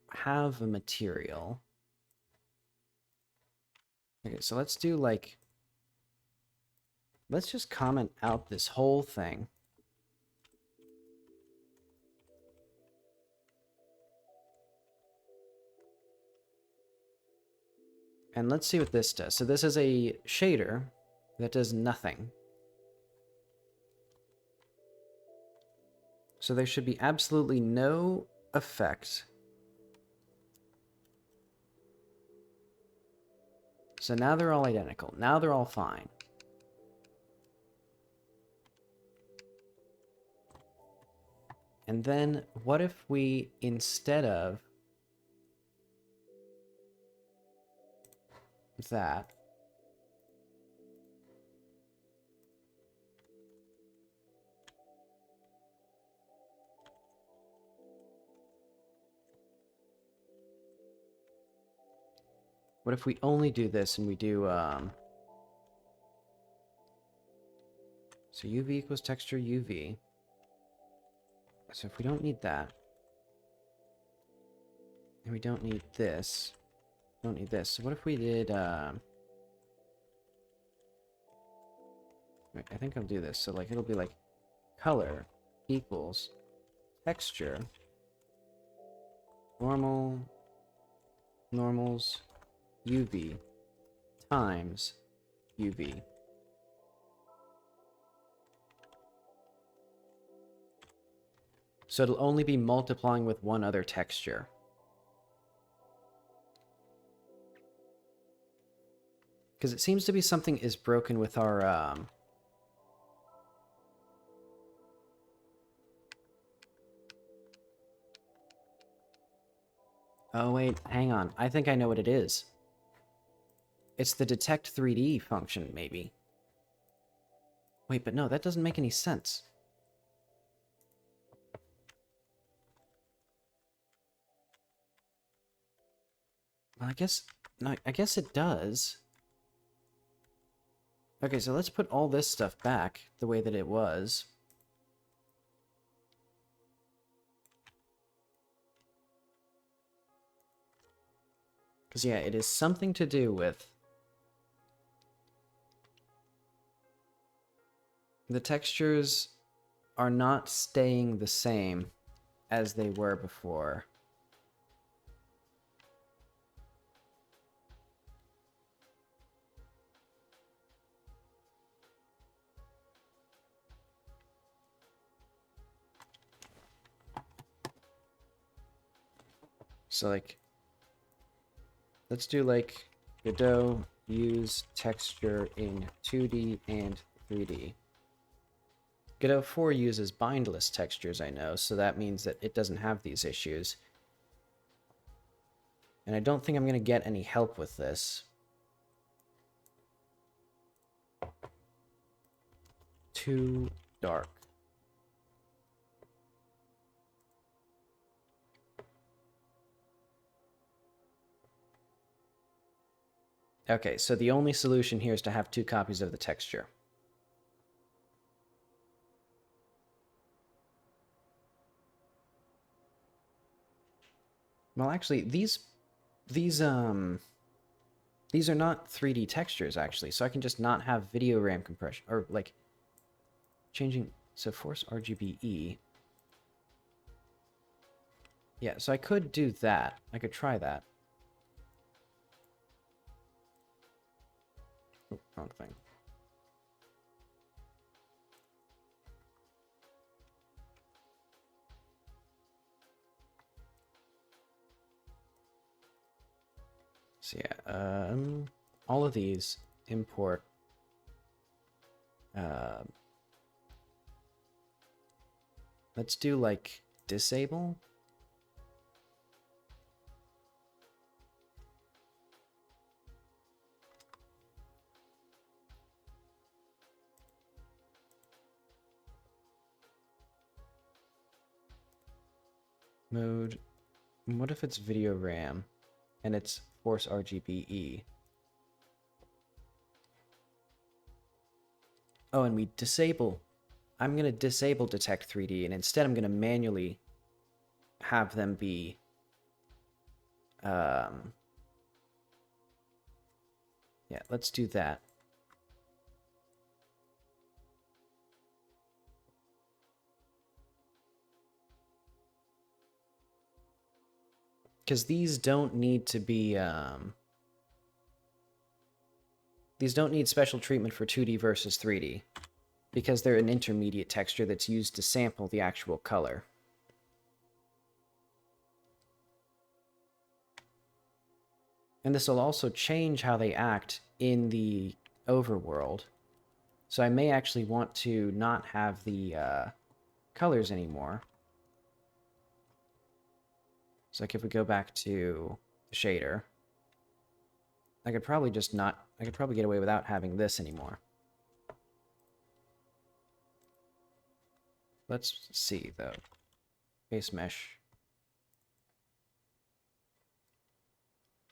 have a material? Okay, so let's do like... Let's just comment out this whole thing. And let's see what this does. So this is a shader that does nothing. So there should be absolutely no effect. So now they're all identical. Now they're all fine. And then what if we, instead of that, what if we only do this and we do, so UV equals texture UV. So if we don't need that, and we don't need this, don't need this. So what if we did, wait, I think I'll do this. So like, it'll be like color equals texture, normals, UV times UV. So it'll only be multiplying with one other texture. Because it seems to be something is broken with our, Oh wait, hang on. I think I know what it is. It's the detect 3D function, maybe. Wait, but no, that doesn't make any sense. Well, I guess... No, I guess it does. Okay, so let's put all this stuff back the way that it was. Because, yeah, it is something to do with... The textures are not staying the same as they were before. So, like, let's do, like, Godot, use texture in 2D and 3D. Godot 4 uses bindless textures, I know, so that means that it doesn't have these issues. And I don't think I'm going to get any help with this. Too dark. Okay, so the only solution here is to have 2 copies of the texture. Well, actually, these are not 3D textures, actually, so I can just not have video RAM compression, or, like, changing, so force RGBE. Yeah, so I could do that. I could try that. Oh, wrong thing. So yeah, all of these import. Let's do like disable. Mode. What if it's video RAM and it's force RGBE? Oh, and we disable. I'm going to disable detect 3D, and instead I'm going to manually have them be yeah, let's do that. Because these don't need to be these don't need special treatment for 2D versus 3D, because they're an intermediate texture that's used to sample the actual color. And this will also change how they act in the overworld. So I may actually want to not have the colors anymore. So like if we go back to the shader, I could probably just not... I could probably get away without having this anymore. Let's see, though. Base mesh.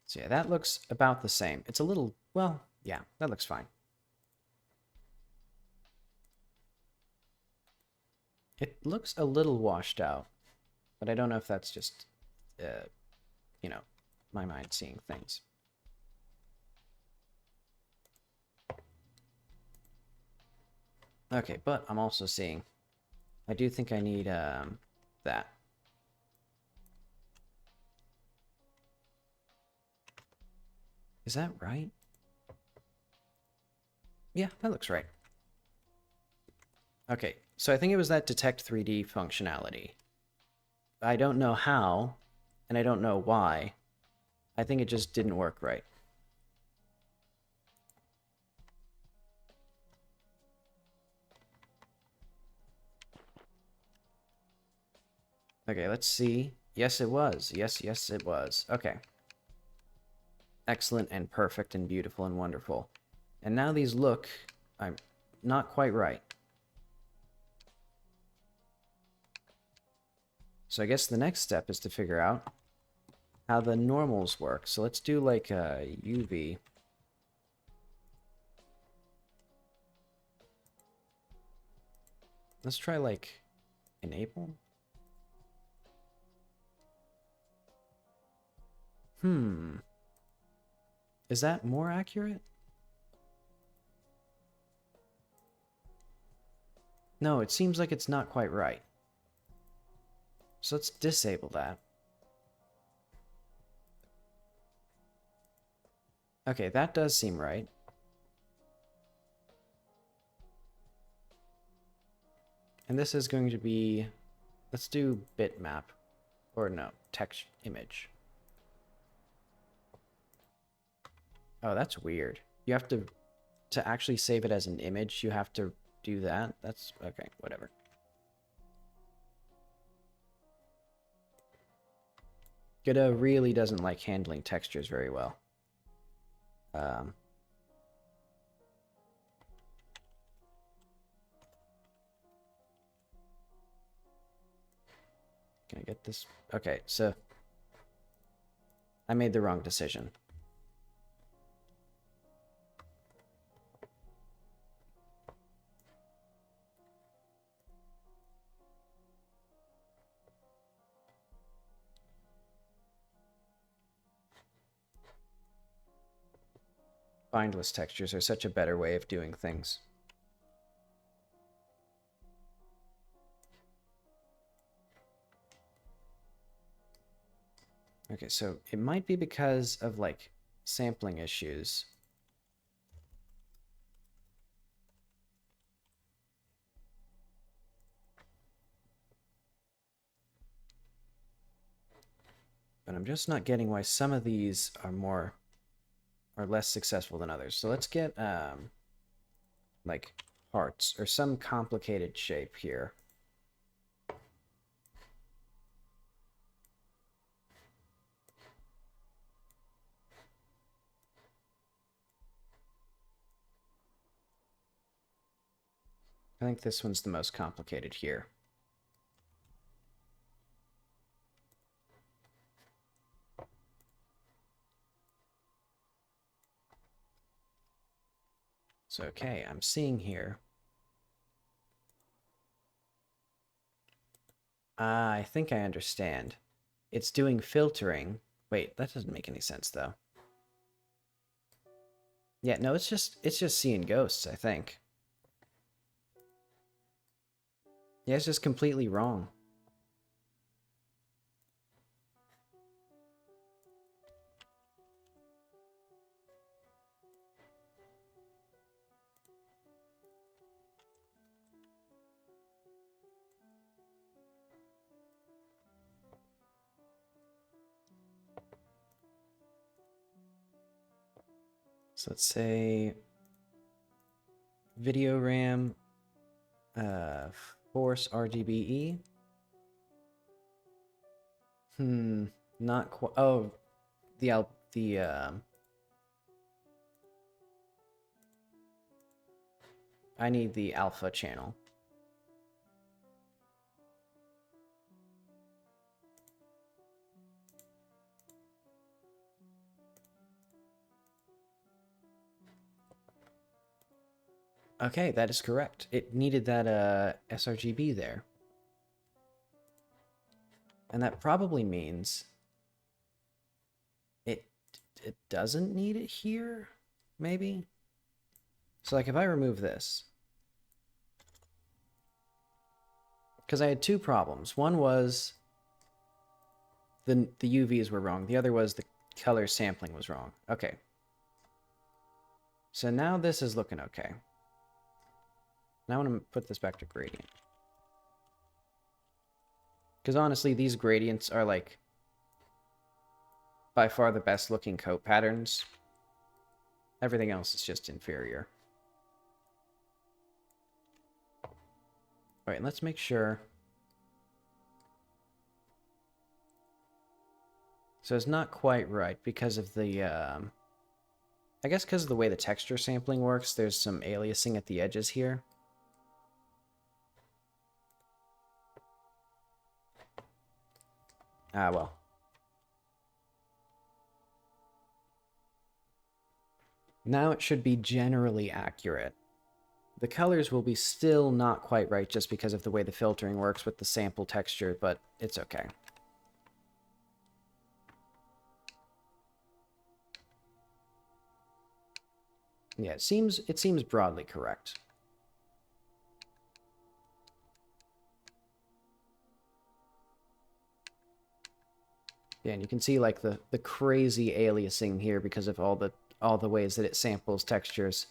So yeah, that looks about the same. It's a little... well, yeah, that looks fine. It looks a little washed out, but I don't know if that's just, you know, my mind seeing things. Okay, but I'm also seeing... I do think I need, that. Is that right? Yeah, that looks right. Okay, so I think it was that detect 3D functionality. I don't know how, and I don't know why. I think it just didn't work right. Okay, let's see. Yes, it was. Yes, yes, it was. Okay. Excellent and perfect and beautiful and wonderful. And now these look... I'm not quite right. So I guess the next step is to figure out how the normals work. So let's do like a UV. Let's try like enable. Is that more accurate? No, it seems like it's not quite right. So let's disable that. Okay, that does seem right. And this is going to be, let's do bitmap, or no, text image. Oh, that's weird. You have to actually save it as an image, you have to do that. That's, okay, whatever. Godot really doesn't like handling textures very well. Can I get this? Okay, so I made the wrong decision. Bindless textures are such a better way of doing things. Okay, so it might be because of like sampling issues. But I'm just not getting why some of these are less successful than others. So let's get like hearts or some complicated shape here. I think this one's the most complicated here. So, okay, I'm seeing here. I think I understand. It's doing filtering. Wait, that doesn't make any sense though. Yeah, no, it's just seeing ghosts, I think. Yeah, it's just completely wrong. So let's say video RAM, force RGBE. Not quite. Oh, I need the alpha channel. Okay, that is correct. It needed that sRGB there. And that probably means it doesn't need it here, maybe? So like if I remove this, because I had two problems. One was the UVs were wrong. The other was the color sampling was wrong. Okay. So now this is looking okay. Now I'm going to put this back to gradient. Because honestly, these gradients are like by far the best looking coat patterns. Everything else is just inferior. Alright, let's make sure. So it's not quite right because of the, I guess because of the way the texture sampling works, there's some aliasing at the edges here. Ah, well. Now it should be generally accurate. The colors will be still not quite right just because of the way the filtering works with the sample texture, but it's okay. Yeah, it seems broadly correct. Yeah, and you can see like the crazy aliasing here because of all the ways that it samples textures.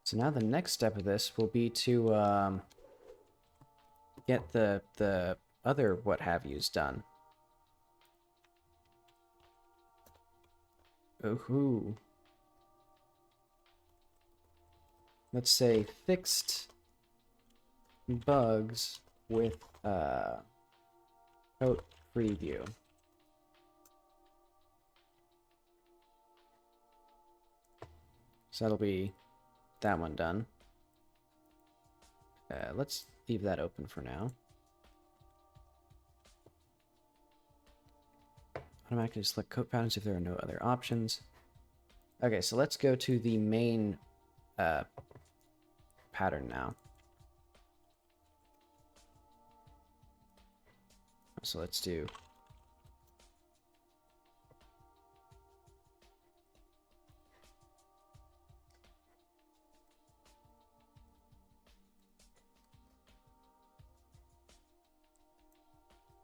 So now the next step of this will be to get the other what have yous done. Ooh. Let's say fixed bugs with code preview. So that'll be that one done. Let's leave that open for now. Automatically select coat patterns if there are no other options. Okay, so let's go to the main pattern now. So let's do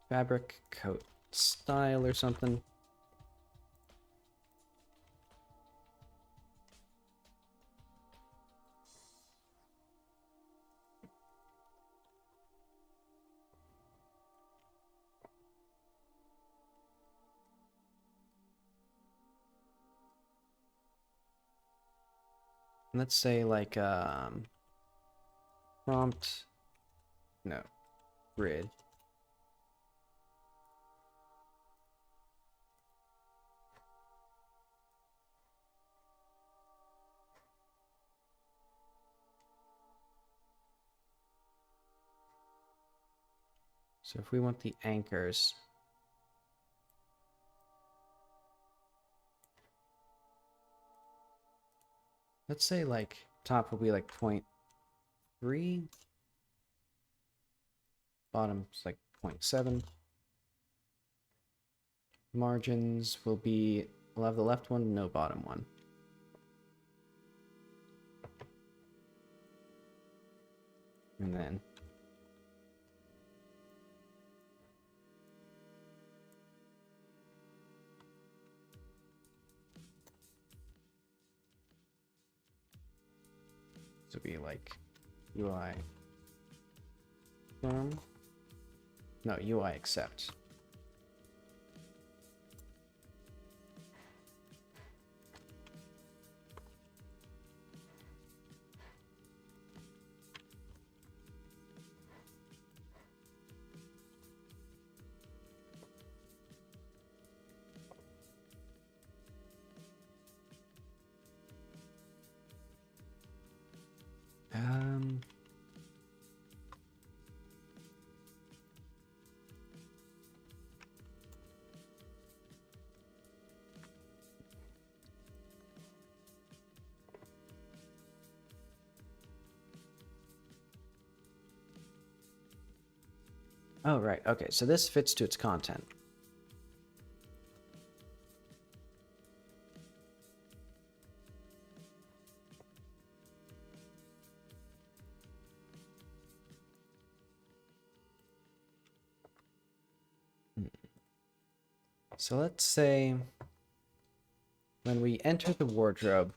fabric coat style or something. Let's say like prompt, no, grid. So if we want the anchors, let's say like top will be like 0.3, bottom's like 0.7. Margins will be, we'll have the left one, no bottom one. And then this will be like UI from, no, UI accept. Oh, right. Okay, so this fits to its content. So let's say when we enter the wardrobe,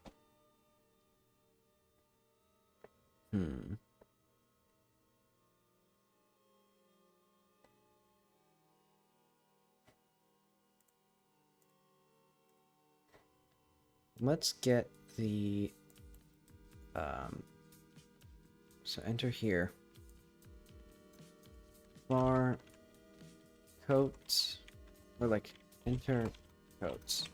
let's get the, so enter here, bar coats, or like enter coats.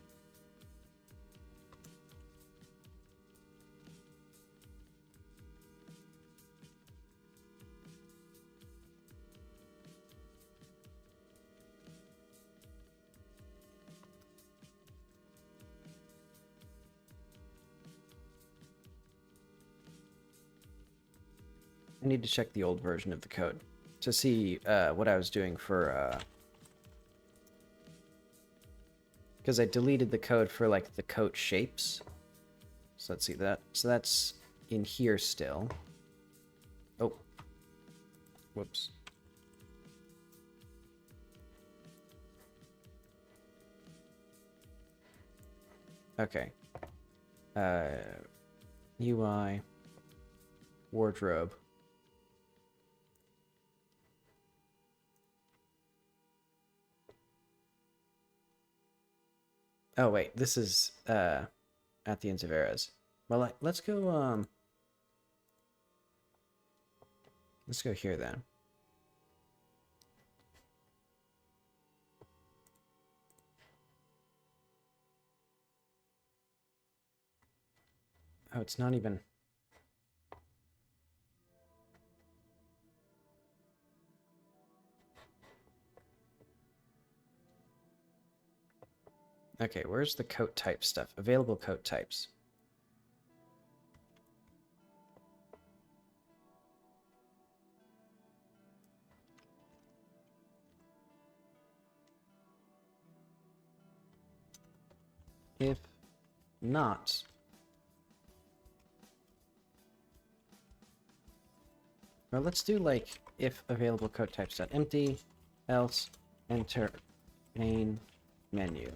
I need to check the old version of the code to see what I was doing for... because I deleted the code for, like, the coat shapes. So let's see that. So that's in here still. Oh. Whoops. Okay. UI wardrobe. Oh wait, this is at the ends of eras. Well, let's go let's go here then. Oh, it's not even. Okay, where's the coat type stuff? Available coat types. If not, well, let's do like if available coat types dot empty, else enter main menu,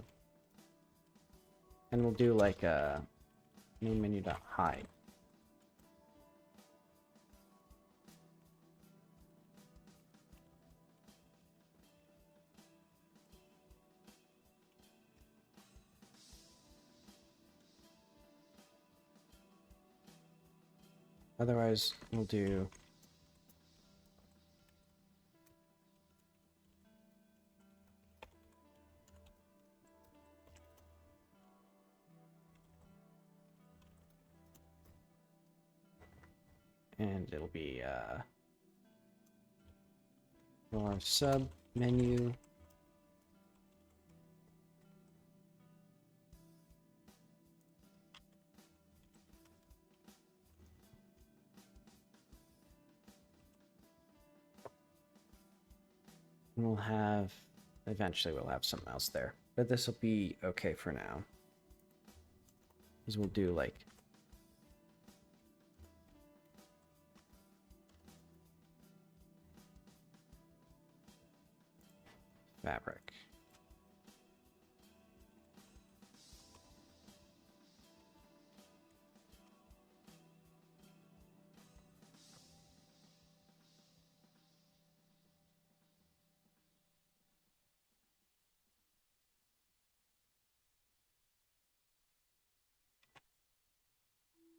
and we'll do like a main menu dot hide. Otherwise, we'll do and it'll be for sub menu we'll have eventually we'll have something else there, but this will be okay for now, because we'll do like fabric.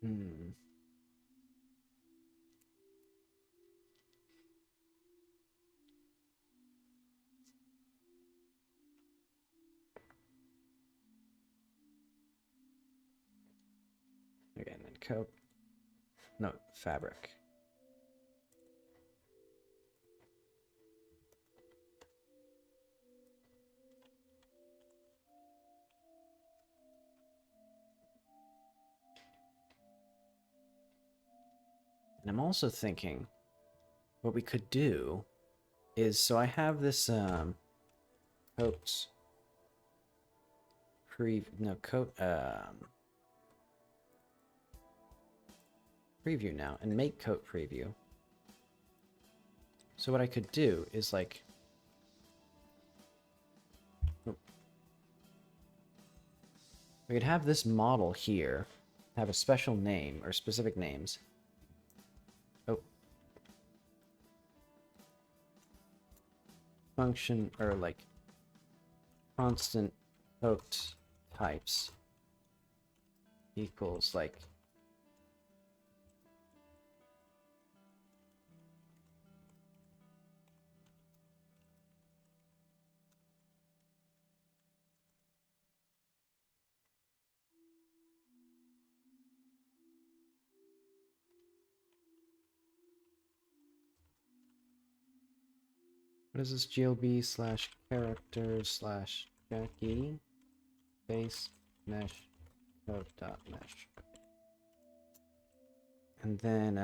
Hmm. Okay, and then coat. No, fabric. And I'm also thinking what we could do is, so I have this coat preview now, and make coat preview. So what I could do is like we could have this model here have a special name or specific names. Oh. Function or like constant coat types equals like what is this? GLB slash characters slash Jackie base mesh code dot mesh. And then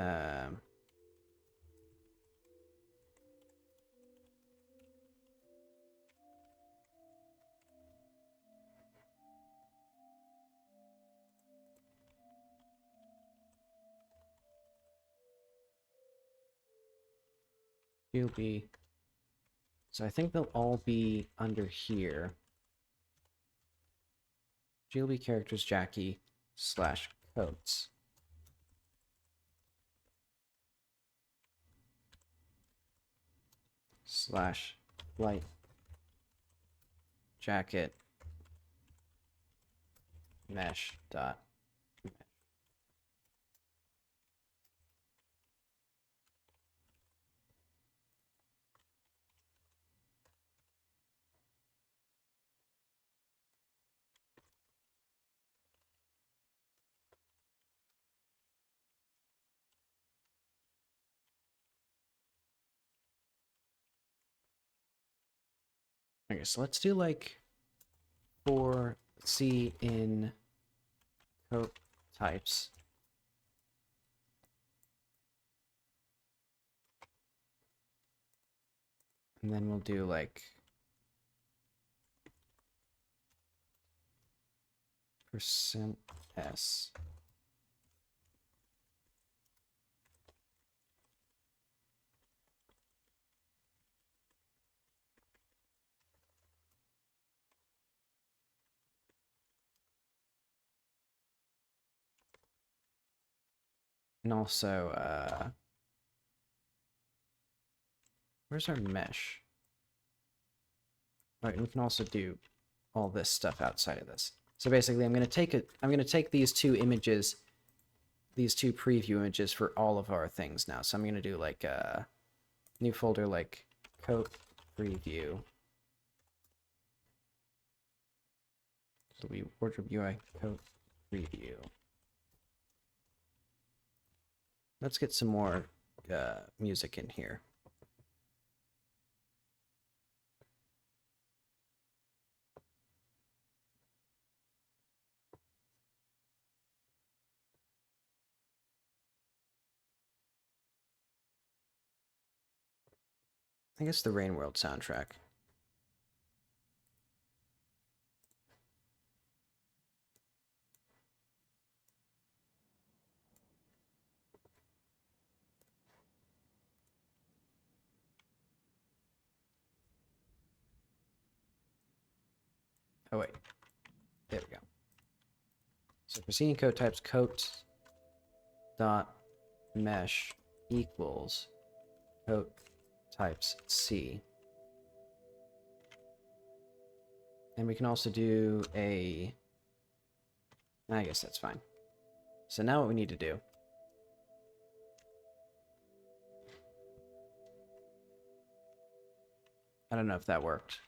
GLB. So I think they'll all be under here. GLB characters Jackie / coats. / light jacket mesh dot mesh. Okay, so let's do like for C in coat types. And then we'll do like %s. And also, where's our mesh? All right, we can also do all this stuff outside of this. So basically, I'm going to take these two images, these two preview images for all of our things now. So I'm going to do like a new folder like coat preview. So we wardrobe UI coat preview. Let's get some more music in here. I guess the Rain World soundtrack. Oh wait, there we go. So preceding code types coat dot mesh equals coat types C. And we can also do a, I guess that's fine. So now what we need to do, I don't know if that worked.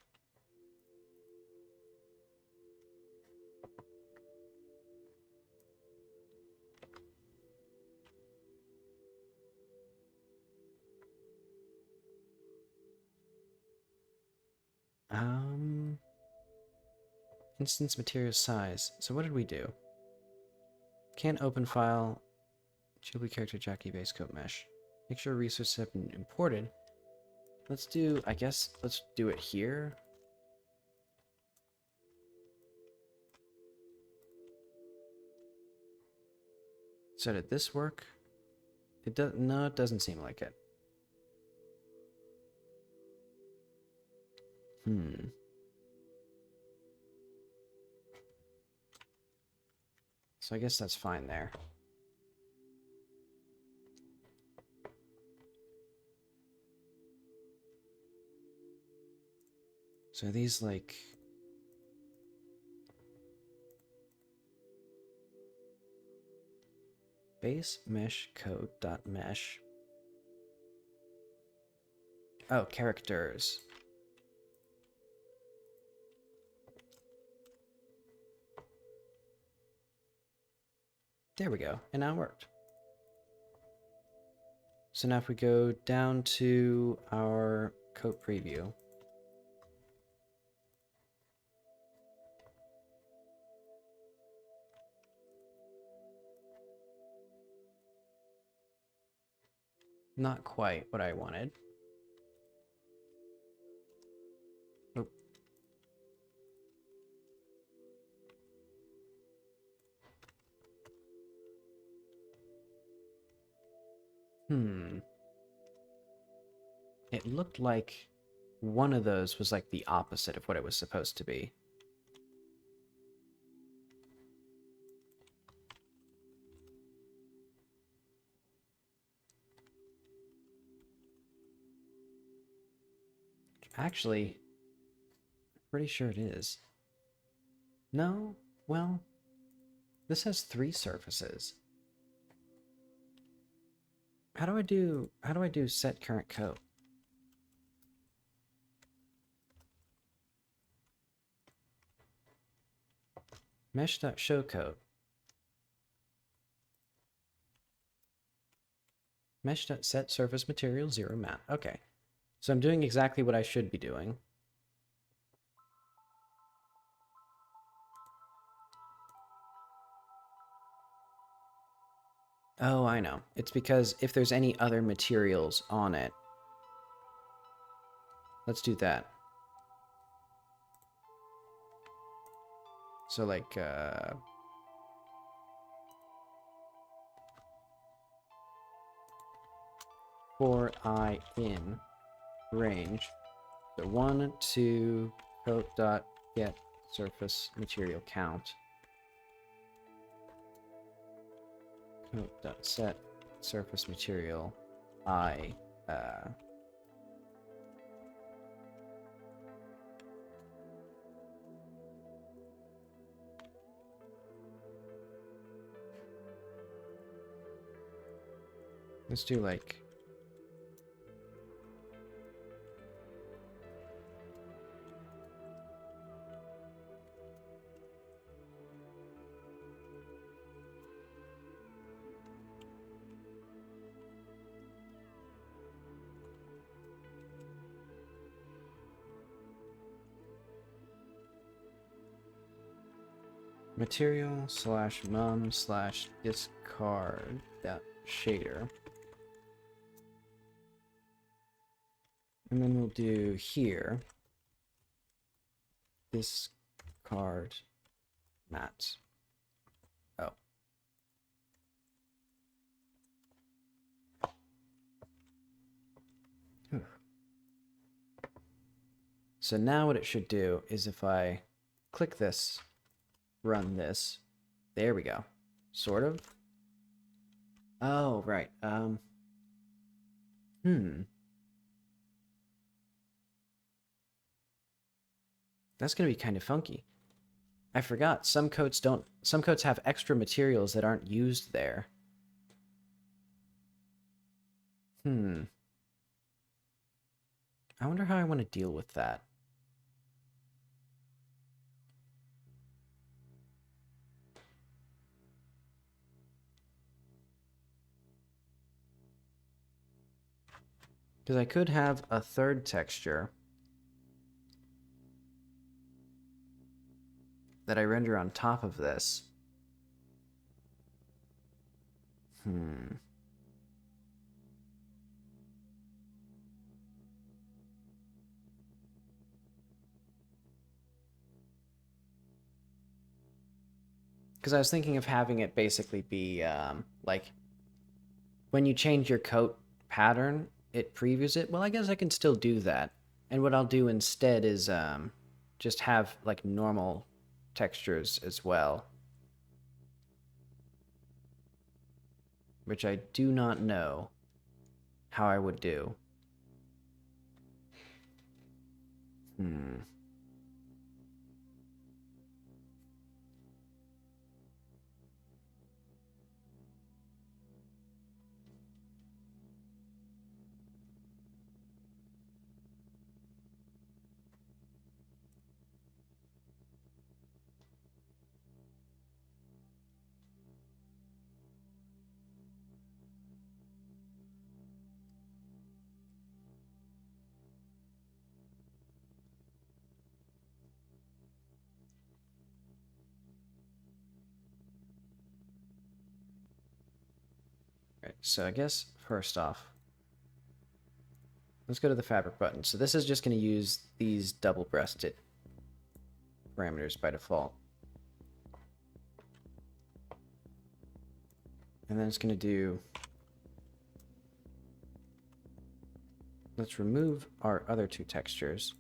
Instance material size. So what did we do? Can't open file, GLB character Jackie base coat mesh. Make sure resources have been imported. Let's do, I guess, let's do it here. So did this work? It does, no, it doesn't seem like it. So I guess that's fine there. So these like base mesh code dot mesh. Oh, characters. There we go. And now it worked. So now if we go down to our coat preview. Not quite what I wanted. Nope. It looked like one of those was like the opposite of what it was supposed to be. Actually, pretty sure it is. No? Well, this has 3 surfaces. How do I do set current coat? Mesh.show code. Mesh.set surface material 0 map. Okay. So I'm doing exactly what I should be doing. Oh, I know. It's because if there's any other materials on it. Let's do that. So like, for I in range. So 1, 2, coat dot get surface material count. Coat dot set surface material I. Let's do like material slash mum slash discard dot shader. And then we'll do here discard mats. Oh. Whew. So now what it should do is if I click this, run this, there we go. Sort of. Oh, right. That's gonna be kind of funky. I forgot, some coats have extra materials that aren't used there. I wonder how I want to deal with that. Because I could have a third texture that I render on top of this. Because I was thinking of having it basically be like when you change your coat pattern, it previews it. Well, I guess I can still do that. And what I'll do instead is just have like normal textures as well. Which I do not know how I would do. Right, so I guess first off, let's go to the fabric button. So this is just going to use these double-breasted parameters by default. And then it's going to do let's remove our other two textures.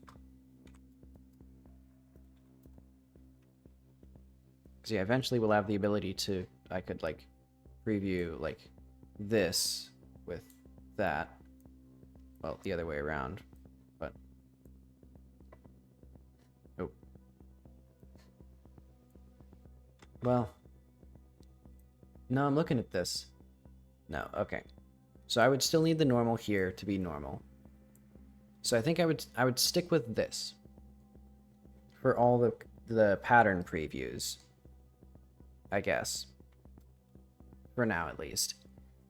Because yeah, eventually we'll have the ability to, I could like preview like this with that. Well, the other way around, but oh. Well, no, I'm looking at this. No, okay. So I would still need the normal here to be normal. So I think I would stick with this for all the pattern previews, I guess. For now, at least.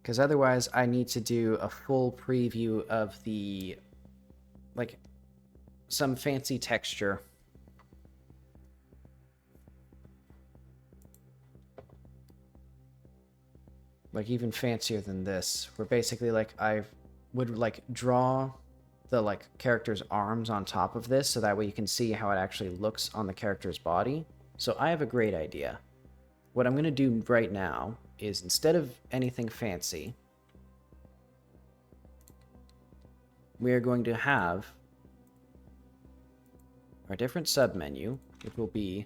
Because otherwise, I need to do a full preview of the, like, some fancy texture. Like, even fancier than this. Where basically, like, I would, like, draw the, like, character's arms on top of this, so that way you can see how it actually looks on the character's body. So I have a great idea. What I'm going to do right now is, instead of anything fancy, we are going to have our different submenu, which will be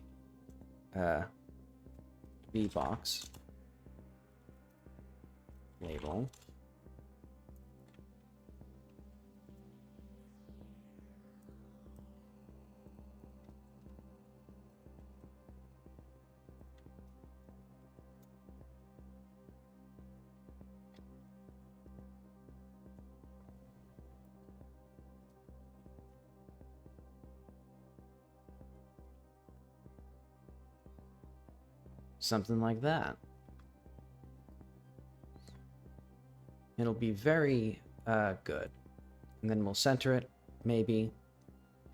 VBox, label, something like that. It'll be very good. And then we'll center it, maybe.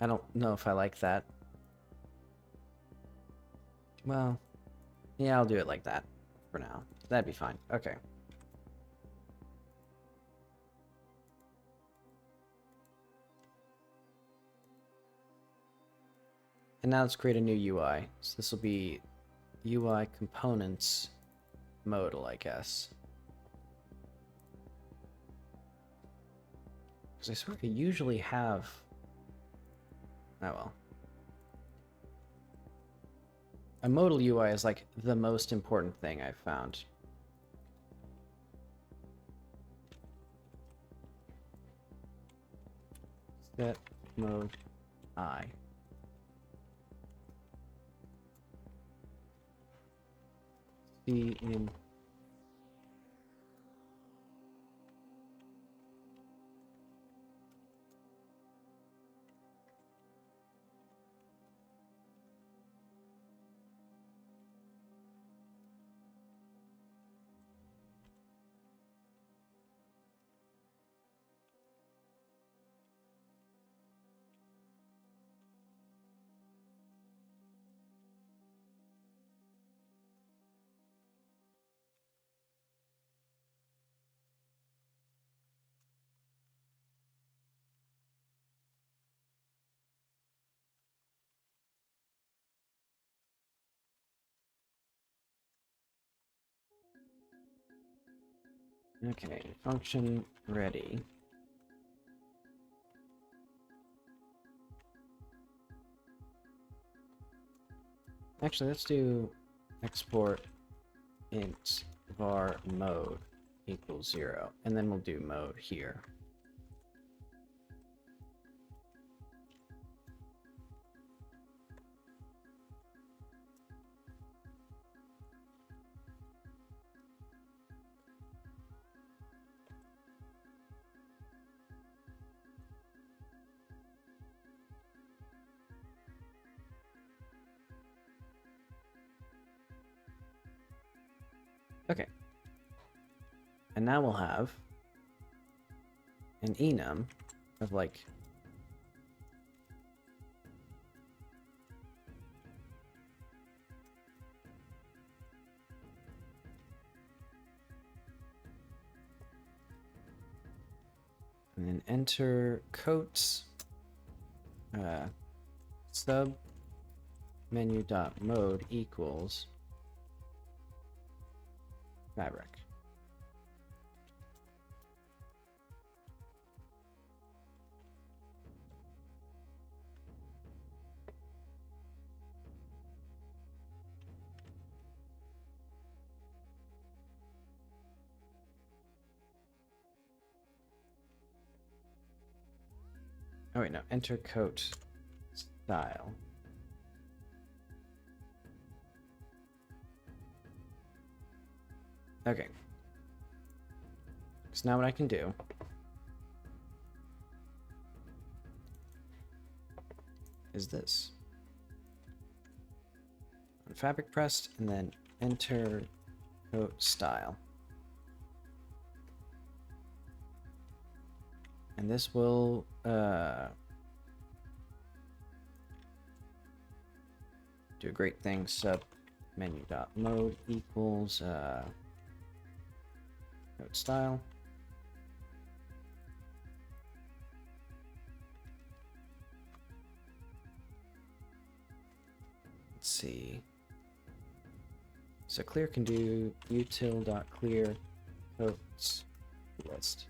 I don't know if I like that. Well, yeah, I'll do it like that for now. That'd be fine. Okay. And now let's create a new UI. So this will be UI components modal, I guess. Because I swear I usually have... Oh well. A modal UI is like the most important thing I've found. Set mode I. See in okay, function ready. Actually, let's do export int var mode equals 0, and then we'll do mode here. Okay. And now we'll have an enum of like and then enter coats sub menu dot mode equals fabric. Oh wait, no. Enter coat style. Okay. So now what I can do is this. Fabric pressed, and then enter coat style. And this will do a great thing. Sub menu.mode equals coat style. Let's see. So clear can do util.clear coats list.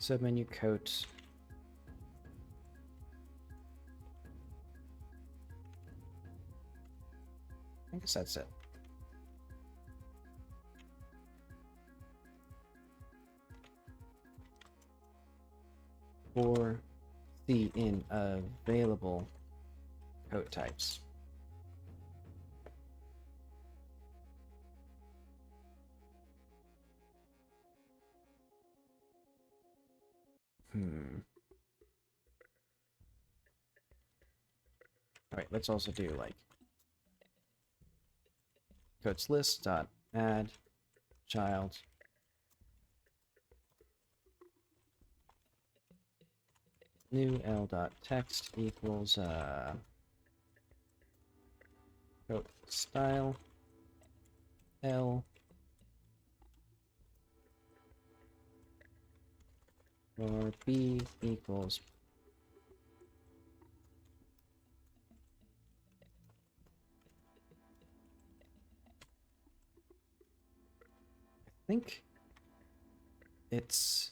Submenu coat. I guess that's it. For the in available coat types. Alright, let's also do like coats list dot add child new l dot text equals coat style l or b equals I think it's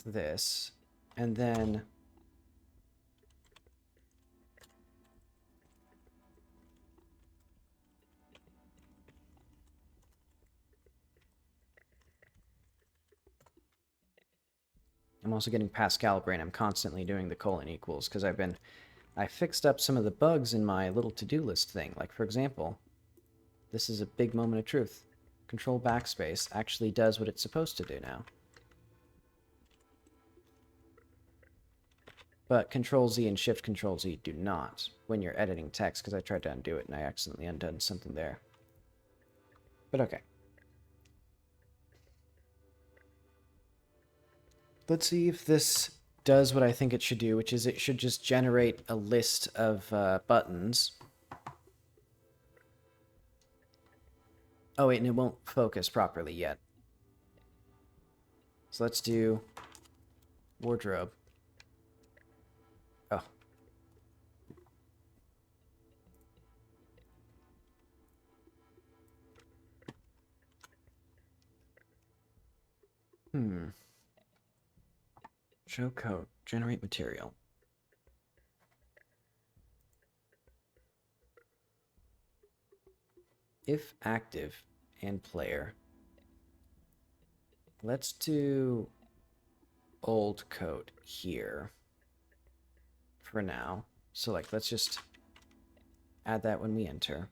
this, and then I'm also getting Pascal brain. I'm constantly doing the colon equals because I fixed up some of the bugs in my little to-do list thing. Like, for example, this is a big moment of truth. Control backspace actually does what it's supposed to do now. But Control Z and Shift Control Z do not when you're editing text, because I tried to undo it and I accidentally undone something there. But okay. Let's see if this does what I think it should do, which is it should just generate a list of buttons. Oh wait, and it won't focus properly yet. So let's do wardrobe. Oh. Show code. Generate material. If active and player. Let's do old code here for now. So like, let's just add that when we enter.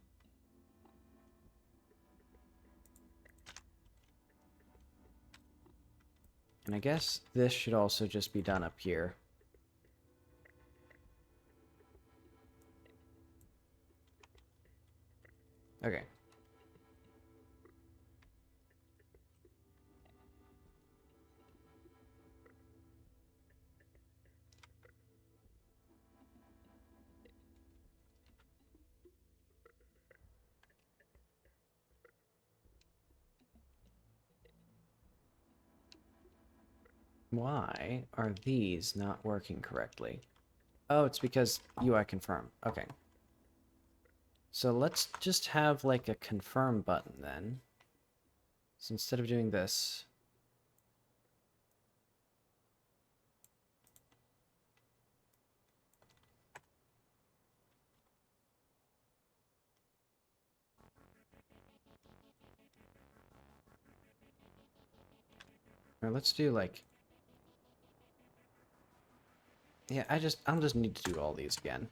And I guess this should also just be done up here. Okay. Why are these not working correctly? Oh, it's because UI confirm. Okay. So let's just have like a confirm button then. So instead of doing this, Or let's do like... Yeah, I'll just need to do all these again.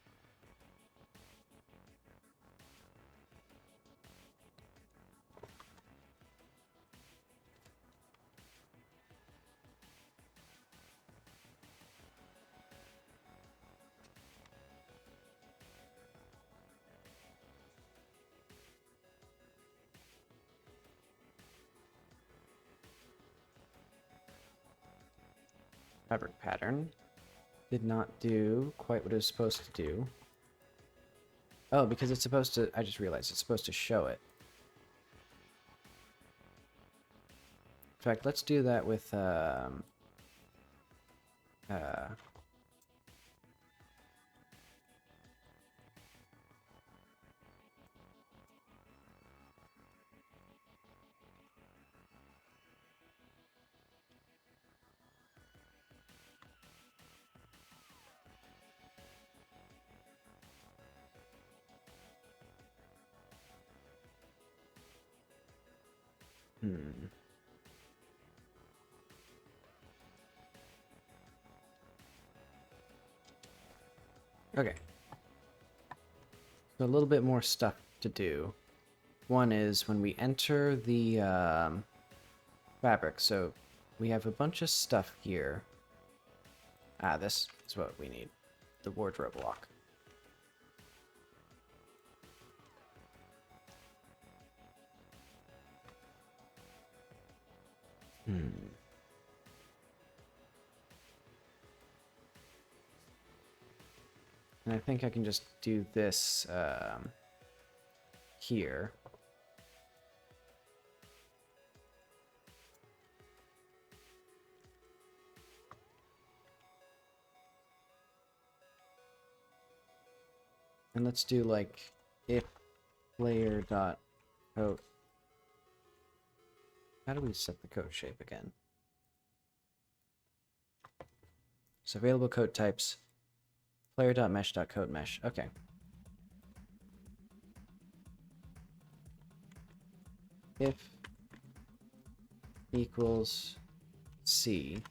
Fabric pattern. Did not do quite what it was supposed to do. Oh, because it's supposed to... I just realized it's supposed to show it. In fact, let's do that with... Okay. So a little bit more stuff to do. One is when we enter the fabric. So we have a bunch of stuff here. Ah, this is what we need. The wardrobe block. And I think I can just do this here. And let's do like if player dot coat. How do we set the coat shape again? So available coat types. Player.mesh.coat mesh. Okay. If equals C.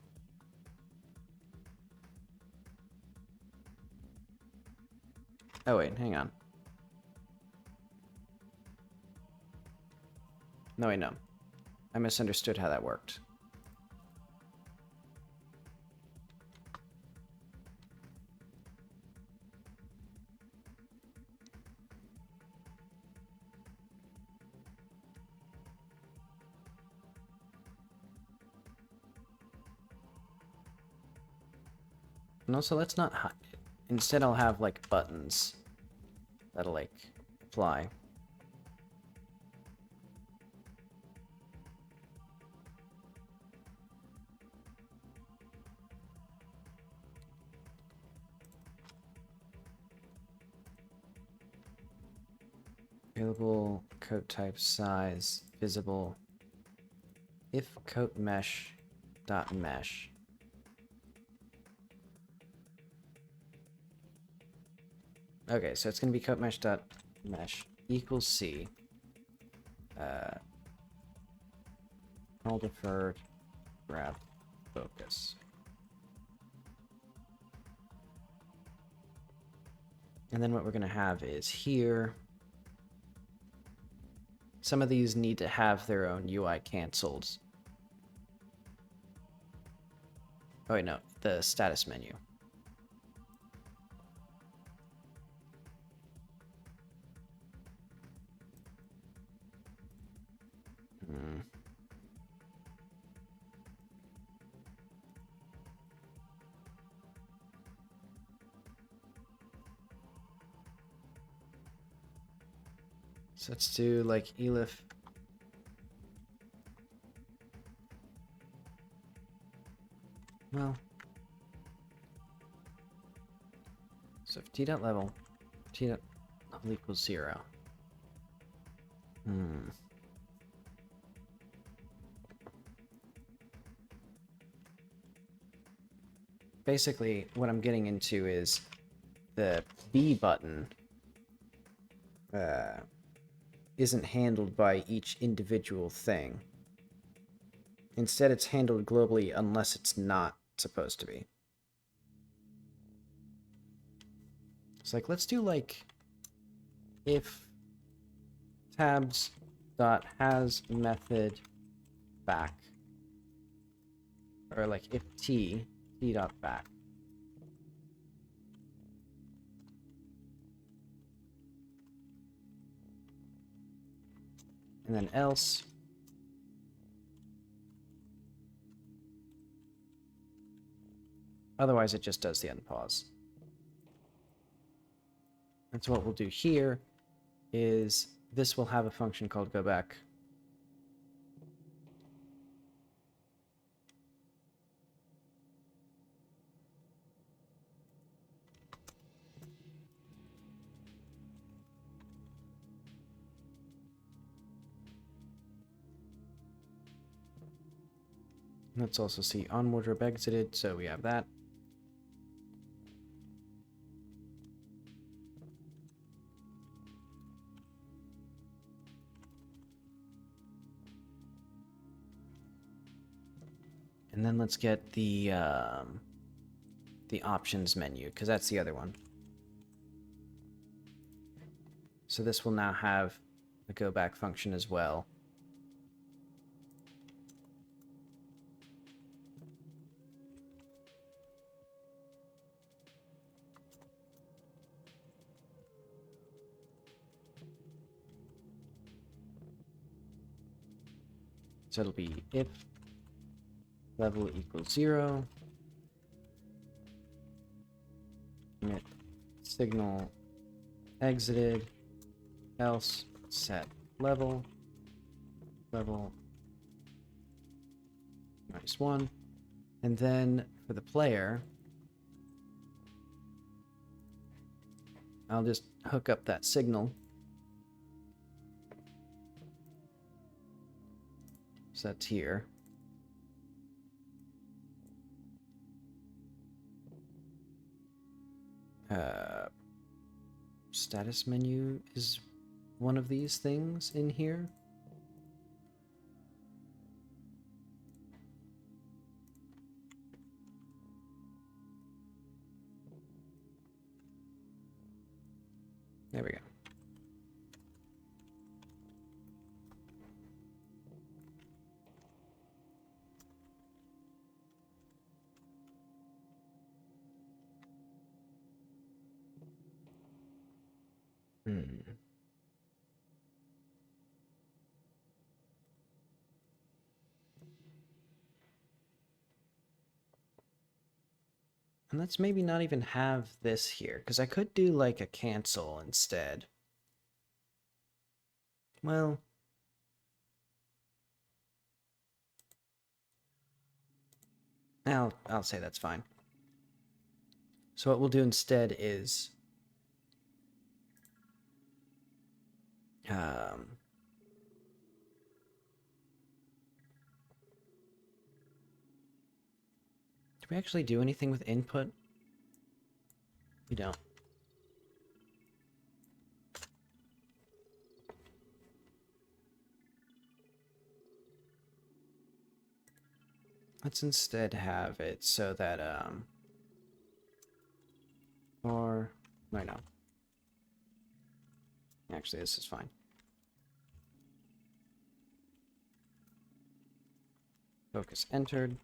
Oh wait, hang on. No, wait, no. I misunderstood how that worked. And also, let's not hide it. Instead, I'll have, like, buttons that'll, like, apply. Available coat type size visible if coat mesh dot mesh. Okay, so it's gonna be coat mesh dot mesh equals C. All deferred, grab, focus. And then what we're gonna have is here. Some of these need to have their own UI canceled. Oh wait, no, the status menu. So let's do like elif. Well, so if t.level, t.level equals 0. Basically, what I'm getting into is the B button isn't handled by each individual thing. Instead, it's handled globally unless it's not supposed to be. It's like, let's do like if tabs dot has method back, or like if t dot back. And then else otherwise it just does the unpause. And so what we'll do here is this will have a function called go back. Let's also see on wardrobe exited, so we have that. And then let's get the options menu, because that's the other one. So this will now have a go back function as well. So it'll be if level equals 0, emit signal exited, else set level -1, and then for the player, I'll just hook up that signal. So that's here. Status menu is one of these things in here. There we go. And let's maybe not even have this here, because I could do like a cancel instead. Well, I'll say that's fine. So what we'll do instead is do we actually do anything with input? We don't. Let's instead have it so that or no. Actually, this is fine. Focus entered.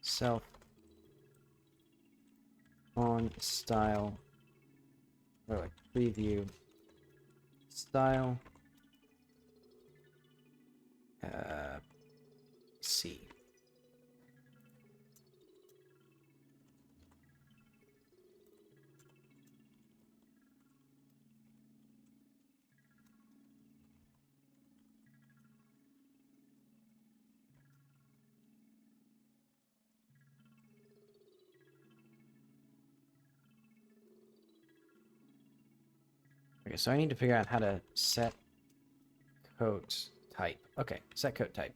Self on style, or like preview style C. Okay, so I need to figure out how to set coat type. Okay, set coat type.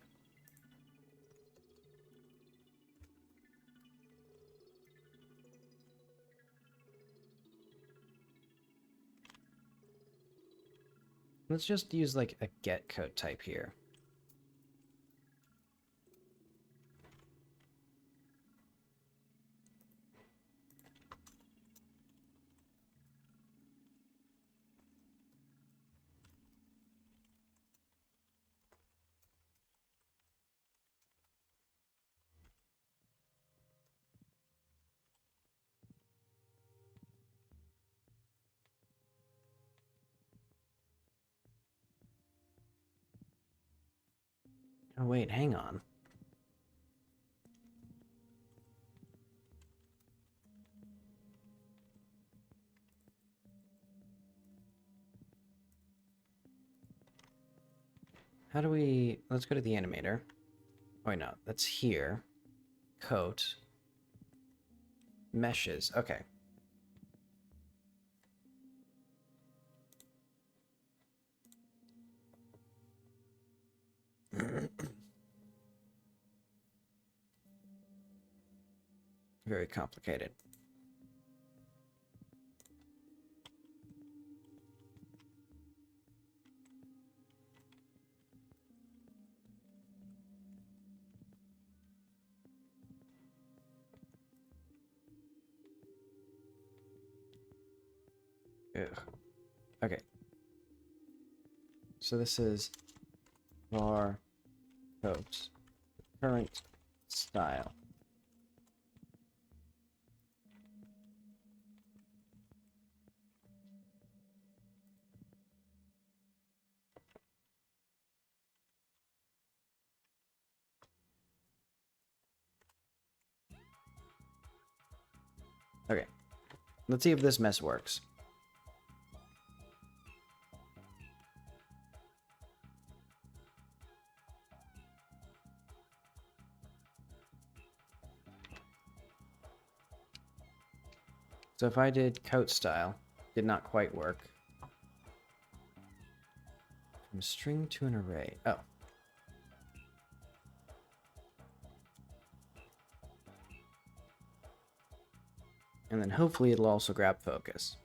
Let's just use like a get coat type here. Oh, wait, hang on. How do we... Let's go to the animator. Oh, wait, no. That's here. Coat. Meshes. Okay. Very complicated. Ugh. Okay. So this is var coat. Current style. Okay. Let's see if this mess works. So if I did coat style, did not quite work. From string to an array. Oh. And then hopefully it'll also grab focus.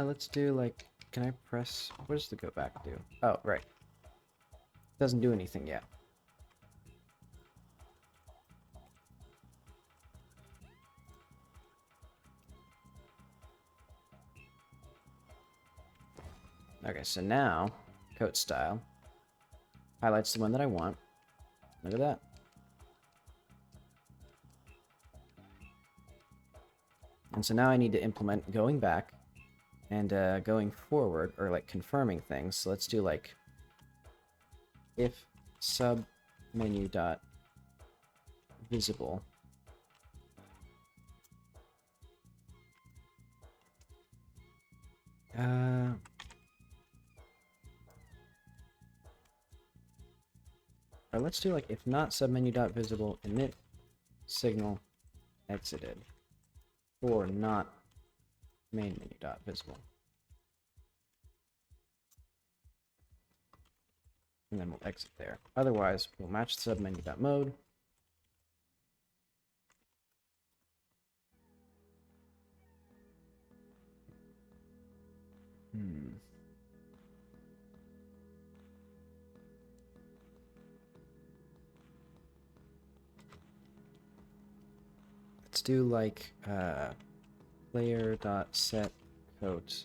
Let's do like, can I press, what does the go back do? Oh, right. Doesn't do anything yet. Okay, so now, coat style highlights the one that I want. Look at that. And so now I need to implement going back and going forward, or like confirming things. So let's do like if sub menu dot visible or let's do like if not submenu dot visible init signal exited, or not main menu dot visible. And then we'll exit there. Otherwise, we'll match the submenu dot mode. Let's do like player dot set coat.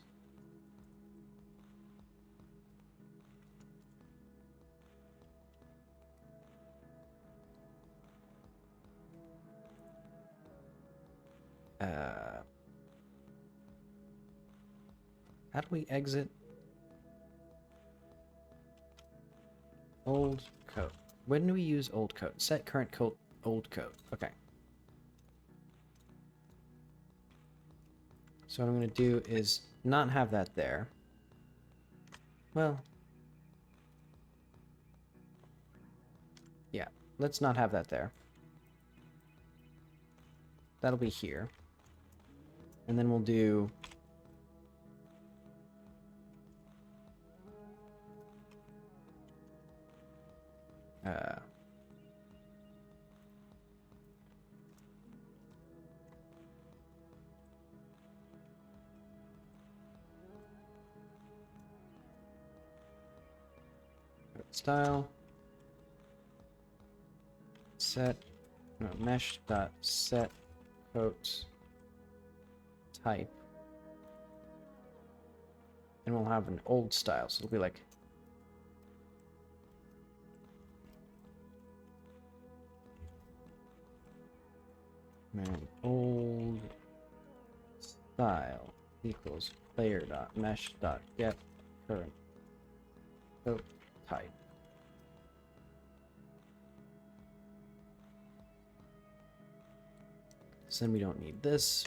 How do we exit? Old code. When do we use old code? Set current code, old code. Okay. So what I'm going to do is not have that there. Well, yeah, let's not have that there. That'll be here. And then we'll do style set mesh dot set coat type, and we'll have an old style, so it'll be like Man, old style equals player dot mesh dot get current coat type. So then we don't need this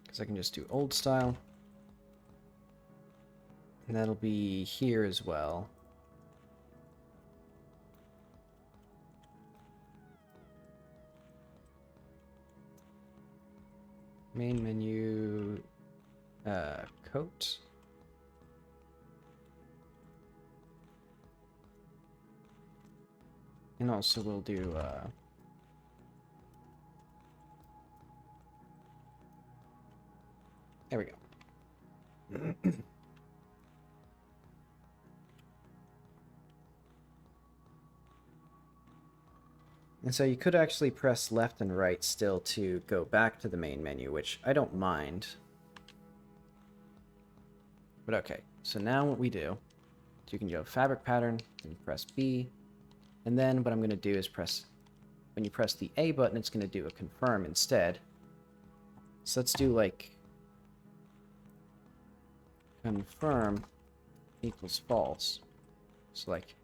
because I can just do old style. And that'll be here as well. Main menu, coat. And also we'll do, there we go. And so you could actually press left and right still to go back to the main menu, which I don't mind. But okay, so now what we do, you can go fabric pattern, and press B, and then what I'm going to do is when you press the A button, it's going to do a confirm instead. So let's do like confirm equals false. So like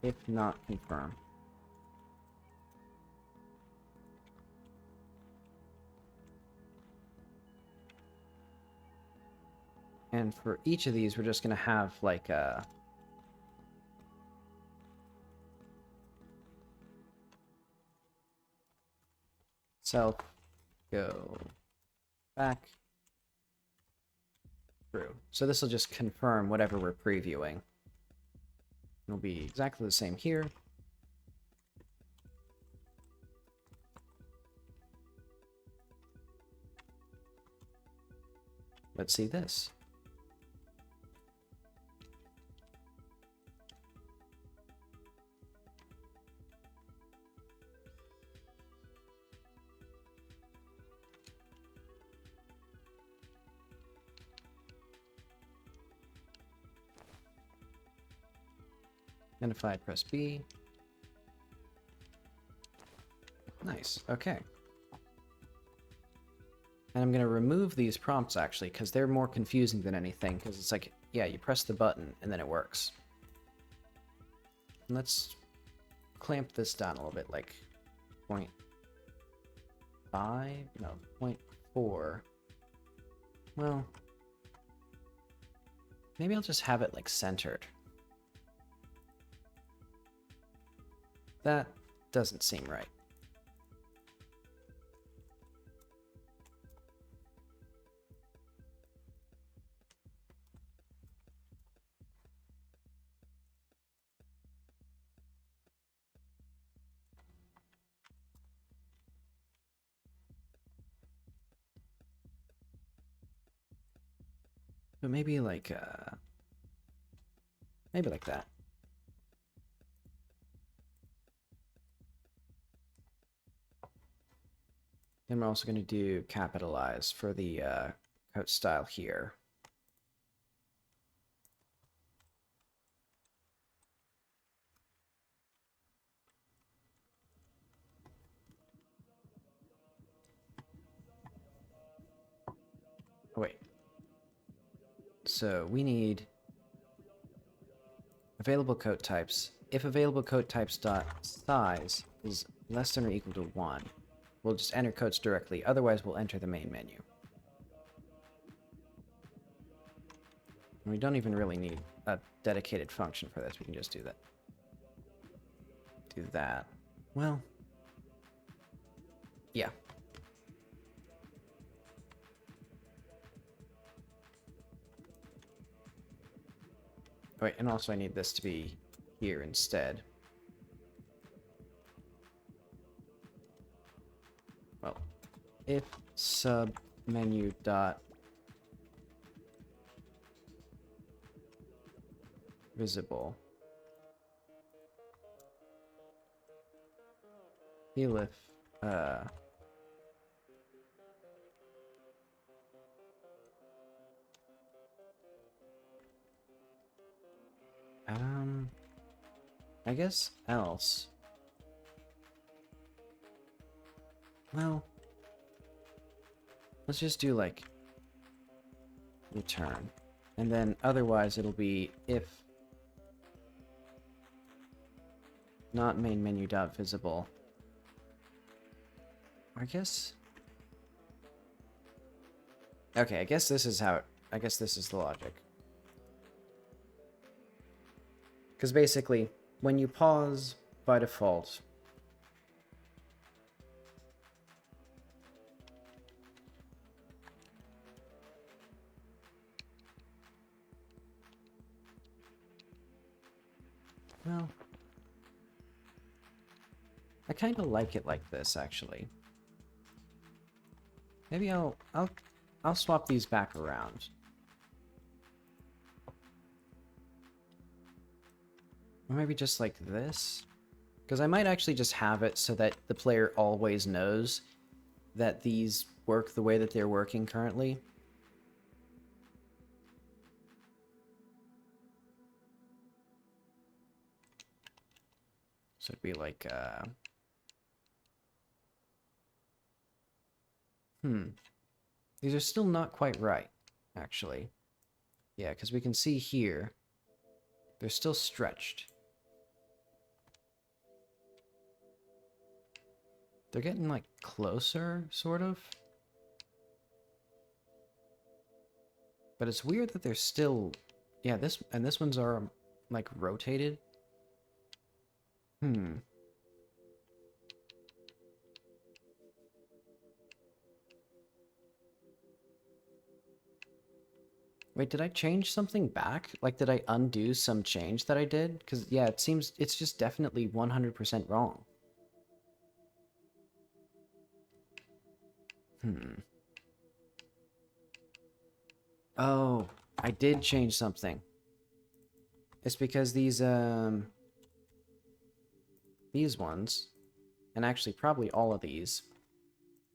if not confirm. And for each of these, we're just going to have like a self go back through. So this will just confirm whatever we're previewing. It'll be exactly the same here. Let's see this. And if I press B. Nice, okay. And I'm going to remove these prompts actually, because they're more confusing than anything, because it's like, yeah, you press the button and then it works. And let's clamp this down a little bit, like 0.5? No, 0.4. Well, maybe I'll just have it like centered. That doesn't seem right. But maybe like that. Then we're also going to do capitalize for the coat style here. Oh, wait. So we need available coat types. If available coat types dot size is less than or equal to 1, we'll just enter coats directly. Otherwise, we'll enter the main menu. And we don't even really need a dedicated function for this. We can just do that. Do that. Well, yeah. Wait, and also I need this to be here instead. Well, if sub menu dot visible elif I guess else. Well, Let's just do like return. And then otherwise it'll be if not main menu dot visible. I guess. Okay, I guess this is how it, I guess this is the logic. Because basically, when you pause by default, well, I kind of like it like this, actually. Maybe I'll swap these back around. Or maybe just like this. Because I might actually just have it so that the player always knows that these work the way that they're working currently. So it'd be like, These are still not quite right, actually. Yeah, because we can see here, they're still stretched. They're getting, like, closer, sort of. But it's weird that they're still... Yeah, this ones are, like, rotated. Wait, did I change something back? Like, did I undo some change that I did? Because, yeah, it seems it's just definitely 100% wrong. Oh, I did change something. It's because these ones, and actually probably all of these,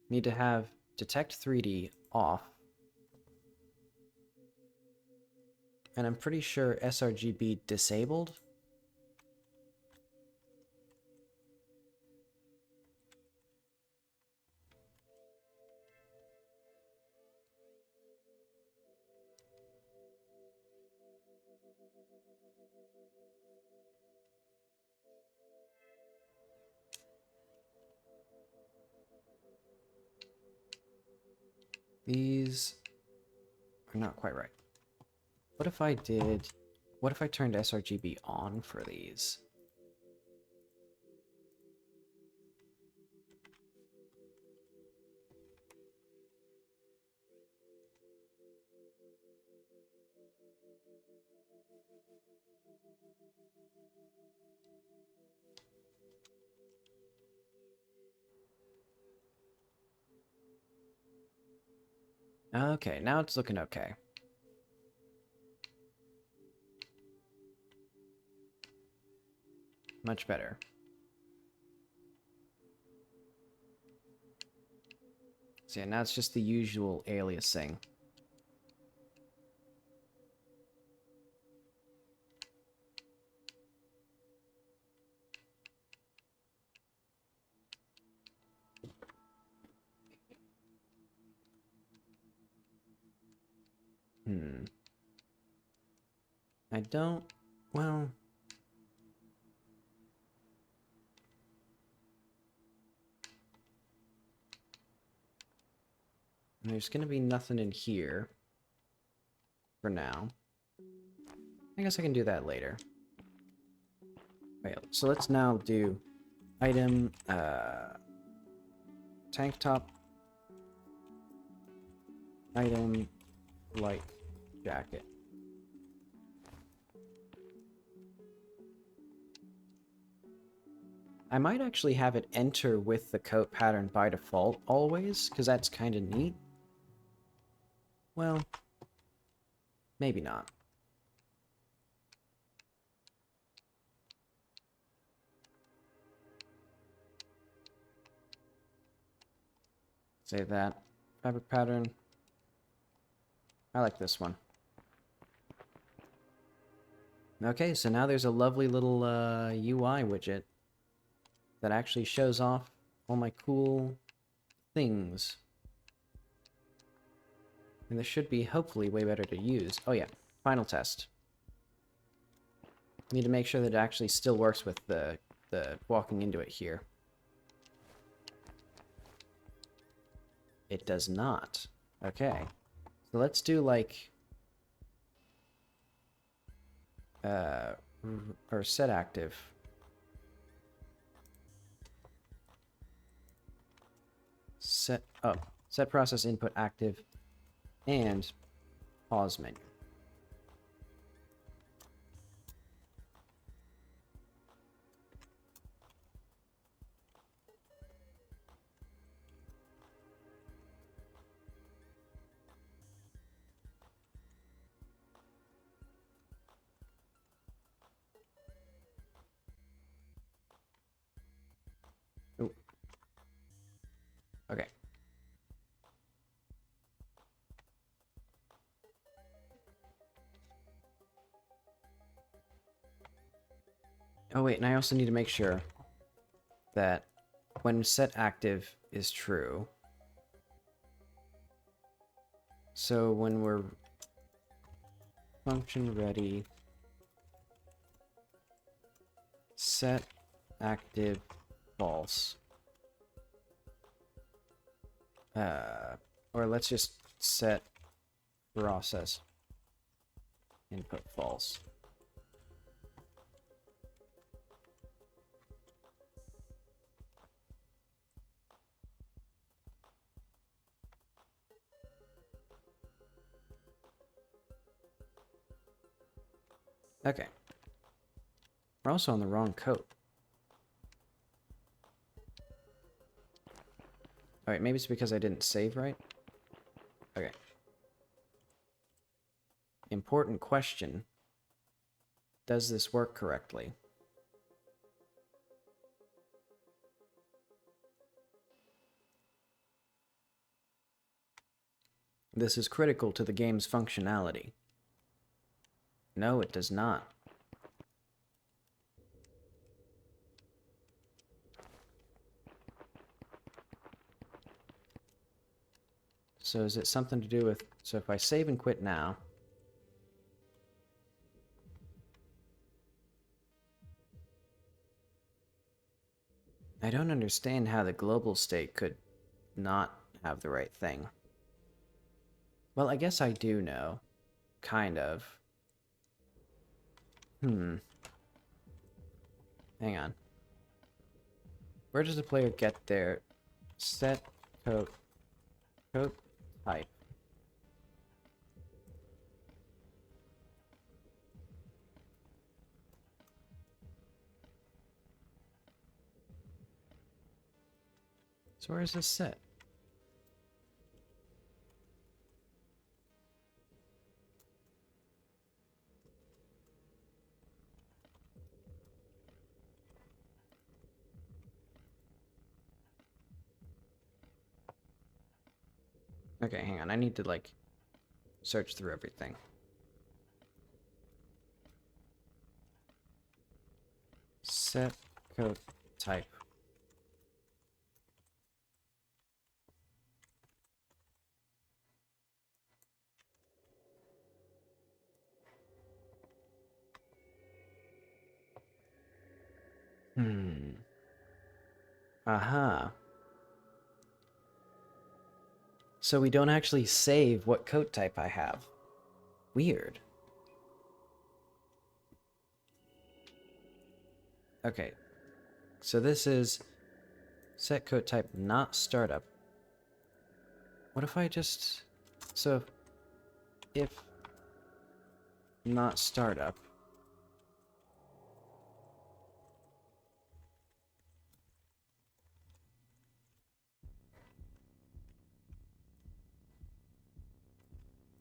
need to have detect 3D off. And I'm pretty sure sRGB disabled. These are not quite right. What if I turned sRGB on for these? Okay, now it's looking okay. Much better. So yeah, now it's just the usual aliasing. I don't... Well... There's gonna be nothing in here. For now. I guess I can do that later. Wait, so let's now do... Item... Tank top... Item... Light jacket. I might actually have it enter with the coat pattern by default always, because that's kind of neat. Well, maybe not. Save that. Fabric pattern. I like this one. Okay, so now there's a lovely little UI widget that actually shows off all my cool things. And this should be hopefully way better to use. Oh yeah, final test. Need to make sure that it actually still works with the walking into it here. It does not. Okay. So let's do like or set active. Set process input active and pause menu. Ooh. Okay. Oh wait, and I also need to make sure that when set active is true, so when we're function ready, set active false, or let's just set process input false. Okay. We're also on the wrong coat. Alright, maybe it's because I didn't save right? Okay. Important question. Does this work correctly? This is critical to the game's functionality. No, it does not. So is it something to do with... So if I save and quit now... I don't understand how the global state could not have the right thing. Well, I guess I do know. Kind of. Hang on. Where does the player get their set coat type? So where is this set? Okay, hang on. I need to, like, search through everything. Set coat type. Aha. So we don't actually save what coat type I have. Weird. Okay. So this is set coat type not startup. What if I just... So if not startup...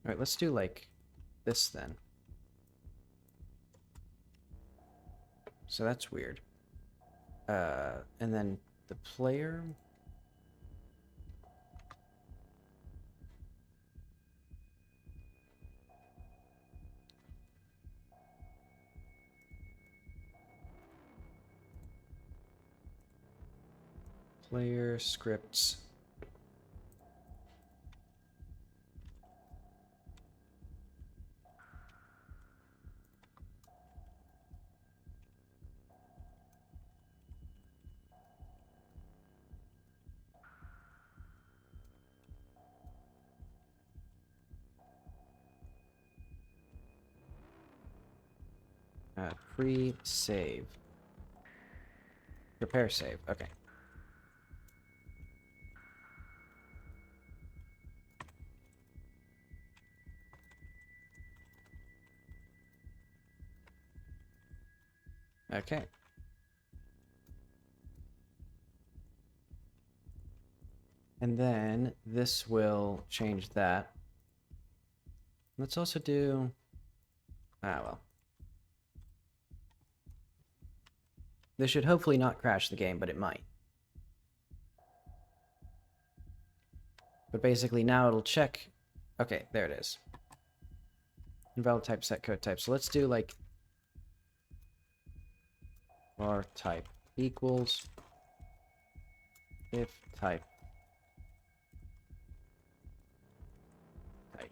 Alright, let's do like this then. So that's weird. And then the player... Player scripts. Pre-save. Prepare save. Okay. Okay. And then this will change that. Let's also do... Ah, well. This should hopefully not crash the game, but it might. But basically now it'll check... Okay, there it is. Invalid type, set code type. So let's do like... var type equals if type type.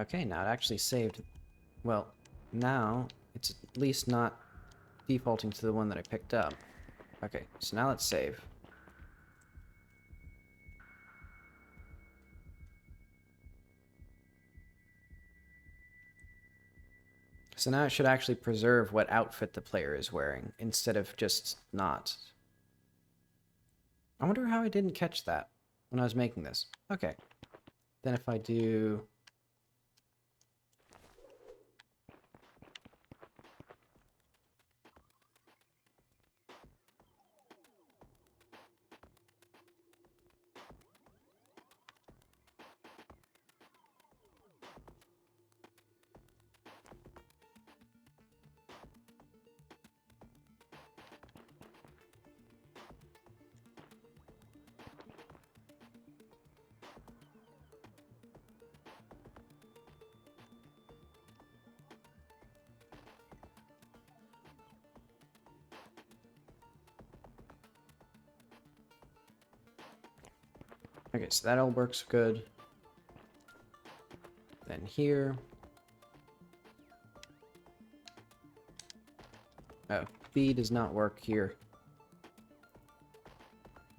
Okay, now it actually saved. Well, now it's at least not defaulting to the one that I picked up. Okay, so now let's save. So now it should actually preserve what outfit the player is wearing, instead of just not. I wonder how I didn't catch that when I was making this. Okay. Then if I do... Okay, so that all works good. Then here. Oh, B does not work here.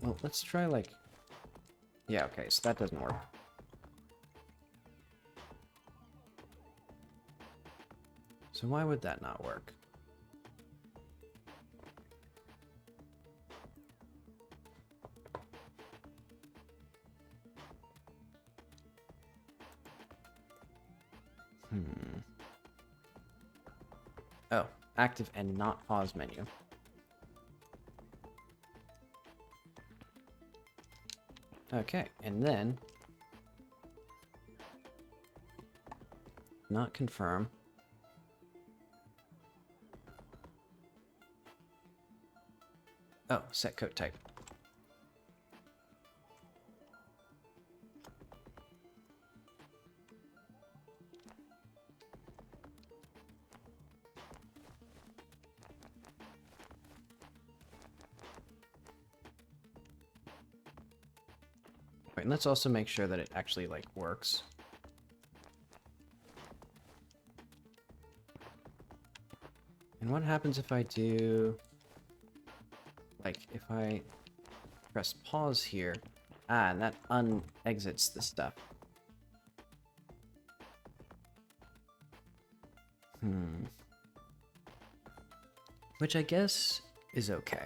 Well, let's try like... Yeah, okay, so that doesn't work. So why would that not work? Oh, active and not pause menu. Okay, and then not confirm. Oh, set code type. Right, and let's also make sure that it actually, like, works. And what happens if I do... Like, if I press pause here... Ah, and that un-exits the stuff. Which I guess is okay.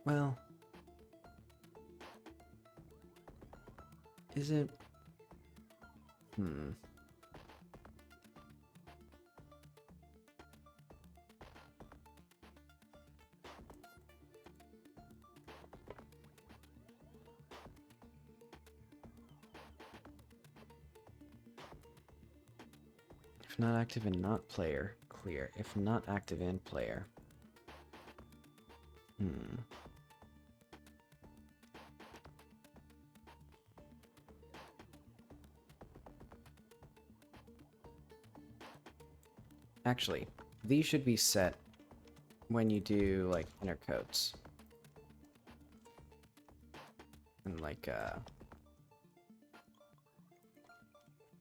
Well... Is it... If not active and not player, clear. If not active and player. Actually, these should be set when you do, like, inner quotes. And like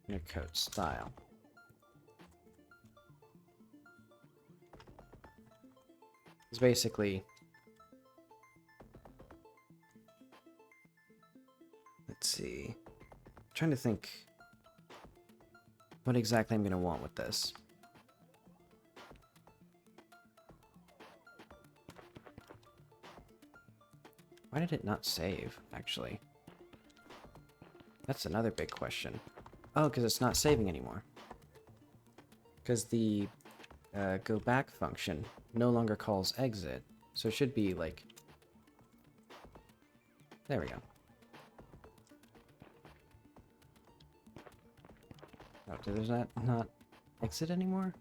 your coat style. It's basically, let's see. I'm trying to think what exactly I'm going to want with this. Why did it not save, actually? That's another big question. Oh, because it's not saving anymore. Because the go back function no longer calls exit. So it should be like... There we go. Oh, does that not exit anymore?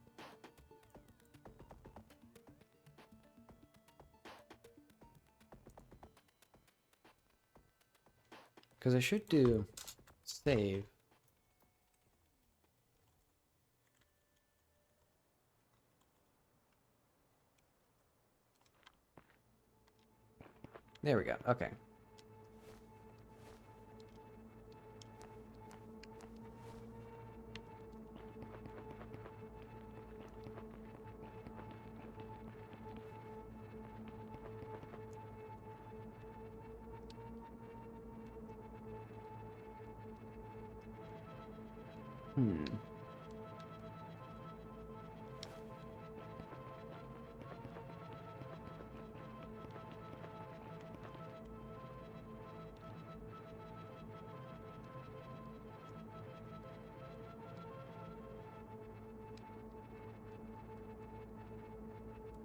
Because I should do save. There we go. Okay.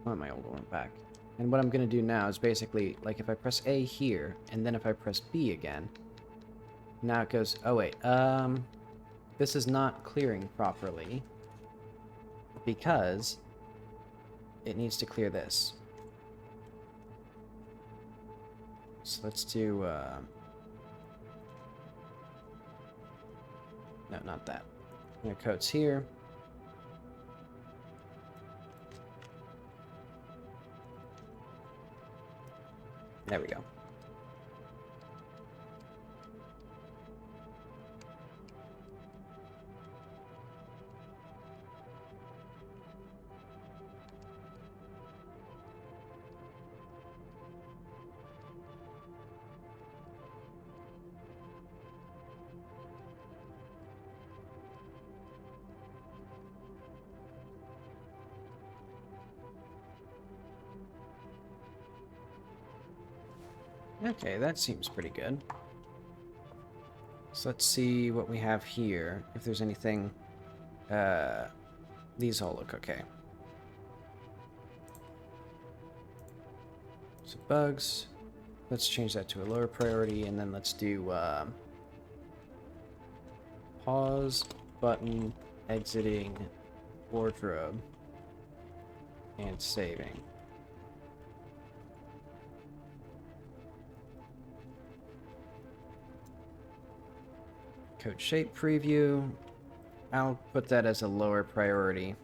I want my old one back. And what I'm going to do now is basically, like, if I press A here, and then if I press B again, now it goes, oh wait, this is not clearing properly, because it needs to clear this. So let's do, no, not that. Your coat's here. There we go. Okay, that seems pretty good. So let's see what we have here. If there's anything... these all look okay. So bugs. Let's change that to a lower priority, and then let's do pause, button, exiting, wardrobe, and saving. Coat shape preview. I'll put that as a lower priority.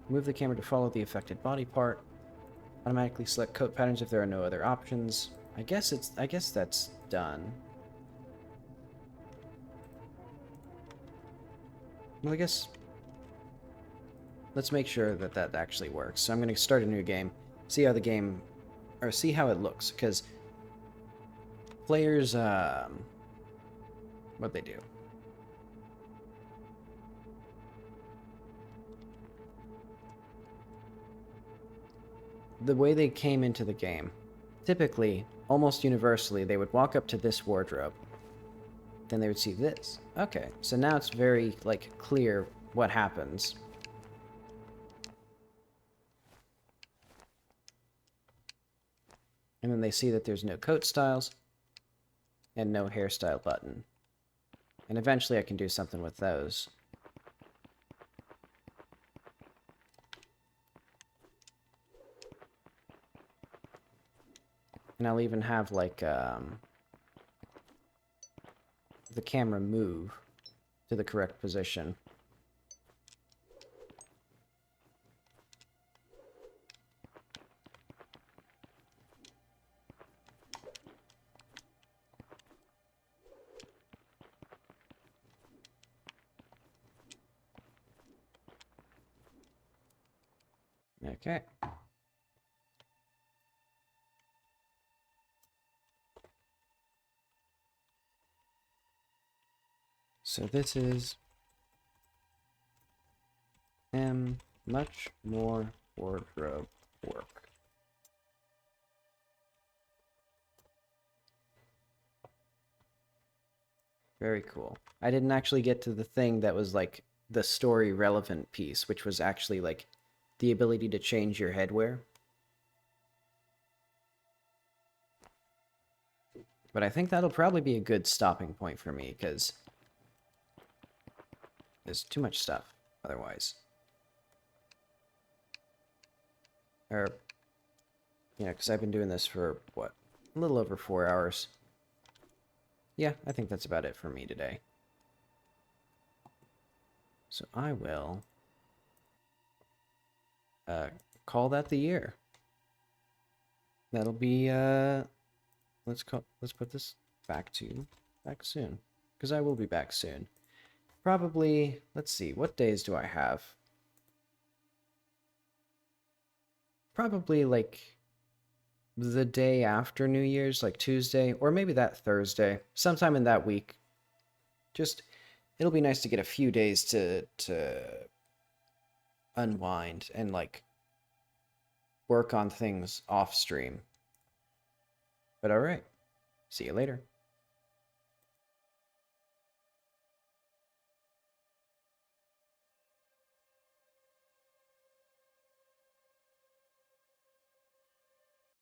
Move the camera to follow the affected body part. Automatically select coat patterns if there are no other options. I guess that's done. Well, I guess let's make sure that that actually works. So I'm going to start a new game, see how the game, or see how it looks, because players, what they do. The way they came into the game, typically, almost universally, they would walk up to this wardrobe. Then they would see this. Okay, so now it's very, like, clear what happens. And then they see that there's no coat styles and no hairstyle button. And eventually I can do something with those. And I'll even have, like, the camera move to the correct position. Okay. So this is much more wardrobe work. Very cool. I didn't actually get to the thing that was like the story relevant piece, which was actually like the ability to change your headwear. But I think that'll probably be a good stopping point for me, because there's too much stuff otherwise. Or, you know, because I've been doing this for, what, a little over 4 hours. Yeah, I think that's about it for me today. So I will call that the year. That'll be, let's put this back soon, because I will be back soon. Probably, let's see, what days do I have? Probably like the day after New Year's, like Tuesday, or maybe that Thursday, sometime in that week. Just, it'll be nice to get a few days to unwind and like work on things off stream. But all right, see you later.